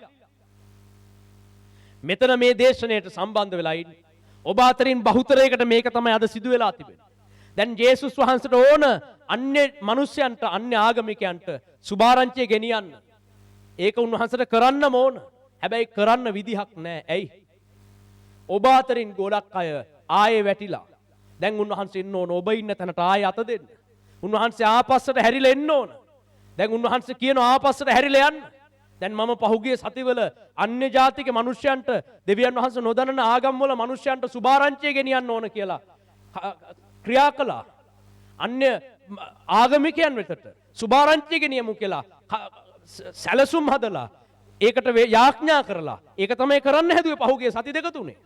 මෙතන මේ දේශනාවට සම්බන්ධ වෙලා ඉන්නේ. ඔබ අතරින් බහුතරයකට මේක තමයි අද සිදු වෙලා තිබෙන්නේ. දැන් ජේසුස් වහන්සේට ඕන අන්‍ය මිනිස්යන්ට, අන්‍ය ආගමිකයන්ට සුභාරංචිය ගෙනියන්න. ඒක උන්වහන්සේට කරන්නම ඕන. හැබැයි කරන්න විදිහක් නැහැ. ඇයි? ඔබ අතරින් ගොඩක් අය ආයේ වැටිලා. දැන් උන්වහන්සේ ඉන්න ඕන ඔබ ඉන්න තැනට ආයේ අත දෙන්න. උන්වහන්සේ ආපස්සට හැරිලා එන්න ඕන. දැන් උන්වහන්සේ කියනවා ආපස්සට හැරිලා යන්න. දැන් මම පහුගිය සතිවල අන්‍ය ජාතික මිනිස්යන්ට, දෙවියන් වහන්සේ නොදන්නන ආගම් වල මිනිස්යන්ට සුභාරංචිය ගෙනියන්න ඕන කියලා ක්‍රියා කළා. අන්‍ය ආගමිකයන් වෙතට සුභාරංචිය ගෙනියමු කියලා සැලසුම් හදලා ඒකට යාඥා කරලා ඒක තමයි කරන්න හැදුවේ පහුගිය සති දෙක තුනේ.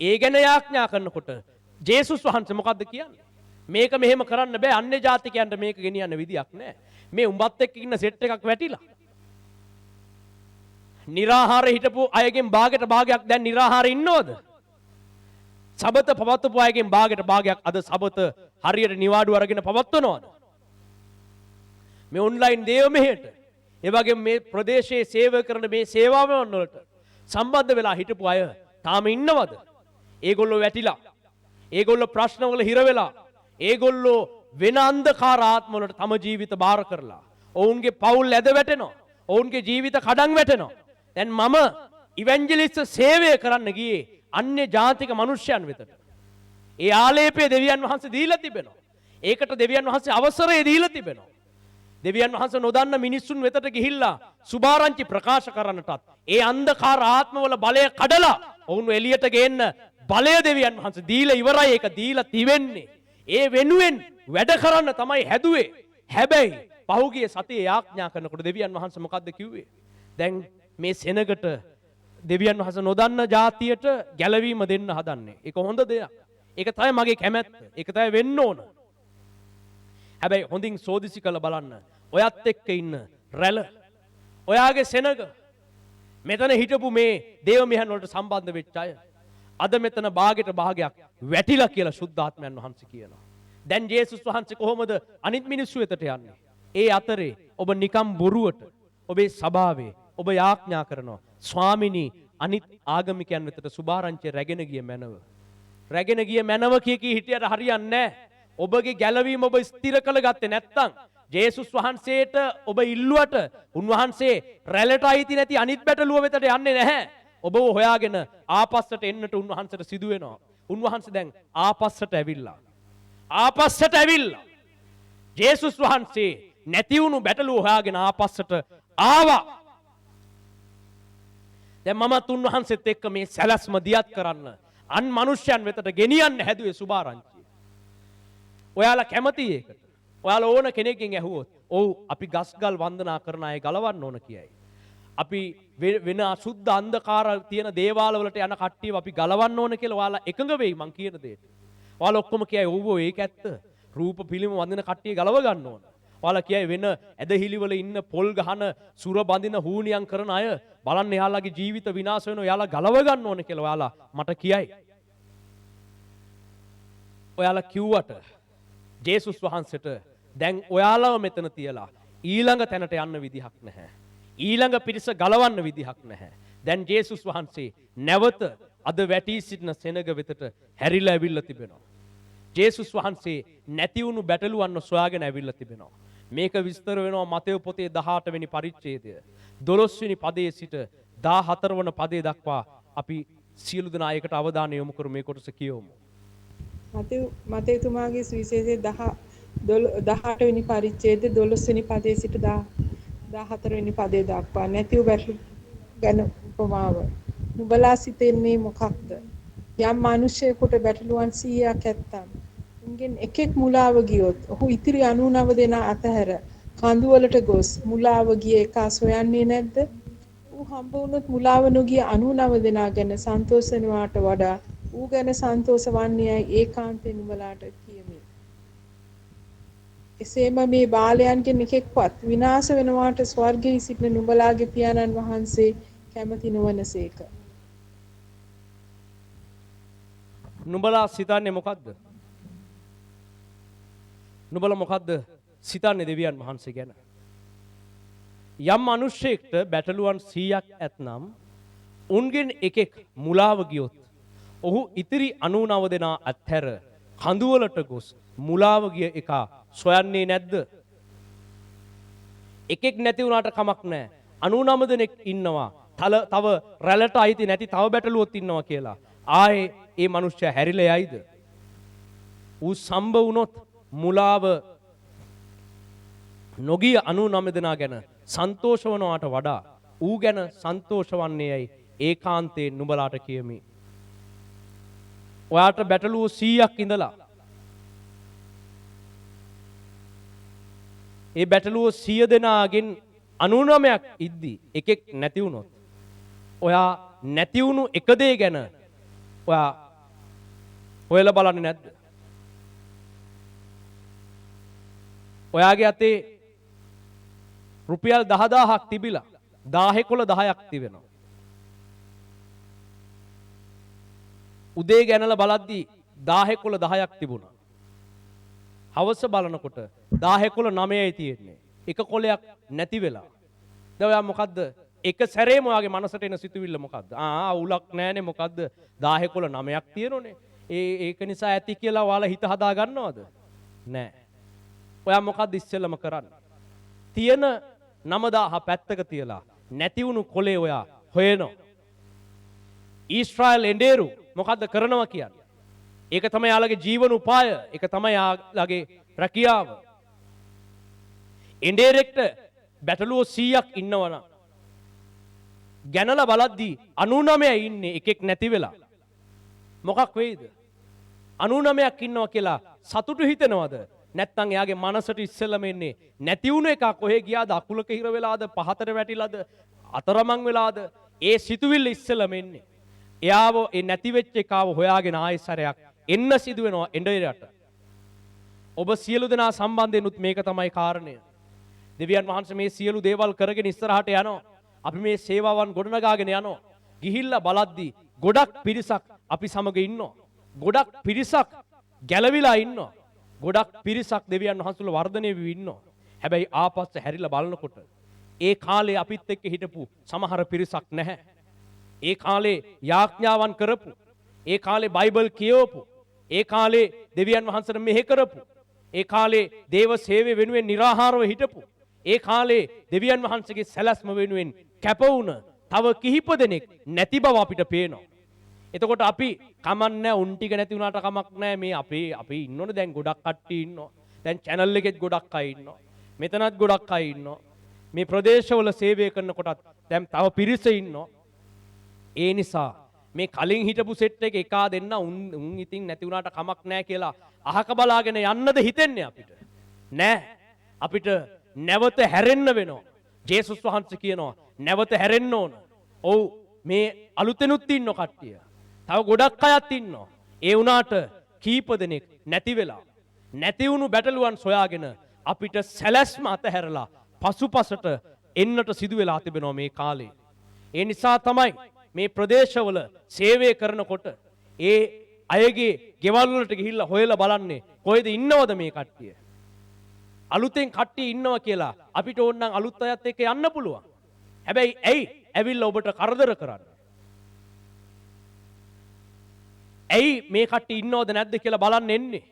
ඒ ගැන යාඥා කරනකොට ජේසුස් වහන්සේ මොකද්ද කියන්නේ? මේක මෙහෙම කරන්න බෑ. අන්‍ය ජාතිකයන්ට මේක ගෙනියන්න විදියක් නැහැ. මේ උඹත් එක්ක ඉන්න සෙට් එකක් වැටිලා. निराहाරේ හිටපු අයගෙන් භාගයට භාගයක් දැන් निराहाරේ ඉන්නවද? සබත පවත්වපු අයගෙන් භාගයට භාගයක් අද සබත හරියට නිවාඩු අරගෙන පවත්වනවද? මේ ඔන්ලයින් දේව මෙහෙට, ඒ වගේම මේ ප්‍රදේශයේ සේවය කරන මේ සේවාවන් වලට සම්බන්ධ වෙලා හිටපු අය තාම ඉන්නවද? ඒගොල්ලෝ වැටිලා. ඒගොල්ලෝ ප්‍රශ්නවල හිර වෙලා. ඒගොල්ලෝ වෙන අන්ධකාර ආත්ම වලට තම ජීවිත බාර කරලා. ඔවුන්ගේ පවුල් ඇද වැටෙනවා. ඔවුන්ගේ ජීවිත කඩන් වැටෙනවා. දැන් මම ඉවැන්ජලිස්ට් සේවය කරන්න ගියේ අන්‍ය ජාතික මිනිස්යන් වෙතට. ඒ ආලේපය දෙවියන් වහන්සේ දීලා තිබෙනවා. ඒකට දෙවියන් වහන්සේ අවසරය දීලා තිබෙනවා. දෙවියන් වහන්සේ නොදන්න මිනිස්සුන් වෙතට ගිහිල්ලා සුභාරංචි ප්‍රකාශ කරන්නටත් ඒ අන්ධකාර ආත්මවල බලය කඩලා ඔවුන් එළියට ගේන්න බලය දෙවියන් වහන්සේ දීලා ඉවරයි. ඒක දීලා තිබෙන්නේ. ඒ වෙනුවෙන් වැඩ කරන්න තමයි හැදුවේ. හැබැයි පහුගිය සතියේ යාඥා කරනකොට දෙවියන් වහන්සේ මොකද්ද කිව්වේ? දැන් මේ සෙනගට දෙවියන් වහන්සේ නොදන්න ජාතියට ගැලවීම දෙන්න හදන්නේ. ඒක හොඳ දෙයක්. ඒක තමයි මගේ කැමැත්ත. ඒක තමයි වෙන්න ඕන. හැබැයි හොඳින් සෝදිසි කරලා බලන්න. ඔයත් එක්ක ඉන්න රැළ, ඔයාගේ සෙනග, මෙතන හිටපු මේ දේව මෙහන් වලට සම්බන්ධ වෙච්ච අය අද මෙතන භාගයට භාගයක් වැටිලා කියලා සුද්ධාත්මයන් වහන්සේ කියනවා. දැන් ජේසුස් වහන්සේ කොහොමද අනිත් මිනිස්සු වෙතට යන්නේ? ඒ අතරේ ඔබ නිකම් බොරුවට ඔබේ සභාවේ ඔබ යාඥා කරනවා. ස්වාමිනී අනිත් ආගමිකයන් වෙතට සුභාරංචිය රැගෙන ගිය මැනව. රැගෙන ගිය මැනව කිය හිටියට හරියන්නේ නැහැ. ඔබගේ ගැලවීම ඔබ ස්ථිර කළ ගත්තේ නැත්නම් ජේසුස් වහන්සේට ඔබ ඉල්ලුවට උන්වහන්සේ රැළට අයිති නැති අනිත් බැටළුව වෙතට යන්නේ නැහැ. ඔබව හොයාගෙන ආපස්සට එන්නට උන්වහන්සේට සිදු වෙනවා. උන්වහන්සේ දැන් ආපස්සට ඇවිල්ලා. ආපස්සට ඇවිල්ලා. ජේසුස් වහන්සේ නැති වුණු බැටළුව හොයාගෙන ආපස්සට ආවා. දැන් මමත් උන්වහන්සේත් එක්ක මේ සැලැස්ම දියත් කරන්න අන් මනුෂ්‍යයන් වෙතට ගෙනියන්න හැදුවේ සුභාරංචිය. ඔයාලා කැමති ඒකට? ඔයාලා ඕන කෙනෙක්ගෙන් ඇහුවොත් ඔව් අපි ගස්ගල් වන්දනා කරන අය ගලවන්න ඕන කියයි. අපි වෙන අසුද්ධ අන්ධකාර තියෙන දේවාල වලට යන කට්ටියව අපි ගලවන්න ඕන කියලා ඔයාලා එකඟ වෙයි මං කියන දෙයට. ඔයාලා ඔක්කොම කියයි ඔව් ඒක ඇත්ත. රූප පිළිම වඳින කට්ටිය ගලව ගන්න ඕන. ඔයාලා කියයි වෙන ඇදහිලි වල ඉන්න පොල් ගහන සුර බඳින හූනියම් කරන අය බලන්න එයාලගේ ජීවිත විනාශ වෙනවා. එයාලා ගලව ගන්න ඕන කියලා ඔයාලා මට කියයි. ඔයාලා කිව්වට ජේසුස් වහන්සේට දැන් ඔයාලව මෙතන තියලා ඊළඟ තැනට යන්න විදිහක් නැහැ. ඊළඟ පිරිස ගලවන්න විදිහක් නැහැ. දැන් ජේසුස් වහන්සේ නැවත අද වැටී සිටින සෙනග වෙතට හැරිලා ඇවිල්ලා තිබෙනවා. ජේසුස් වහන්සේ නැති වුණු බැටළුවන්ව සොයාගෙන ඇවිල්ලා තිබෙනවා. මේක විස්තර වෙනවා මතෙව් පොතේ 18 වෙනි පරිච්ඡේදය 12 වෙනි පදයේ සිට 14 වන පදයේ දක්වා අපි සියලු දෙනා ඒකට අවධානය යොමු කරමු. මේ කොටස කියවමු. මතේතුමාගේ සුවිශේෂයේ 18 වෙනි පරිච්ඡේදය 12 වෙනි පදයේ සිට 14 වෙනි පදයේ දක්වා නැතිව බැටළු ගැන උපමාව. නුඹලා සිතන්නේ මොකක්ද? යම් මිනිසෙකුට බැටළුවන් 100ක් ඇත්තම් උන්ගෙන් එකෙක් මුලාව ගියොත් ඔහු ඉතිරි 99 දෙනා අතහැර කඳුවලට ගොස් මුලාව ගිය එක සොයන්නේ නැද්ද? ඌ හම්බ වුණොත් මුලාව නොගිය 99 දෙනා ගැන සන්තෝෂ වෙනවාට වඩා ඌ ගැන සන්තෝෂ වන්නේයි ඒකාන්තයෙන් නුඹලාට කියමි. එසේම මේ බාලයන්ගෙන් එකෙක්වත් විනාශ වෙනවාට ස්වර්ගයේ සිටින නුඹලාගේ පියාණන් වහන්සේ කැමති නොවනසේක. නුඹලා සිතන්නේ මොකද්ද? නුඹලා මොකද්ද සිතන්නේ දෙවියන් වහන්සේ ගැන? යම් මිනිසෙක්ට බැටළුවන් 100ක් ඇතනම් උන්ගෙන් එකෙක් මුලාව ගියොත් ඔහු ඉතිරි 99 දෙනා අත්හැර කඳුවලට ගොස් මුලාව ගිය එක සොයන්නේ නැද්ද? එකෙක් නැති වුණාට කමක් නැහැ. 99 දෙනෙක් ඉන්නවා. තව රැළට අයිති නැති තව බැටළුවොත් ඉන්නවා කියලා. ආයේ ඒ මිනිස්සයා හැරිලා යයිද? ඌ සම්බ වුණොත් මුලාව නොගිය 99 දෙනා ගැන සන්තෝෂ වනවාට වඩා ඌ ගැන සන්තෝෂ වන්නේයි ඒකාන්තයෙන් නුඹලාට කියමි. ඔයාට බැටළුව 100ක් ඉඳලා ඒ බැටළුව 100 දෙනාගෙන් 99ක් ඉද්දි එකෙක් නැති වුණොත් ඔයා නැති වුණු එක දේ ගැන ඔයා හොයලා බලන්නේ නැද්ද? ඔයාගේ අතේ රුපියල් 10000ක් තිබිලා 10 10ක් තිබෙනවා. උදේ ගැනලා බලද්දී 10 10ක් තිබුණා. හවස බලනකොට 10 9යි තියෙන්නේ. එක කොලයක් නැති වෙලා. දැන් ඔයා මොකද්ද? එක සැරේම ඔයාගේ මනසට එන සිතුවිල්ල මොකද්ද? උලක් නැහැනේ මොකද්ද? 10 9ක් තියෙනෝනේ. ඒක නිසා ඇති කියලා ඔයාලා හිත හදා ගන්නවද? නෑ. ඔයා මොකද්ද ඉස්සෙල්ලම කරන්නේ? තියෙන 9000 පැත්තක තියලා නැති වුණු කොලේ ඔයා හොයනවා. ඊශ්‍රායල් එඬේරු මොකද්ද කරනවා කියන්නේ? ඒක තමයි යාළගේ ජීවන උපාය. ඒක තමයි යාළගේ රැකියාව. එඬේරෙක්ට බැටළුවෝ 100ක් ඉන්නවනම් ගැනලා බලද්දී 99 ඉන්නේ එකෙක් නැති වෙලා. මොකක් වෙයිද? 99ක් ඉන්නවා කියලා සතුටු හිතෙනවද? නැත්නම් එයාගේ මනසට ඉස්සෙල්ලම එන්නේ නැති වුණ එක කොහෙ ගියාද? අකුලක හිර වෙලාද? පහතට වැටිලාද? අතරමං වෙලාද? ඒ සිතුවිල්ල ඉස්සෙල්ලම එන්නේ. එයාව ඒ නැති වෙච්ච එකව හොයාගෙන ආයෙසරයක් එන්න සිදු වෙනවා එඬේරට. ඔබ සියලු දෙනා සම්බන්ධයෙන් උත් මේක තමයි කාරණය. දෙවියන් වහන්සේ මේ සියලු දේවල් කරගෙන ඉස්සරහට යනවා. අපි මේ සේවාවන් ගොඩනගාගෙන යනවා. ගිහිල්ලා බලද්දී ගොඩක් පිරිසක් අපි සමග ඉන්නවා. ගොඩක් පිරිසක් ගැලවිලා ඉන්නවා. ගොඩක් පිරිසක් දෙවියන් වහන්සේලා වර්ධනය වෙවි ඉන්නවා. හැබැයි ආපස්ස හැරිලා බලනකොට ඒ කාලේ අපිත් එක්ක හිටපු සමහර පිරිසක් නැහැ. ඒ කාලේ යාඥාවන් කරපු, ඒ කාලේ බයිබල් කියවපු, ඒ කාලේ දෙවියන් වහන්සේට මෙහෙ කරපු, ඒ කාලේ දේව සේවය වෙනුවෙන් निराහාරව හිටපු, ඒ කාලේ දෙවියන් වහන්සේගේ සැලැස්ම වෙනුවෙන් කැප වුණ තව කිහිප දෙනෙක් නැති බව අපිට පේනවා. එතකොට අපි කමන්නේ උන් ටික නැති වුණාට කමක් නැහැ. මේ අපි ඉන්නෝනේ දැන් ගොඩක් කට්ටිය ඉන්නවා. දැන් channel එකෙත් ගොඩක් අය ඉන්නවා. මෙතනත් ගොඩක් අය ඉන්නවා. මේ ප්‍රදේශවල සේවය කරනකොටත් දැන් තව පිරිස ඉන්නවා. ඒ නිසා මේ කලින් හිටපු සෙට් එක එකා දෙන්න උන් ඉතින් නැති වුණාට කමක් නැහැ කියලා අහක බලාගෙන යන්නද හිතෙන්නේ අපිට? නෑ. අපිට නැවත හැරෙන්න වෙනවා. ජේසුස් වහන්සේ කියනවා නැවත හැරෙන්න ඕන. ඔව් මේ අලුතෙනුත් ඉන්න කට්ටිය. තව ගොඩක් අයත් ඉන්නවා. ඒ වුණාට කීප දෙනෙක් නැති වෙලා නැති වුණු බැටළුවන් සොයාගෙන අපිට සැලැස්ම අතහැරලා පසුපසට එන්නට සිදු වෙලා තිබෙනවා මේ කාලේ. ඒ නිසා තමයි මේ ප්‍රදේශවල සේවය කරනකොට ඒ අයගේ ගෙවල් වලට ගිහිල්ලා හොයලා බලන්නේ කොහෙද ඉන්නවද මේ කට්ටිය. අලුතෙන් කට්ටිය ඉන්නවා කියලා අපිට ඕන නම් අලුත් අයත් එක්ක යන්න පුළුවන්. හැබැයි ඇයි ඇවිල්ලා ඔබට කරදර කරන්නේ? ඇයි මේ කට්ටිය ඉන්නවද නැද්ද කියලා බලන්න එන්නේ?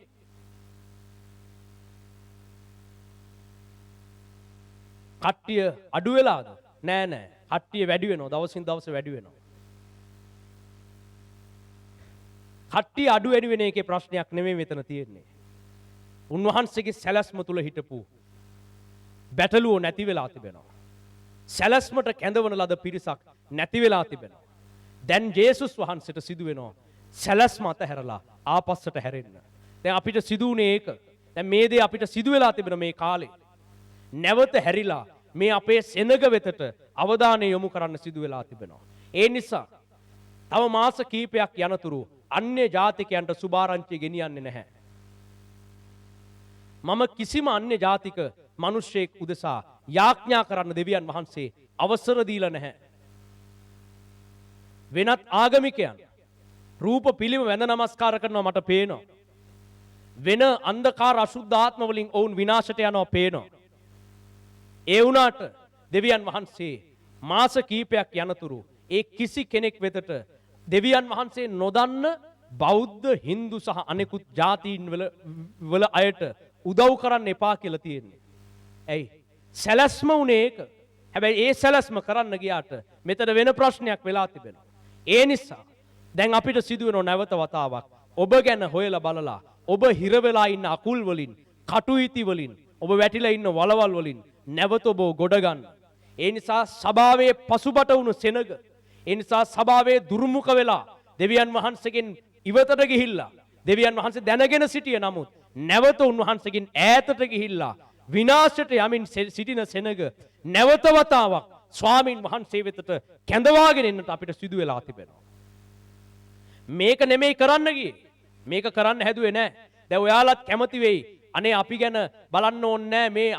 කට්ටිය අඩු වෙලාද? නෑ නෑ. කට්ටිය වැඩි වෙනවා. දවසින් දවස වැඩි වෙනවා. කට්ටිය අඩු වැඩි වෙන එකේ ප්‍රශ්නයක් නෙමෙයි මෙතන තියෙන්නේ. උන්වහන්සේගේ සැලැස්ම තුල හිටපු බැටළුවෝ නැති වෙලා තිබෙනවා. සැලැස්මට කැඳවන ලද පිරිසක් නැති වෙලා තිබෙනවා. දැන් ජේසුස් වහන්සේට සිදු වෙනවා සැලැස්ම අතහැරලා ආපස්සට හැරෙන්න. දැන් අපිට සිදු වුණේ ඒක. දැන් මේ දේ අපිට සිදු වෙලා තිබෙන මේ කාලේ. නැවත හැරිලා මේ අපේ සෙනග වෙතට අවධානය යොමු කරන්න සිදු වෙලා තිබෙනවා. ඒ නිසා තව මාස කීපයක් යනතුරු අන්‍ය ජාතිකයන්ට සුභාරංචිය ගෙනියන්නේ නැහැ. මම කිසිම අන්‍ය ජාතික මිනිස්සෙක් උදෙසා යාඥා කරන්න දෙවියන් වහන්සේ අවසර දීලා නැහැ. වෙනත් ආගමිකයන් රූප පිළිම වැඳ නමස්කාර කරනවා මට පේනවා. වෙන අන්ධකාර අසුද්ධ ආත්ම වලින් ඔවුන් විනාශයට යනවා පේනවා. ඒ වුණාට දෙවියන් වහන්සේ මාස කීපයක් යනතුරු ඒ කිසි කෙනෙක් වෙතට දෙවියන් වහන්සේ නොදන්න බෞද්ධ හින්දු සහ අනෙකුත් ජාතීන් වල අයට උදව් කරන්න එපා කියලා තියෙන්නේ. ඇයි? සැලැස්ම උනේ ඒක. හැබැයි ඒ සැලැස්ම කරන්න ගියාට මෙතන වෙන ප්‍රශ්නයක් වෙලා තිබෙනවා. ඒ නිසා දැන් අපිට සිදුවෙන නැවත වතාවක් ඔබ ගැන හොයලා බලලා ඔබ හිර වෙලා ඉන්න අකුල් වලින්, කටුයිති වලින්, ඔබ වැටිලා ඉන්න වලවල් වලින් නැවත ඔබ ගොඩ ගන්න. ඒ නිසා සභාවේ පසුබට වුණු සෙනග, ඒ නිසා සභාවේ දුර්මුඛ වෙලා දෙවියන් වහන්සේගෙන් ඉවතට ගිහිල්ලා දෙවියන් වහන්සේ දැනගෙන සිටිය නමුත් නැවත උන්වහන්සේගෙන් ඈතට ගිහිල්ලා විනාශයට යමින් සිටින සෙනග නැවත වතාවක් ස්වාමින් වහන්සේ වෙතට කැඳවාගෙන එන්නට අපිට සිදු වෙලා තිබෙනවා. මේක නෙමෙයි කරන්න ගියේ. මේක කරන්න හැදුවේ නැහැ. දැන් ඔයාලත් කැමති වෙයි. අනේ අපි ගැන බලන්න ඕනේ නැහැ. මේ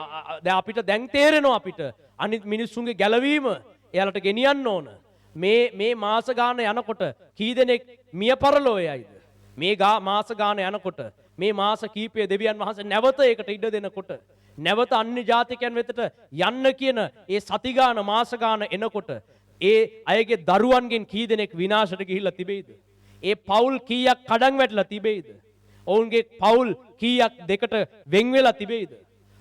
දැන් අපිට දැන් තේරෙනවා අපිට අනිත් මිනිස්සුන්ගේ ගැලවීම එයාලට ගෙනියන්න ඕන. මේ මාස ගාන යනකොට කී දෙනෙක් මිය පරලෝ යයිද? මේ මාස ගාන යනකොට මේ මාස කීපය දෙවියන් වහන්සේ නැවත ඒකට ඉඩ දෙනකොට නැවත අන්‍ය ජාතිකයන් වෙතට යන්න කියන ඒ සති ගාන මාස ගාන එනකොට ඒ අයගේ දරුවන්ගෙන් කී දෙනෙක් විනාශයට ගිහිල්ලා තිබෙයිද? ඒ පවුල් කීයක් කඩන් වැටලා තිබෙයිද? ඔවුන්ගේ පවුල් කීයක් දෙකට වෙන් වෙලා තිබෙයිද?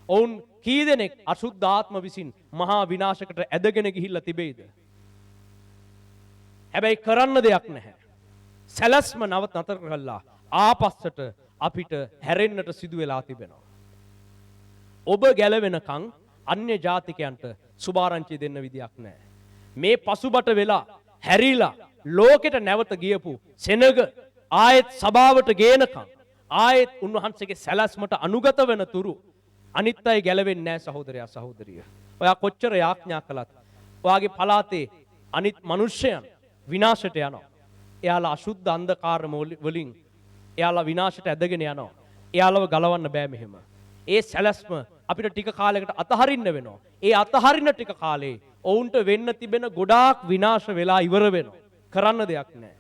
ඔවුන් කී දෙනෙක් අසුද්ධ ආත්ම විසින් මහා විනාශයකට ඇදගෙන ගිහිල්ලා තිබෙයිද? හැබැයි කරන්න දෙයක් නැහැ. සැලැස්ම නතර කරලා ආපස්සට අපිට හැරෙන්නට සිදු වෙලා තිබෙනවා. ඔබ ගැලවෙනකන් අන්‍ය ජාතිකයන්ට සුභාරංචිය දෙන්න විදියක් නැහැ. මේ පසුබට වෙලා හැරිලා ලෝකෙට නැවත ගියපු සෙනග ආයෙත් සභාවට ගේනකම් ආයෙත් උන්වහන්සේගේ සැලැස්මට අනුගත වෙන තුරු අනිත් අය ගැලවෙන්නේ නැහැ සහෝදරයා සහෝදරිය. ඔයා කොච්චර යාඥා කළත් ඔයාගේ පළාතේ අනිත් මිනිස්සයන් විනාශයට යනවා. එයාලා අසුද්ධ අන්ධකාර වලින් එයාලා විනාශයට ඇදගෙන යනවා. එයාලව ගලවන්න බෑ මෙහෙම. ඒ සැලැස්ම අපිට ටික කාලයකට අතහරින්න වෙනවා. ඒ අතහරින ටික කාලේ ඔවුන්ට වෙන්න තිබෙන ගොඩාක් විනාශ වෙලා ඉවර වෙනවා. කරන්න දෙයක් නැහැ.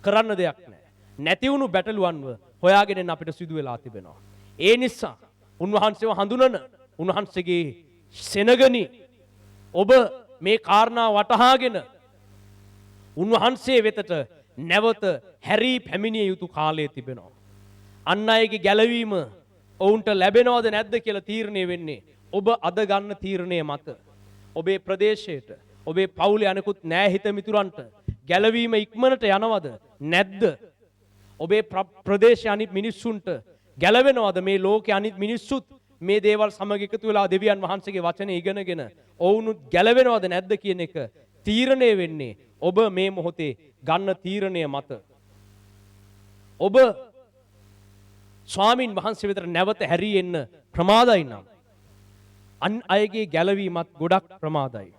කරන්න දෙයක් නැහැ. නැති වුණු බැටළුවන්ව හොයාගෙන එන්න අපිට සිදු වෙලා තිබෙනවා. ඒ නිසා උන්වහන්සේව හඳුනන උන්වහන්සේගේ සෙනගනි ඔබ මේ කාරණා වටහාගෙන උන්වහන්සේ වෙතට නැවත හැරී පැමිණිය යුතු කාලය තිබෙනවා. අන් අයගේ ගැලවීම ඔවුන්ට ලැබෙනවද නැද්ද කියලා තීරණය වෙන්නේ ඔබ අද ගන්න තීරණය මත. ඔබේ ප්‍රදේශයට ඔබේ පවුලේ අනෙකුත් නෑහිත මිතුරන්ට ගැලවීම ඉක්මනට යනවද නැද්ද? ඔබේ ප්‍රදේශයේ අනිත් මිනිස්සුන්ට ගැලවෙනවද? මේ ලෝකයේ අනිත් මිනිස්සුත් මේ දේවල් සමග එකතු වෙලා දෙවියන් වහන්සේගේ වචනේ ඉගෙනගෙන ඔවුනුත් ගැලවෙනවද නැද්ද කියන එක තීරණය වෙන්නේ ඔබ මේ මොහොතේ ගන්න තීරණය මත. ඔබ ස්වාමින් වහන්සේ වෙතට නැවත හැරී එන්න ප්‍රමාදයි නම් අන් අයගේ ගැලවීමත් ගොඩක් ප්‍රමාදයි.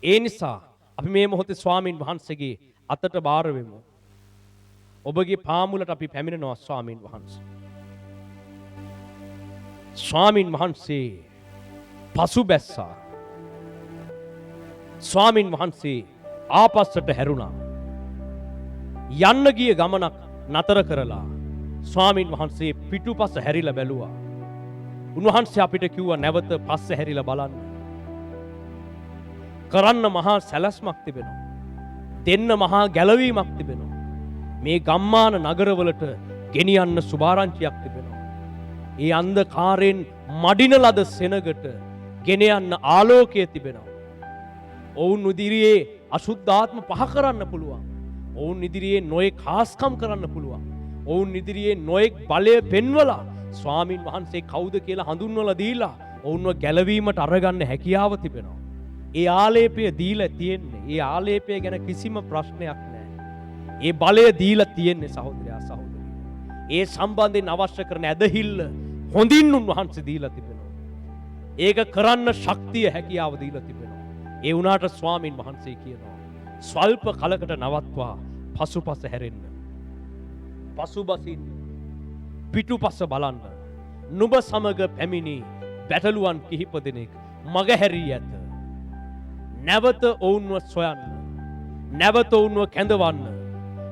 ඒ නිසා අපි මේ මොහොතේ ස්වාමින් වහන්සේගේ අතට බාර වෙමු. ඔබගේ පාමුලට අපි පැමිණෙනවා ස්වාමින් වහන්සේ. ස්වාමින් වහන්සේ පසුබැස්සා. ස්වාමින් වහන්සේ ආපස්සට හැරුණා. යන්න ගිය ගමනක් නතර කරලා ස්වාමින් වහන්සේ පිටුපස හැරිලා බැලුවා. උන්වහන්සේ අපිට කිව්වා නැවත පස්ස හැරිලා බලන්න. කරන්න මහා සැලැස්මක් තිබෙනවා. දෙන්න මහා ගැලවීමක් තිබෙනවා. මේ ගම්මාන නගරවලට ගෙනියන්න සුභාරංචියක් තිබෙනවා. ඒ අන්ධකාරයෙන් මඩින ලද සෙනගට ගෙන යන්න ආලෝකය තිබෙනවා. ඔවුන් ඉදිරියේ අශුද්ධාත්ම පහ කරන්න පුළුවන්. ඔවුන් ඉදිරියේ නොයෙක් හාස්කම් කරන්න පුළුවන්. ඔවුන් ඉදිරියේ නොයෙක් බලය පෙන්වලා ස්වාමින් වහන්සේ කවුද කියලා හඳුන්වලා දීලා ඔවුන්ව ගැලවීමට අරගන්න හැකියාව තිබෙනවා. ඒ ආලේපය දීලා තියෙන්නේ. ඒ ආලේපය ගැන කිසිම ප්‍රශ්නයක් නැහැ. ඒ බලය දීලා තියෙන්නේ සහෝදරයා සහෝදරිය. ඒ සම්බන්ධයෙන් අවශ්‍ය කරන ඇදහිල්ල හොඳින් උන්වහන්සේ දීලා තිබෙනවා. ඒක කරන්න ශක්තිය හැකියාව දීලා තිබෙනවා. ඒ වුණාට ස්වාමින් වහන්සේ කියනවා ස්වල්ප කලකට නවත්වා පසුපස හැරෙන්න. පසුබසින් පිටුපස බලන්න. නුඹ සමග පැමිණි බැටළුවන් කිහිප දෙනෙක් මගහැරී ඇත. නැවත ඔවුන්ව සොයන්න. නැවත ඔවුන්ව කැඳවන්න.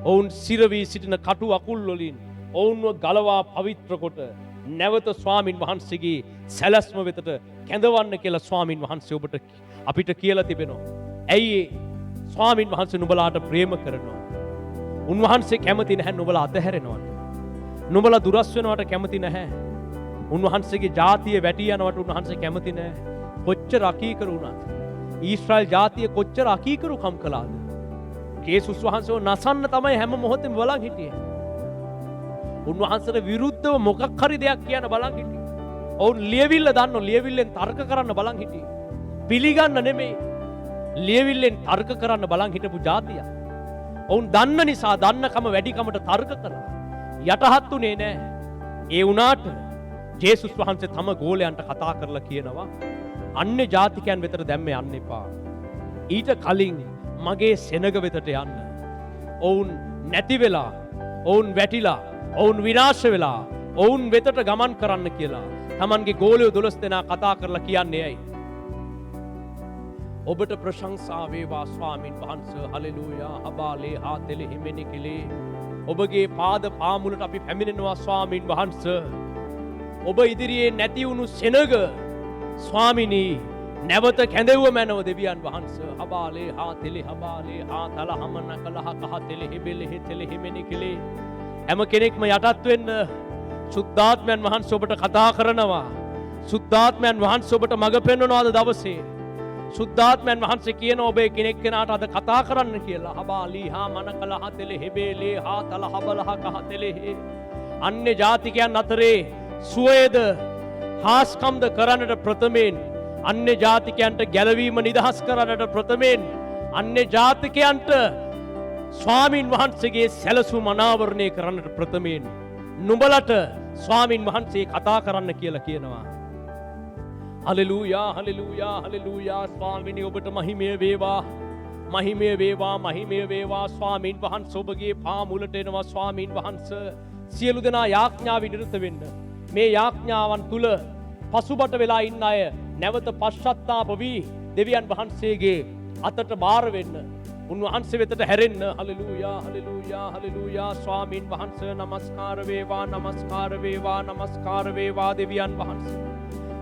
ඔවුන් සිරවී සිටින කටු අකුල් වලින් ඔවුන්ව ගලවා පවිත්‍ර කොට නැවත ස්වාමින් වහන්සේගේ සැලැස්ම වෙතට කැඳවන්න කියලා ස්වාමින් වහන්සේ ඔබට අපිට කියලා තිබෙනවා. ඇයි ස්වාමින් වහන්සේ නුඹලාට ප්‍රේම කරනවා. උන්වහන්සේ කැමති නැහැ නුඹලා අතහැරෙනවට. නුඹලා දුරස් වෙනවට කැමති නැහැ. උන්වහන්සේගේ ජාතිය වැටි යනවට උන්වහන්සේ කැමති නැහැ. කොච්චර අකීකරු වුණත් ඊශ්‍රායල් ජාතිය කොච්චර අකීකරුකම් කළාද? යේසුස් වහන්සේව නසන්න තමයි හැම මොහොතෙම බලන් හිටියේ. උන්වහන්සේට විරුද්ධව මොකක් හරි දෙයක් කියන බලන් හිටියේ. ඔවුන් ලියවිල්ල දන්නෝ ලියවිල්ලෙන් තර්ක කරන්න බලන් හිටියේ. පිළිගන්න නෙමෙයි. ලියවිල්ලෙන් තර්ක කරන්න බලන් හිටපු ජාතිය. ඔවුන් දන්න නිසා දන්නකම වැඩිකමට තර්ක කළා. යටහත් උනේ නැහැ. ඒ වුණාට ජේසුස් වහන්සේ තම ගෝලයන්ට කතා කරලා කියනවා අන්‍ය ජාතිකයන් වෙතට දැම්ම යන්න එපා. ඊට කලින් මගේ සෙනග වෙතට යන්න. ඔවුන් නැති වෙලා, ඔවුන් වැටිලා, ඔවුන් විනාශ වෙලා, ඔවුන් වෙතට ගමන් කරන්න කියලා තමන්ගේ ගෝලයෝ 12 දෙනා කතා කරලා කියන්නේ ඇයි? ඔබට ප්‍රශංසා වේවා ස්වාමින් වහන්සේ. හලෙලූයා. හබාලේ හාතෙලි හිමෙනිකිලි. ඔබගේ පාද පාමුලට අපි පැමිණෙනවා ස්වාමින් වහන්සේ. ඔබ ඉදිරියේ නැති වුණු සෙනග ස්වාමිනී නැවත කැඳෙව්ව මැනව දෙවියන් වහන්සේ. හබාලේ හාතෙලි හබාලේ හාතල හමන කලහ කහතෙලි හිබෙලි හිතෙලි හිමෙනිකිලි. හැම කෙනෙක්ම යටත් වෙන්න. සුද්ධාත්මයන් වහන්සේ ඔබට කතා කරනවා. සුද්ධාත්මයන් වහන්සේ ඔබට මඟ පෙන්වනවාද දවසේ? සුද්ධාත්මයන් වහන්සේ කියන ඔබේ කෙනෙක් කෙනාට අද කතා කරන්න කියලා. හබාලී හා මනකල හතෙලි හෙබේලේ හා තල හබලහ කහතෙලෙහි. අන්‍ය ජාතිකයන් අතරේ සුවේද හාස්කම්ද කරන්නට ප්‍රථමයෙන් අන්‍ය ජාතිකයන්ට ගැලවීම නිදහස් කරන්නට ප්‍රථමයෙන් අන්‍ය ජාතිකයන්ට ස්වාමින් වහන්සේගේ සැලසුම අනාවරණය කරන්නට ප්‍රථමයෙන් නුඹලට ස්වාමින් වහන්සේ කතා කරන්න කියලා කියනවා. Hallelujah hallelujah hallelujah. ස්වාමිනි ඔබට මහිමය වේවා. මහිමය වේවා මහිමය වේවා. ස්වාමින් වහන්සේ ඔබගේ පාමුලට එනවා. ස්වාමින් වහන්සේ සියලු දෙනා යාඥාවෙන් නිරත වෙන්න. මේ යාඥාවන් තුල පසුබට වෙලා ඉන්න අය නැවත පශ්චාත්තාප වී දෙවියන් වහන්සේගේ අතට බාර වෙන්න උන්වහන්සේ වෙතට හැරෙන්න. Hallelujah hallelujah hallelujah. ස්වාමීන් වහන්සේ නමස්කාර වේවා නමස්කාර වේවා නමස්කාර වේවා දෙවියන් වහන්සේ.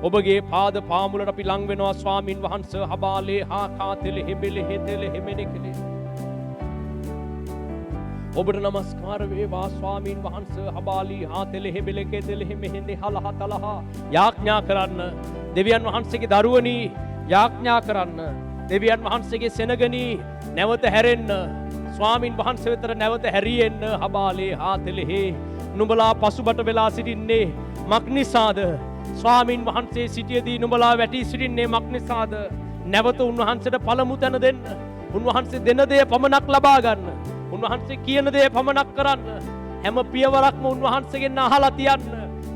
ඔබගේ පාද පාමුලට අපි ලං වෙනවා ස්වාමීන් වහන්සේ. හබාලේ හා කාතෙල හෙබෙලෙ හෙතෙල හෙමෙනෙකලේ. ඔබට නමස්කාර වේවා ස්වාමීන් වහන්සේ. හබාලී හා තෙල හෙබෙලෙ කෙතෙල හෙමෙහෙන්නේ හලහ තලහ. යාඥා කරන්න දෙවියන් වහන්සේගේ දරුවනි. යාඥා කරන්න දෙවියන් වහන්සේගේ සෙනගනි. නැවත හැරෙන්න ස්වාමීන් වහන්සේ වෙතට නැවත හැරියෙන්න. හබාලේ හා තෙලෙහි නුඹලා පසුබට වෙලා සිටින්නේ මක් නිසාද? ස්වාමීන් වහන්සේ සිටියදී නුඹලා වැටී සිටින්නේ මක් නිසාද? නැවත උන්වහන්සේට පළමු තැන දෙන්න. උන්වහන්සේ දෙන දේ පමණක් ලබා ගන්න. උන්වහන්සේ කියන දේ පමණක් කරන්න. හැම පියවරක්ම උන්වහන්සේගෙන් අහලා තියන්න.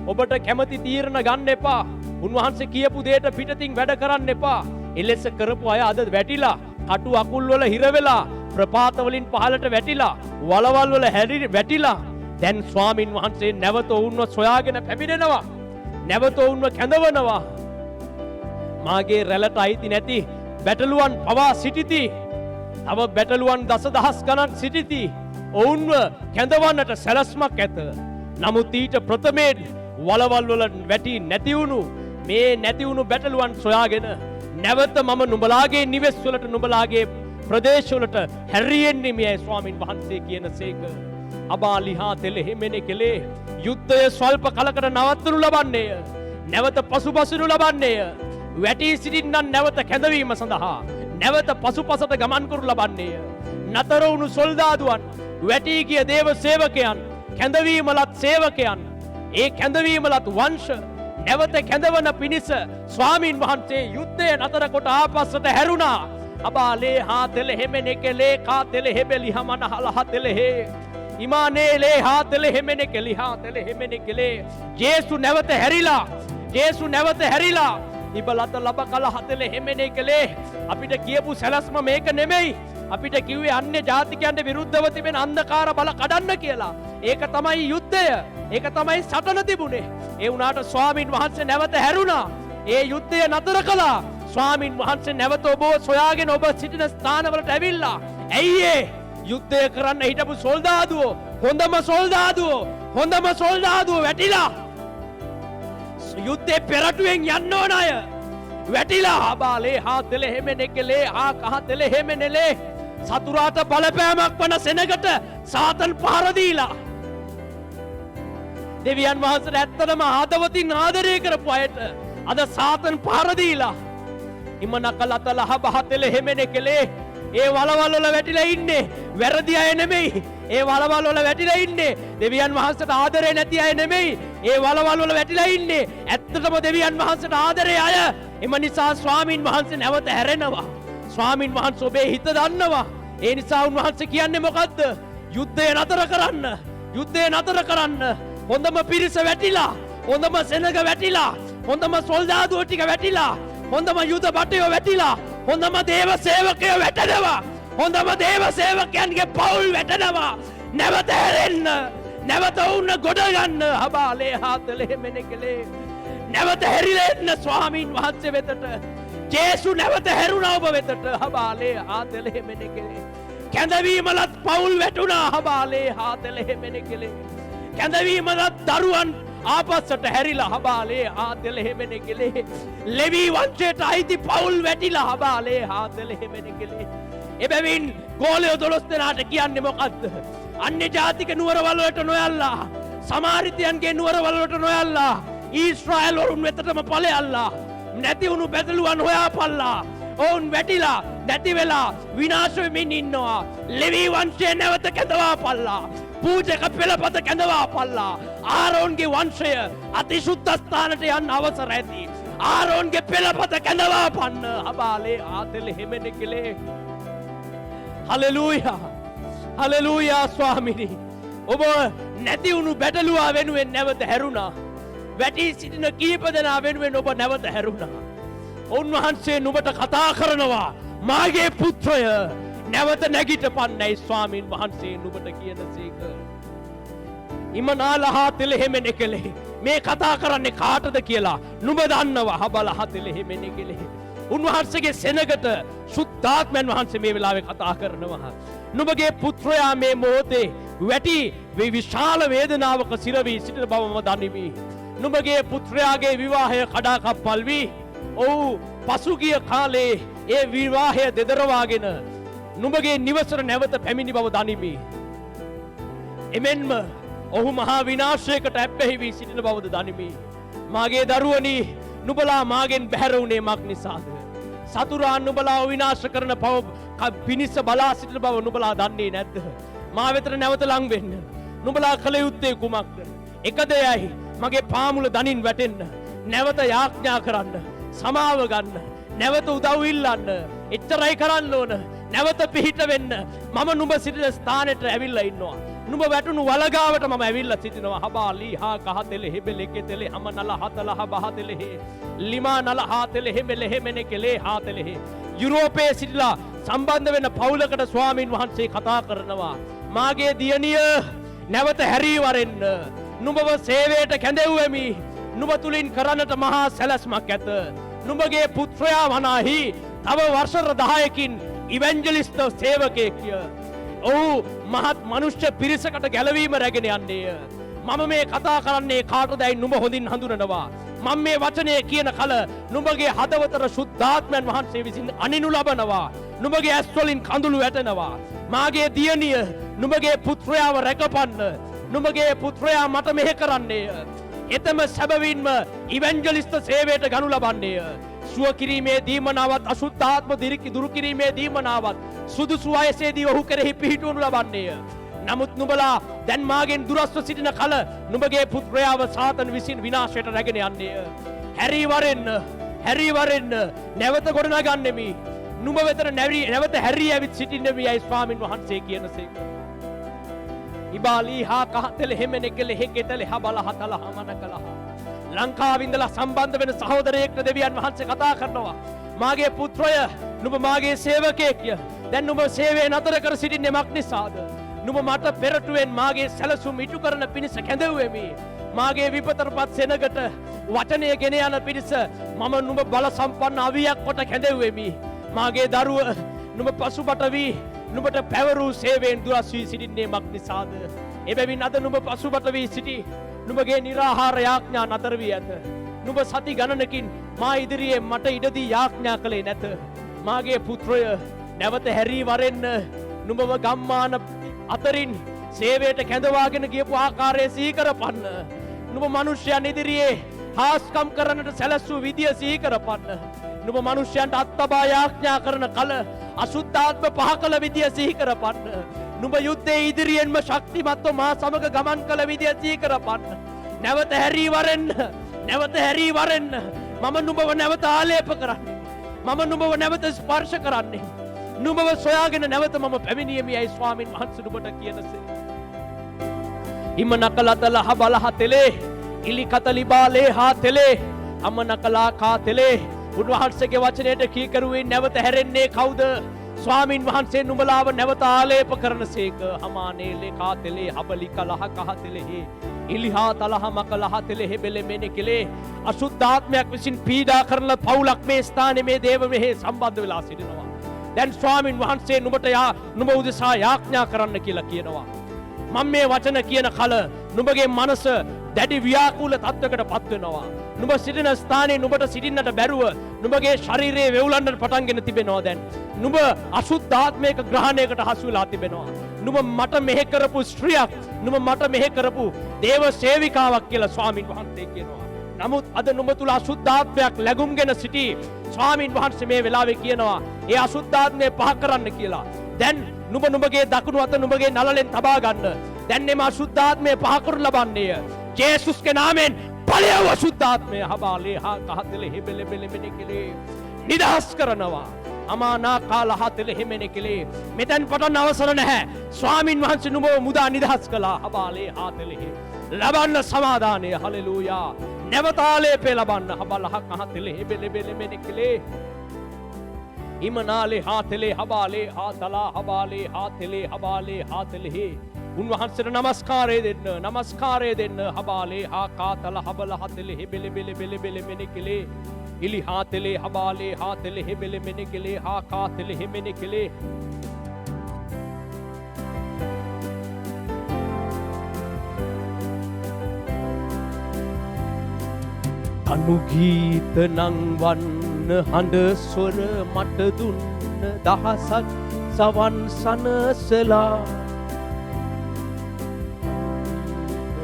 ඔබට කැමති තීරණ ගන්න එපා. උන්වහන්සේ කියපු දෙයට පිටතින් වැඩ කරන්න එපා. එලෙස කරපු අය අද වැටිලා කටු අකුල් වල හිර වෙලා ප්‍රපාත වලින් පහළට වැටිලා වලවල් වල හැරි වැටිලා දැන් ස්වාමින් වහන්සේ නැවත ඔවුන්ව සොයාගෙන පැමිණෙනවා. නැවත ඔවුන්ව කැඳවනවා. මාගේ රැළට අයිති නැති බැටළුවන් පවා සිටිති. තව බැටළුවන් දසදහස් ගණන් සිටිති. ඔවුන්ව කැඳවන්නට සැලැස්මක් ඇත. නමුත් ඊට ප්‍රථමයෙන් වලවල් වල වැටි නැතිවුණු මේ නැතිවුණු බැටළුවන් සොයාගෙන නැවත මම නුඹලාගේ නිවෙස් වලට නුඹලාගේ ප්‍රදේශ වලට හැරියෙන්නේ මෙයයි ස්වාමින් වහන්සේ කියන සේක. අබාලිහා තෙලෙහි මෙනෙ කෙලේ යුද්ධය ස්වල්ප කලකට නවත්වනු ලබන්නේය. නැවත පසුපසුනු ලබන්නේය. වැටී සිටින්නන් නැවත කැඳවීම සඳහා නැවත පසුපසට ගමන් කරු ලබන්නේය. නතර වුණු සොල්දාදුවන් වැටී ගිය දේව සේවකයන් කැඳවීමලත් සේවකයන් ඒ කැඳවීමලත් වංශ නැවත කැඳවන පිණිස ස්වාමීන් වහන්සේ යුද්ධය නතර කොට ආපස්සට හැරුණා. අබාලේ හා තෙලෙහෙමෙනෙ කෙලේ කා තෙලෙහෙබෙලි හමන හලහ තෙලෙහෙ ඉමානේ ලේ හා තෙලෙහෙමෙනෙ කෙලි හා තෙලෙහෙමෙනෙ කෙලේ. ජේසු නැවත හැරිලා. ජේසු නැවත හැරිලා. ඉබලත ලබ කල හතෙල හෙමෙනෙ කෙලේ. අපිට කියපු සැලැස්ම මේක නෙමෙයි. අපිට කිව්වේ අන්‍ය ජාතිකයන්ට විරුද්ධව තිබෙන අන්ධකාර බල කඩන්න කියලා. ඒක තමයි යුද්ධය. ඒක තමයි සටන තිබුණේ. ඒ වුණාට ස්වාමින් වහන්සේ නැවත හැරුණා. ඒ යුද්ධය නතර කළා. ස්වාමින් වහන්සේ නැවත ඔබ සොයාගෙන ඔබ සිටින ස්ථානවලට ඇවිල්ලා. ඇයි ඒ? යුද්ධය කරන්න හිටපු සොල්දාදුවෝ හොඳම සොල්දාදුවෝ වැටිලා. යුද්ධේ පෙරටුවෙන් යන්න ඕන අය වැටිලා. අබාලේ හා තෙලෙහෙමෙනෙ කෙලේ ආ කහ තෙලෙහෙමෙනෙලේ. සතුරාට බලපෑමක් වන සෙනගට සාතන් පහර දීලා. දෙවියන් වහන්සේට ඇත්තටම ආදවතින් ආදරය කරපු අයට අද සාතන් පහර දීලා. ඉමනකලත ලහ බහ තෙලෙහෙමෙනෙ කෙලේ. ඒ වලවල් වල වැටිලා ඉන්නේ වැරදි අය නෙමෙයි. ඒ වලවල් වල වැටිලා ඉන්නේ දෙවියන් වහන්සේට ආදරේ නැති අය නෙමෙයි. ඒ වලවල් වල වැටිලා ඉන්නේ ඇත්තටම දෙවියන් වහන්සේට ආදරේ අය. එම නිසා ස්වාමින් වහන්සේ නැවත හැරෙනවා. ස්වාමින් වහන්සේ ඔබේ හිත දන්නවා. ඒ නිසා උන්වහන්සේ කියන්නේ මොකද්ද? යුද්ධය නතර කරන්න. යුද්ධය නතර කරන්න. හොඳම පිරිස වැටිලා. හොඳම සෙනග වැටිලා. හොඳම සොල්දාදුවෝ ටික වැටිලා. හොඳම යුද බටයෝ වැටිලා. හොඳම දේව සේවකයෝ වැටෙනවා. හොඳම දේව සේවකයන්ගේ පවුල් වැටෙනවා. නැවත හැරෙන්න. නැවත වුණ ගොඩ ගන්න. හබාලේ හාතලේ මෙනෙකලේ. නැවත හැරිලා එන්න ස්වාමීන් වහන්සේ වෙතට. ජේසු නැවත හැරුණා ඔබ වෙතට. හබාලේ හාතලේ මෙනෙකලේ. කැඳවීමලත් පවුල් වැටුණා. හබාලේ හාතලේ මෙනෙකලේ. කැඳවීමලත් දරුවන් ආපස්සට හැරිලා. හබාලේ හාතලේ මෙනෙකලේ. ලෙවී වංශයට අයිති පවුල් වැටිලා. හබාලේ හාතලේ මෙනෙකලේ. එබැවින් ගෝලයෝ 12 දෙනාට කියන්නේ මොකද්ද? අන්‍ය ජාතික නුවරවල වලට නොයල්ලා. සමාරිතයන්ගේ නුවරවල වලට නොයල්ලා. ඊශ්‍රායල් වරුන් වෙතටම ඵලයල්ලා. නැති වුණු බැදලුවන් හොයාපල්ලා. ඔවුන් වැටිලා නැති වෙලා විනාශ වෙමින් ඉන්නවා. ලෙවී වංශය නැවත කැඳවාපල්ලා. පූජක පෙළපත කැඳවාපල්ලා. ආරෝන්ගේ වංශය අතිශුද්ධ ස්ථානට යන්න අවසර ඇති. ආරෝන්ගේ පෙළපත කැඳවාපන්න. හබාලේ ආතෙල හෙමෙනෙ කෙලේ. හලෙලූයා. හලෙලූයා ස්වාමිනී. ඔබ නැති වුණු බැටළුවා වෙනුවෙන් නැවත හැරුණා. වැටී සිටින කීප දෙනා වෙනුවෙන් ඔබ නැවත හැරුණා. උන්වහන්සේ නුඹට කතා කරනවා. මාගේ පුත්‍රය නැවත නැගිටපන්නයි ස්වාමීන් වහන්සේ නුඹට කියන සේක. ඉමනාලහා තෙලෙහෙමෙනෙ කෙලේ. මේ කතා කරන්නේ කාටද කියලා නුඹ දන්නවා. හබල හතලෙහි මෙනේ කෙලෙහි. උන්වහන්සේගේ සෙනගට සුද්ධාත්මයන් වහන්සේ මේ වෙලාවේ කතා කරනවා. නුඹගේ පුත්‍රයා මේ මොහොතේ වැටි විශාල වේදනාවක සිරවී සිටින බව මම දනිමි. නුඹගේ පුත්‍රයාගේ විවාහය කඩාකප්පල් වී ඔව් පසුගිය කාලේ ඒ විවාහය දෙදරවාගෙන නුඹගේ නිවසට නැවත පැමිණි බව දනිමි. එමෙන්ම ඔහු මහා විනාශයකට ඇබ්බැහි වී සිටින බවද දනිමි. මාගේ දරුවනි නුඹලා මාගෙන් බැහැර වුණේ මක් නිසාද? සතුරා නුඹලා විනාශ කරන පිණිස බලා සිටින බව නුඹලා දන්නේ නැද්ද? මා වෙතට නැවත ලං වෙන්න. නුඹලා කළ යුත්තේ කුමක්ද? එක දෙයයි මගේ පාමුල දනින් වැටෙන්න. නැවත යාඥා කරන්න. සමාව ගන්න. නැවත උදව් ඉල්ලන්න. එච්චරයි කරන්න ඕන. නැවත පිහිට වෙන්න. මම නුඹ සිටින ස්ථානෙට ඇවිල්ලා ඉන්නවා. නුඹ වැටුණු වලගාවට මම ඇවිල්ලා සිටිනවා. හබාලි හා කහතෙලෙ හෙබෙලෙ කෙතෙලෙ හම නල හතලහ බහතෙලෙ ලිමා නල හාතෙලෙ හෙබෙලෙ හෙමෙනෙ කෙලේ හාතෙලෙ. යුරෝපයේ සිටිලා සම්බන්ධ වෙන පවුලකට ස්වාමින් වහන්සේ කතා කරනවා. මාගේ දියණිය නැවත හැරී වරෙන්න. නුඹව සේවයට කැඳෙව්වෙමි. නුඹ තුලින් කරන්නට මහා සැලැස්මක් ඇත. නුඹගේ පුත්‍රයා වනාහි තව වර්ෂ 10කින් ඉවැන්ජලිස්ත සේවකයෙක්ය. ඔහු මහත් මනුෂ්‍ය පිරිසකට ගැලවීම රැගෙන යන්නේය. මම මේ කතා කරන්නේ කාටදයි නුඹ හොඳින් හඳුනනවා. මම මේ වචනය කියන කල නුඹගේ හදවතට ශුද්ධාත්මයන් වහන්සේ විසින් අනිනු ලබනවා. නුඹගේ ඇස් වලින් කඳුළු වැටෙනවා. මාගේ දියණිය නුඹගේ පුත්‍රයාව රැකපන්න. නුඹගේ පුත්‍රයා මට මෙහෙ කරන්නේය. එතම සැබවින්ම ඉවැන්ජලිස්ත සේවයට ගනු ලබන්නේය. සුව කිරීමේ දීමනාවත් අසුද්ධාත්ම දුරු කිරීමේ දීමනාවත් සුදුසු වයසේදී ඔහු කෙරෙහි පිහිටවනු ලබන්නේය. නමුත් නුඹලා දැන් මාගෙන් දුරස්ව සිටින කල නුඹගේ පුත්‍රයාව සාතන් විසින් විනාශයට රැගෙන යන්නේය. හැරී වරෙන්න නැවත ගොඩනගන්නෙමි. නුඹ වෙතට නැවත හැරී ඇවිත් සිටින්නෙමි යයි ස්වාමින් වහන්සේ කියනසේක. ඉබාලී හා කහතෙල හෙමෙනෙ කෙල හෙකෙතල හබල හතල හමන කලහ. ලංකාවින්දලා සම්බන්ධ වෙන සහෝදරයෙක්ට දෙවියන් වහන්සේ කතා කරනවා. මාගේ පුත්‍රය නුඹ මාගේ සේවකයෙක්ය. දැන් නුඹ සේවය නතර කර සිටින්නේ මක් නිසාද? නුඹ මට පෙරටුවෙන් මාගේ සැලසුම් ඉටු කරන පිණිස කැඳෙව්වෙමි. මාගේ විපතරපත් සෙනගට වචනය ගෙන යන පිණිස මම නුඹ බල සම්පන්න අවියක් කොට කැඳෙව්වෙමි. මාගේ දරුව නුඹ පසුබට වී නුඹට පැවරූ සේවයෙන් දුරස් වී සිටින්නේ මක් නිසාද? එබැවින් අද නුඹ පසුබට වී සිටි නුඹගේ නිරාහාර යාඥා නතර වී ඇත. නුඹ සති ගණනකින් මා ඉදිරියේ මට ඉඩදී යාඥා කළේ නැත. මාගේ පුත්‍රය නැවත හැරී වරෙන්න. නුඹව ගම්මාන අතරින් සේවයට කැඳවාගෙන ගියපු ආකාරය සිහි කරපන්න. නුඹ මනුෂ්‍යයන් ඉදිරියේ හාස්කම් කරන්නට සැලැස්සූ විදිය සිහි කරපන්න. නුඹ මනුෂ්‍යයන්ට අත්තබා යාඥා කරන කල අසුද්ධාත්ම පහ කළ විදිය සිහි කරපන්න. නුඹ යුද්ධයේ ඉදිරියෙන්ම ශක්තිමත්ව මා සමග ගමන් කළ විදිය සිහි කරපන්න. නැවත හැරී වරෙන්න. මම නුඹව නැවත ආලේප කරන්නේ. මම නුඹව නැවත ස්පර්ශ කරන්නේ. නුඹව සොයාගෙන නැවත මම පැමිණියෙමි යයි ස්වාමින් වහන්සේ නුඹට කියනසේ. හිම නකලතල හබලහ තෙලේ ඉලි කතලි බාලේ හා තෙලේ අම නකලා කා තෙලේ. උන්වහන්සේගේ වචනයට කීකරුවේ නැවත හැරෙන්නේ කවුද? ස්වාමින් වහන්සේ නුඹලාව නැවත ආලේප කරනසේක. හමානේලේ කා තෙලේ හබලි කලහ කහ තෙලෙහි ඉලිහා තලහ මකලහ තෙලෙහි බෙලෙමෙනෙ කෙලේ. අසුද්ධාත්මයක් විසින් පීඩා කරන පවුලක් මේ ස්ථානයේ මේ දේව මෙහි සම්බන්ධ වෙලා සිටිනවා. දැන් ස්වාමින් වහන්සේ නුඹ උදෙසා යාඥා කරන්න කියලා කියනවා. මම මේ වචන කියන කල නුඹගේ මනස දැඩි ව්‍යාකූල තත්වයකට පත් වෙනවා. නුඹ සිටින ස්ථානයේ නුඹට සිටින්නට බැරුව නුඹගේ ශරීරයේ වෙවුලන්නට පටන්ගෙන තිබෙනවා. දැන් නුඹ අසුද්ධාත්මයක ග්‍රහණයකට හසු වෙලා තිබෙනවා. නුඹ මට මෙහෙ කරපු ස්ත්‍රියක්, නුඹ මට මෙහෙ කරපු දේව සේවිකාවක් කියලා ස්වාමින් වහන්සේ කියනවා. නමුත් අද නුඹ තුල අසුද්ධාත්මයක් läගුම්ගෙන සිටි ස්වාමින් වහන්සේ මේ වෙලාවේ කියනවා ඒ අසුද්ධාත්මය පහ කරන්න කියලා. දැන් නුඹගේ දකුණු අත නුඹගේ නළලෙන් තබා ගන්න. දැන් මේ අසුද්ධාත්මය පහ කරු ලබන්නේය. ජේසුස්ගේ නාමයෙන් ඵලයව අසුද්ධාත්මය හබාලේ හා කහතෙලේ හෙබෙලෙ බෙලෙමෙනෙ කෙලේ නිදහස් කරනවා. අමානා කාලහ තෙලෙ හෙමෙනෙ කෙලේ. මෙතෙන් පටන් අවසර නැහැ. ස්වාමින් වහන්සේ නුඹව මුදා නිදහස් කළා. හබාලේ හා තෙලෙ ලබන්න සමාදානය. හලෙලූයා. නැවත ආලේපේ ලබන්න. හබලහ කහතෙලේ හෙබෙලෙ බෙලෙමෙනෙ කෙලේ ඉමනාලේ හා තෙලේ හබාලේ හා තලා හබාලේ හා තෙලේ හබාලේ හා තෙලෙහි උන්වහන්සේට නමස්කාරය දෙන්න, නමස්කාරය දෙන්න. හබාලේ හා කාතල හබල හතලේ හෙබෙලෙ බෙලෙ බෙලෙ බෙලෙ මෙනෙකලේ ඉලි හාතලේ හබාලේ හාතලේ හෙබෙලෙ මෙනෙකලේ හා කාතලේ හෙමෙනෙකලේ අනුගීත නංවන්න හඬ ස්වර මට දුන්න දහසක් සවන් සනසලා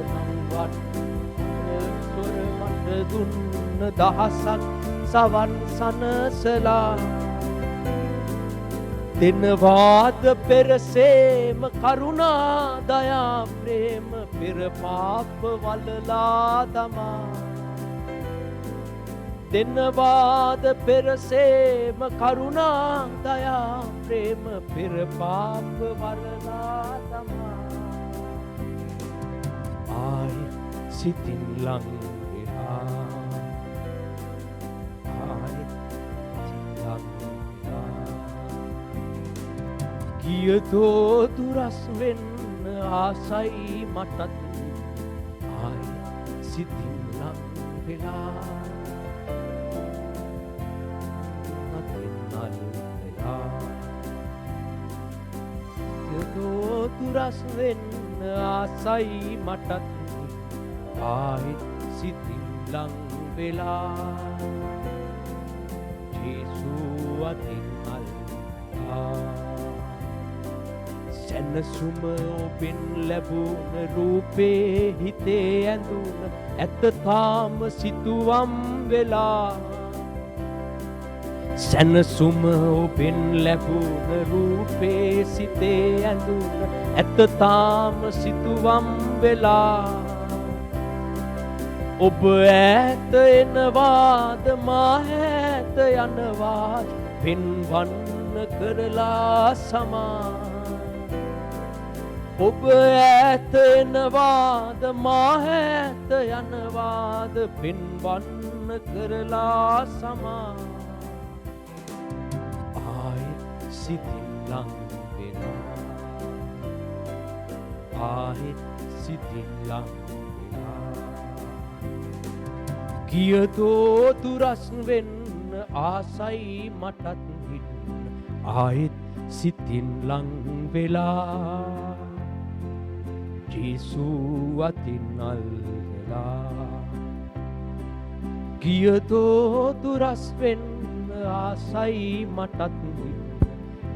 නංවන්න ස්වර මට දුන්න දහසක් සවන් සනසලා දෙනවාද පෙරසේම කරුණා දයා ප්‍රේම පෙර පාප වලලා දමා දෙනවාද පෙරසේම කරුණා දයා ප්‍රේම පෙර පාප වලලා දමා ආයි සිතින් ලං වෙලා ආයි සිතින් ලං වෙලා ගියදෝ දුරස් වෙන්න ආසයි මටත් ආයි සිතින් ලං වෙලා දුරස් වෙන්න ආසයි මටත් ආයිත් සිතින් ලං වෙලා ජේසුස් අතින් අල්ලා සැනසුම ඔබෙන් ලැබුණ රූපේ හිතේ ඇඳුන ඇත තාම සිතුවම් වෙලා සැනසුම ඔබෙන් ලැබුණ රූපේ සිතේ ඇඳුන ඇත තාම සිතුවම් වෙලා ඔබ ඈත එනවාද මා ඈත යනවාද පෙන්වන්න කරලා සමා ඔබ ඈත එනවාද මා ඈත යනවාද පෙන්වන්න කරලා සමා සිතින් ලං වෙලා ආයෙත් සිතින් ලං වෙලා ගියදෝ දුරස් වෙන්න ආසයි මටත් හිට ආයෙත් සිතින් ලං වෙලා ජේසුස් අතින් අල්ලා ගියදෝ දුරස් වෙන්න ආසයි මටත්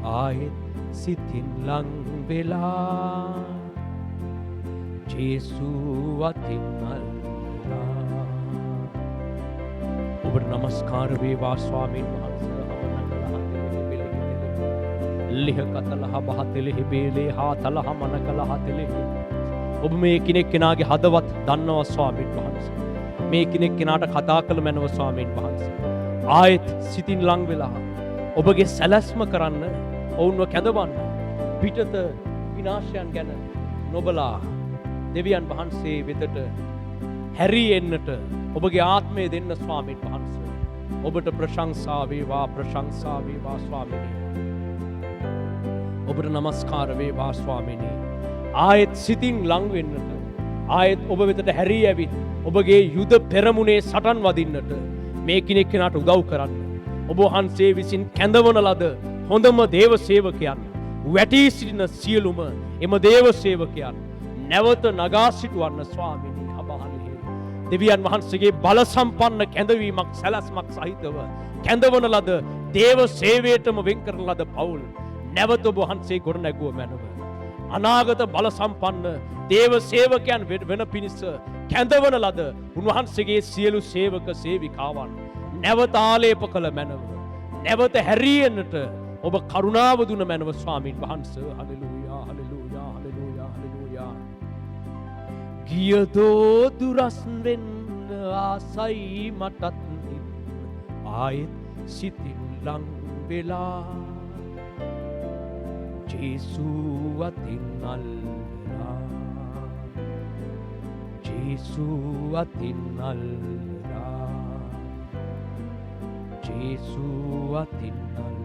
ආයෙත් සිතින් ලං වෙලා ජේසුස් අතින් අල්ලා ඔබට නමස්කාර වේවා ස්වාමීන් වහන්සේ ලිහ කතලහ බහතලෙහි බේලේ හාතලහ මනකලහ තෙලෙහි ඔබ මේ කෙනෙක් කෙනාගේ හදවත් දන්නවා ස්වාමීන් වහන්සේ මේ කෙනෙක් කෙනාට කතා කළ මැනව ස්වාමීන් වහන්සේ ආයෙත් සිතින් ලං වෙලා ඔබගේ සැලැස්ම කරන්න ඔවුන්ව කැඳවන්න පිටත විනාශයන් ගැන නොබලා දෙවියන් වහන්සේ වෙතට හැරී එන්නට ඔබගේ ආත්මය දෙන්න ස්වාමීන් වහන්සේ ඔබට ප්‍රශංසා වේවා ස්වාමීනි ඔබට නමස්කාර වේවා ස්වාමීනි ආයෙත් සිතින් ලං වෙන්නට ආයෙත් ඔබ වෙතට හැරී ඇවිත් ඔබගේ යුද පෙරමුණේ සටන් වදින්නට මේ කෙනෙක් කෙනාට උදව් කරන්න ඔබ වහන්සේ විසින් කැඳවන ලද හොඳම දේව සේවකයන් වැටී සිටින සියලුම එම දේව සේවකයන් නැවත නගා සිටවන්න ස්වාමීනි අබහලෙහි දෙවියන් වහන්සේගේ බල සම්පන්න කැඳවීමක් සැලැස්මක් සහිතව කැඳවන ලද දේව සේවයටම වෙන් කරන ලද පවුල් නැවත ඔබ වහන්සේ ගොඩ නැගුව මැනව අනාගත බල සම්පන්න දේව සේවකයන් වෙන පිණිස කැඳවන ලද උන්වහන්සේගේ සියලු සේවක සේවිකාවන් නැවත ආලේප කළ මැනව නැවත හැරියන්නට ඔබ කරුණාව දුන මැනව ස්වාමීන් වහන්සේ හලෙලූයා හලෙලූයා හලෙලූයා හලෙලූයා ගියදෝ දුරස් වෙන්න ආසයි මටත් ආයෙත් සිතින් ලං වෙලා ජේසුස් අතින් අල්ලා ජේසුස් අතින් අල්ලා ජේසුස් අතින් අල්ලා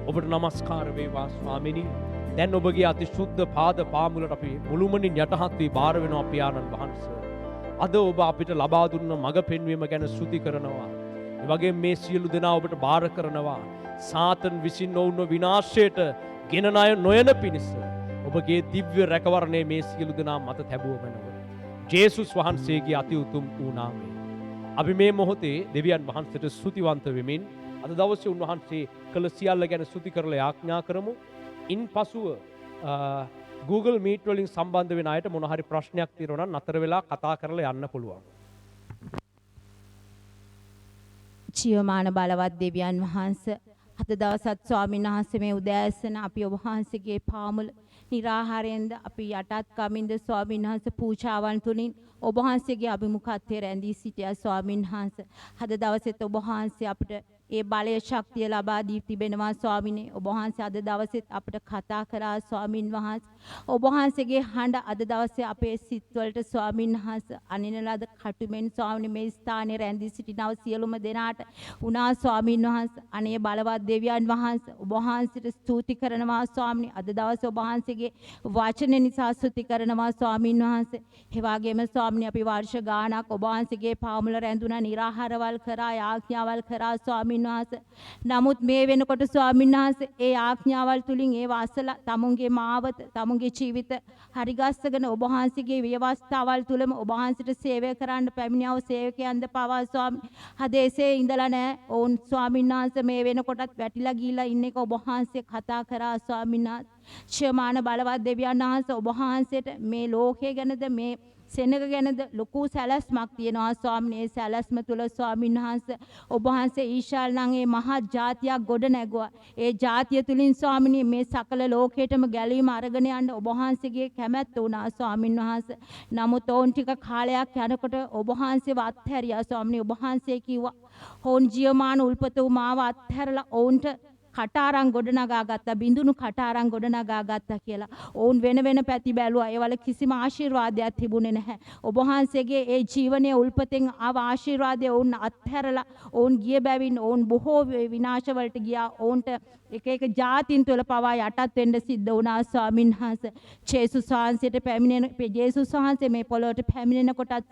ඔබට නමස්කාර වේවා ස්වාමිනී දැන් ඔබගේ අතිශුද්ධ පාද පාමුලට අපි මුළුමනින් යටහත් වී බාර වෙනවා පියාණන් වහන්සේ. අද ඔබ අපිට ලබා දුන්න මඟ පෙන්වීම ගැන ස්තුති කරනවා. ඒ වගේම මේ සියලු දෙනා ඔබට බාර කරනවා. සාතන් විසින් ඔවුන්ව විනාශයට ගෙන නොයන පිණිස ඔබගේ දිව්‍ය රැකවරණය මේ සියලු දෙනා මත තැබුවමනව. ජේසුස් වහන්සේගේ අති උතුම් වූ නාමයෙන් අපි මේ මොහොතේ දෙවියන් වහන්සේට ස්තුතිවන්ත වෙමින් අද දවසේ උන්වහන්සේ කළ සියල්ල ගැන ස්තුති කරලා යාඥා කරමු. ඉන්පසුව Google Meet වලින් සම්බන්ධ වෙන අයට මොන හරි ප්‍රශ්නයක් තියෙනවා නම් නතර වෙලා කතා කරලා යන්න පුළුවන්. ජීවමාන බලවත් දෙවියන් වහන්සේ අද දවසත් ස්වාමීන් වහන්සේ මේ උදෑසන අපි ඔබ වහන්සේගේ පාමුල निराहाරයෙන්ද අපි යටත් කමින්ද ස්වාමීන් වහන්සේ පූජාවන් තුලින් ඔබ වහන්සේගේ අභිමුඛත්වයේ රැඳී සිටියා ස්වාමීන් වහන්සේ. අද දවසෙත් ඔබ වහන්සේ අපිට ඒ බලය ශක්තිය ලබා දී තිබෙනවා ස්වාමිනේ. ඔබ වහන්සේ අද දවසෙත් අපිට කතා කරා ස්වාමින් වහන්සේ. ඔබ වහන්සේගේ හඬ අද දවසේ අපේ සිත්වලට ස්වාමින් වහන්සේ අනින ලද කටුමෙන් ස්වාමිනේ මේ ස්ථානයේ රැඳී සිටිනව සියලුම දෙනාට උනා ස්වාමින් වහන්සේ. අනේ බලවත් දෙවියන් වහන්සේ ඔබ වහන්සේට ස්තුති කරනවා ස්වාමිනේ. අද දවසේ ඔබ වහන්සේගේ වචන නිසා ස්තුති කරනවා ස්වාමින් වහන්සේ. ඒ වගේම ස්වාමිනේ අපි වර්ෂ ගාණක් ඔබ වහන්සේගේ පාමුල රැඳුණා නිරාහාරවල් කරා යාඥාවල් කරා ස්වාමින් වහන්සේ. නමුත් මේ වෙනකොට ස්වාමීන් වහන්සේ ඒ ආඥාවල් තුලින් ඒ වාසල තමුන්ගේ මාවත තමුන්ගේ ජීවිත හරිගස්සගෙන ඔබ වහන්සේගේ ව්‍යවස්ථාවල් තුලම ඔබ වහන්සේට සේවය කරන්න පැමිණියව සේවකයන්ද පවා ස්වාමී හදේසේ ඉඳලා නැහැ. ඔවුන් ස්වාමීන් වහන්සේ මේ වෙනකොටත් වැටිලා ගිහිලා ඉන්න එක ඔබ වහන්සේ කතා කරා ස්වාමීන් වහන්සේ. ක්ෂමාන බලවත් දෙවියන් වහන්සේ ඔබ වහන්සේට මේ ලෝකයේ ගැනද මේ සෙනග ගැනද ලොකු සැලැස්මක් තියෙනවා ස්වාමීන්. ඒ සැලැස්ම තුල ස්වාමීන් වහන්සේ ඔබ වහන්සේ ඊශාල් නම් ඒ මහා ජාතියක් ගොඩ නැගුවා. ඒ ජාතිය තුලින් ස්වාමීන් මේ සකල ලෝකයටම ගැලීම අරගෙන යන්න ඔබ වහන්සේගේ කැමැත්ත වුණා ස්වාමීන් වහන්සේ. නමුත් ඔවුන් ටික කාලයක් යනකොට ඔබ වහන්සේව අත්හැරියා ස්වාමීන්. ඔබ වහන්සේ කිව්වා ඔවුන් ජීවමාන උල්පත මාව අත්හැරලා ඔවුන්ට කටාරම් ගොඩනගා ගත්තා, බිඳුණු කටාරම් ගොඩනගා ගත්තා කියලා. ඔවුන් වෙන වෙන පැති බැලුවා. ඒවල කිසිම ආශිර්වාදයක් තිබුණේ නැහැ. ඔබ වහන්සේගේ ඒ ජීවනයේ උල්පතෙන් ආව ආශිර්වාදය ඔවුන් අත්හැරලා ඔවුන් ගිය බැවින් ඔවුන් බොහෝ විනාශ වලට ගියා. ඔවුන්ට එක එක ජාතින් තුළ පවා යටත් වෙන්න සිද්ධ වුණා ස්වාමීන් වහන්සේ. ජේසුස් වහන්සේට පැමිණෙන ජේසුස් වහන්සේ මේ පොළොවට පැමිණෙන කොටත්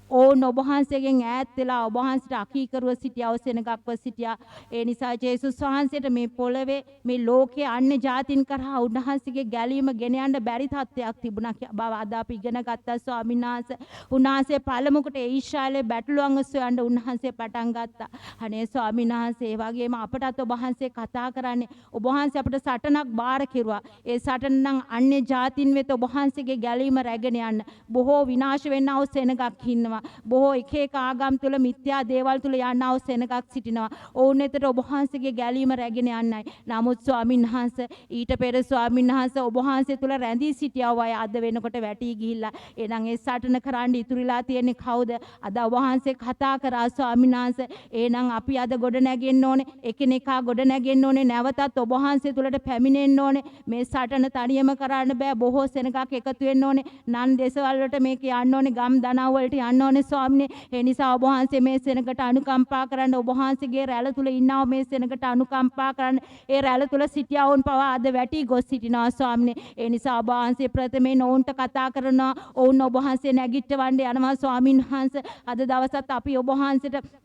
ඕන් ඔබ වහන්සේගෙන් ඈත් වෙලා ඔබ වහන්සේට අකීකරුව සිටියා, සෙනගක්ව සිටියා. ඒ නිසා ජේසුස් වහන්සේට මේ පොළවේ මේ ලෝකයේ අන්‍ය ජාතින් කරා උන්වහන්සේගේ ගැලීම ගෙන යන්න බැරි තත්ත්වයක් තිබුණා බව අද අපි ඉගෙන ගත්තා ස්වාමීන් වහන්සේ. උන්වහන්සේ පළමුවට ඒ ඊශ්‍රායලයේ බැටළුවන්ව සොයන්න උන්වහන්සේ පටන් ගත්තා. අනේ ස්වාමීන් වහන්සේ ඒ වගේම අපටත් ඔබ වහන්සේ කතා කරන්නේ ඔබ වහන්සේ අපට සටනක් බාර කෙරුවා. ඒ සටන නම් අන්‍ය ජාතින් වෙත ඔබ වහන්සේගේ ගැලීම රැගෙන යන්න. බොහෝ විනාශ වෙන්නව සෙනගක් ඉන්නවා. බොහෝ එක එක ආගම් තුල මිත්‍යා දේවල් තුල යන්නව සෙනගක් සිටිනවා. ඔවුන් වෙතට ඔබ වහන්සේගේ ගැලීම රැගෙන යන්නයි. නමුත් ස්වාමීන් වහන්සේ ඊට පෙර ස්වාමීන් වහන්සේ ඔබ වහන්සේ තුල රැඳී සිටියව අය අද වෙනකොට වැටි ගිහිල්ලා. එහෙනම් ඒ සටන කරන්න ඉතුරුලා තියෙන්නේ කවුද? අද ඔබ වහන්සේ කතා කරා ස්වාමීන් වහන්සේ. එහෙනම් අපි අද ගොඩ නැගෙන්න ඕනේ. එකිනෙකා ගොඩ නැගෙන්න ඕනේ. නැවතත් ඔබ වහන්සේ තුලට පැමිණෙන්න ඕනේ. මේ සටන තනියම කරන්න බෑ. බොහෝ සෙනගක් එකතු වෙන්න ඕනේ. නන් දේශවල වලට මේක යන්න ඕනේ. ගම් දනව් වලට යන්න ඕනේ ස්වාමීනි. ඒ නිසා ඔබ වහන්සේ මේ සෙනගට අනුකම්පා කරන්න. ඔබ වහන්සේගේ රැළ තුල ඉන්නව මේ සෙනගට අනුකම්පා කරන්න. ඒ රැළ තුල සිටියා වුන් පවා අද වැටි ගොස් සිටිනවා ස්වාමීනි. ඒ නිසා ඔබ වහන්සේ ප්‍රථමයෙන් ඔවුන්ට කතා කරනවා. ඔවුන් ඔබ වහන්සේ නැගිටවන්න යනවා ස්වාමීන් වහන්සේ. අද දවසත් අපි ඔබ වහන්සේට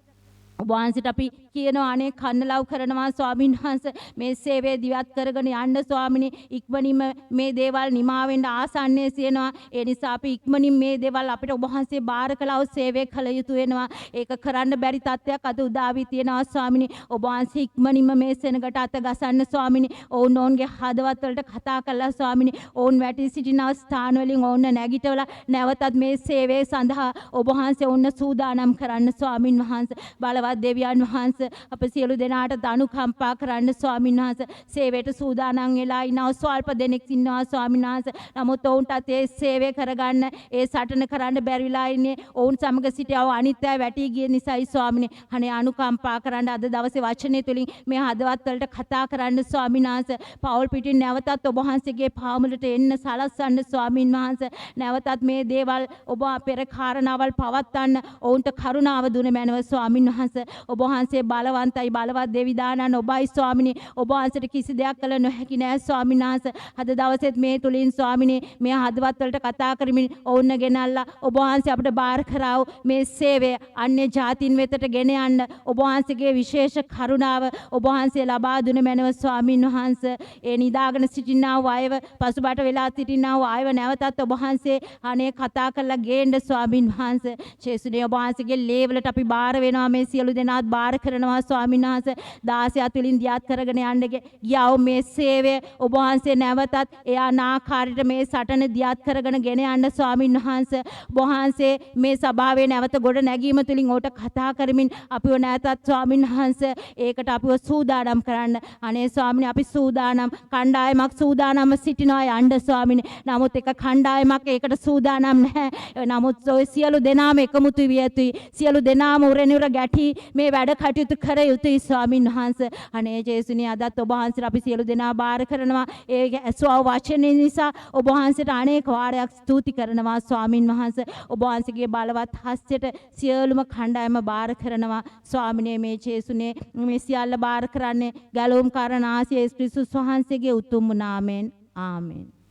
ඔබ වහන්සේට අපි කියනවා අනේ කන්නලව් කරනවා ස්වාමීන් වහන්සේ. මේ සේවය දිවත් කරගෙන යන්න ස්වාමීනි. ඉක්මනින්ම මේ දේවල් නිමා වෙන්න ආසන්නයේ සියනවා. ඒ නිසා අපි ඉක්මනින් මේ දේවල් අපිට ඔබ වහන්සේ බාර කළව සේවය කළ යුතු වෙනවා. ඒක කරන්න බැරි තත්ත්වයක් අද උදා වී තියෙනවා ස්වාමීනි. ඔබ වහන්සේ ඉක්මනින්ම මේ සෙනගට අත ගසන්න ස්වාමීනි. ඔවුන්ගේ හදවත් වලට කතා කළා ස්වාමීනි. ඔවුන් වැටි සිටින ස්ථාන වලින් ඔවුන් නැගිටවලා නැවතත් මේ සේවය සඳහා ඔබ වහන්සේ ඔවුන් සූදානම් කරන්න ස්වාමීන් වහන්සේ. බලවත් දෙවියන් වහන්සේ අප සියලු දෙනාට අනුකම්පා කරන්න ස්වාමීන් වහන්සේ. සේවයට සූදානම් වෙලා ඉන්නවා ස්වල්ප දෙනෙක් ඉන්නවා ස්වාමීන් වහන්සේ. නමුත් ඔවුන්ටත් ඒ සේවය කරගන්න ඒ සටන කරන්න බැරි වෙලා ඉන්නේ. ඔවුන් සමග සිටියව අනිත්‍යය වැටි ගිය නිසායි ස්වාමීනි. අනේ අනුකම්පා කරන්න අද දවසේ වචනේ තුලින් මේ හදවත් වලට කතා කරන්න ස්වාමීන් වහන්සේ. පෞල් පිටින් නැවතත් ඔබ වහන්සේගේ පාමුලට එන්න සලස්වන්න ස්වාමීන් වහන්සේ. නැවතත් මේ දේවල් ඔබ පෙර කාරණාවල් පවත්වන්න ඔවුන්ට කරුණාව දුන මැනව ස්වාමීන් වහන්සේ. වහන්සේ ඔබ වහන්සේ බලවන්තයි බලවත් දෙවි දානන් ඔබයි ස්වාමිනේ ඔබ වහන්සේට කිසි දෙයක් කළ නොහැකි නෑ ස්වාමීන් වහන්සේ අද දවසේත් මේ තුලින් ස්වාමිනේ මේ හදවත් වලට කතා කරමින් ඔවුන් ගෙනල්ලා ඔබ වහන්සේ අපිට බාර කරාව මේ සේවය අන්‍ය ජාතීන් වෙතට ගෙන යන්න ඔබ වහන්සේගේ විශේෂ කරුණාව ඔබ වහන්සේ ලබා දුන මැනව ස්වාමීන් වහන්සේ ඒ නිදාගෙන සිටිනා වූ අයව පසුබට වෙලා සිටිනා වූ අයව නැවතත් ඔබ වහන්සේ අනේ කතා කරලා ගේන්න ස්වාමීන් වහන්සේ ජේසුනේ ඔබ වහන්සේගේ ලේවලට අපි බාර වෙනවා මේ සියලු දෙනාත් බාර කරනවා ස්වාමීන් වහන්සේ 16 තුලින් දියත් කරගෙන යන්න ගියව මේ සේවය ඔබ වහන්සේ නැවතත් එයා නාකාරයට මේ සටන දියත් කරගෙන ගෙන යන්න ස්වාමීන් වහන්සේ ඔබ වහන්සේ මේ සභාවේ නැවත ගොඩ නැගීම තුලින් ඔට කතා කරමින් අපිව නැවතත් ස්වාමීන් වහන්සේ ඒකට අපිව සූදානම් කරන්න අනේ ස්වාමීනි අපි සූදානම් කණ්ඩායමක් සූදානම්ව සිටිනවා යන්න ස්වාමීනි නමුත් එක කණ්ඩායමක් ඒකට සූදානම් නැහැ නමුත් ඔය සියලු දෙනාම එකමුතු විය යුතුයි සියලු දෙනාම උරෙනුර ගැටි මේ වැඩ කටයුතු කර යුතුයි ස්වාමීන් වහන්සේ අනේ ජේසුනි අදත් ඔබ වහන්සේට අපි සියලු දෙනා බාර කරනවා ඒ ඇසුව වචනේ නිසා ඔබ වහන්සේට අනේක වාරයක් ස්තුති කරනවා ස්වාමින් වහන්සේ ඔබ වහන්සේගේ බලවත් හස්තයට සියලුම කණ්ඩායම බාර කරනවා ස්වාමිනේ මේ ජේසුනේ මේ සියල්ල බාර කරන්නේ ගැලවුම් කරන ආසිය ක්‍රිස්තුස් වහන්සේගේ උතුම් නාමයෙන් ආමෙන්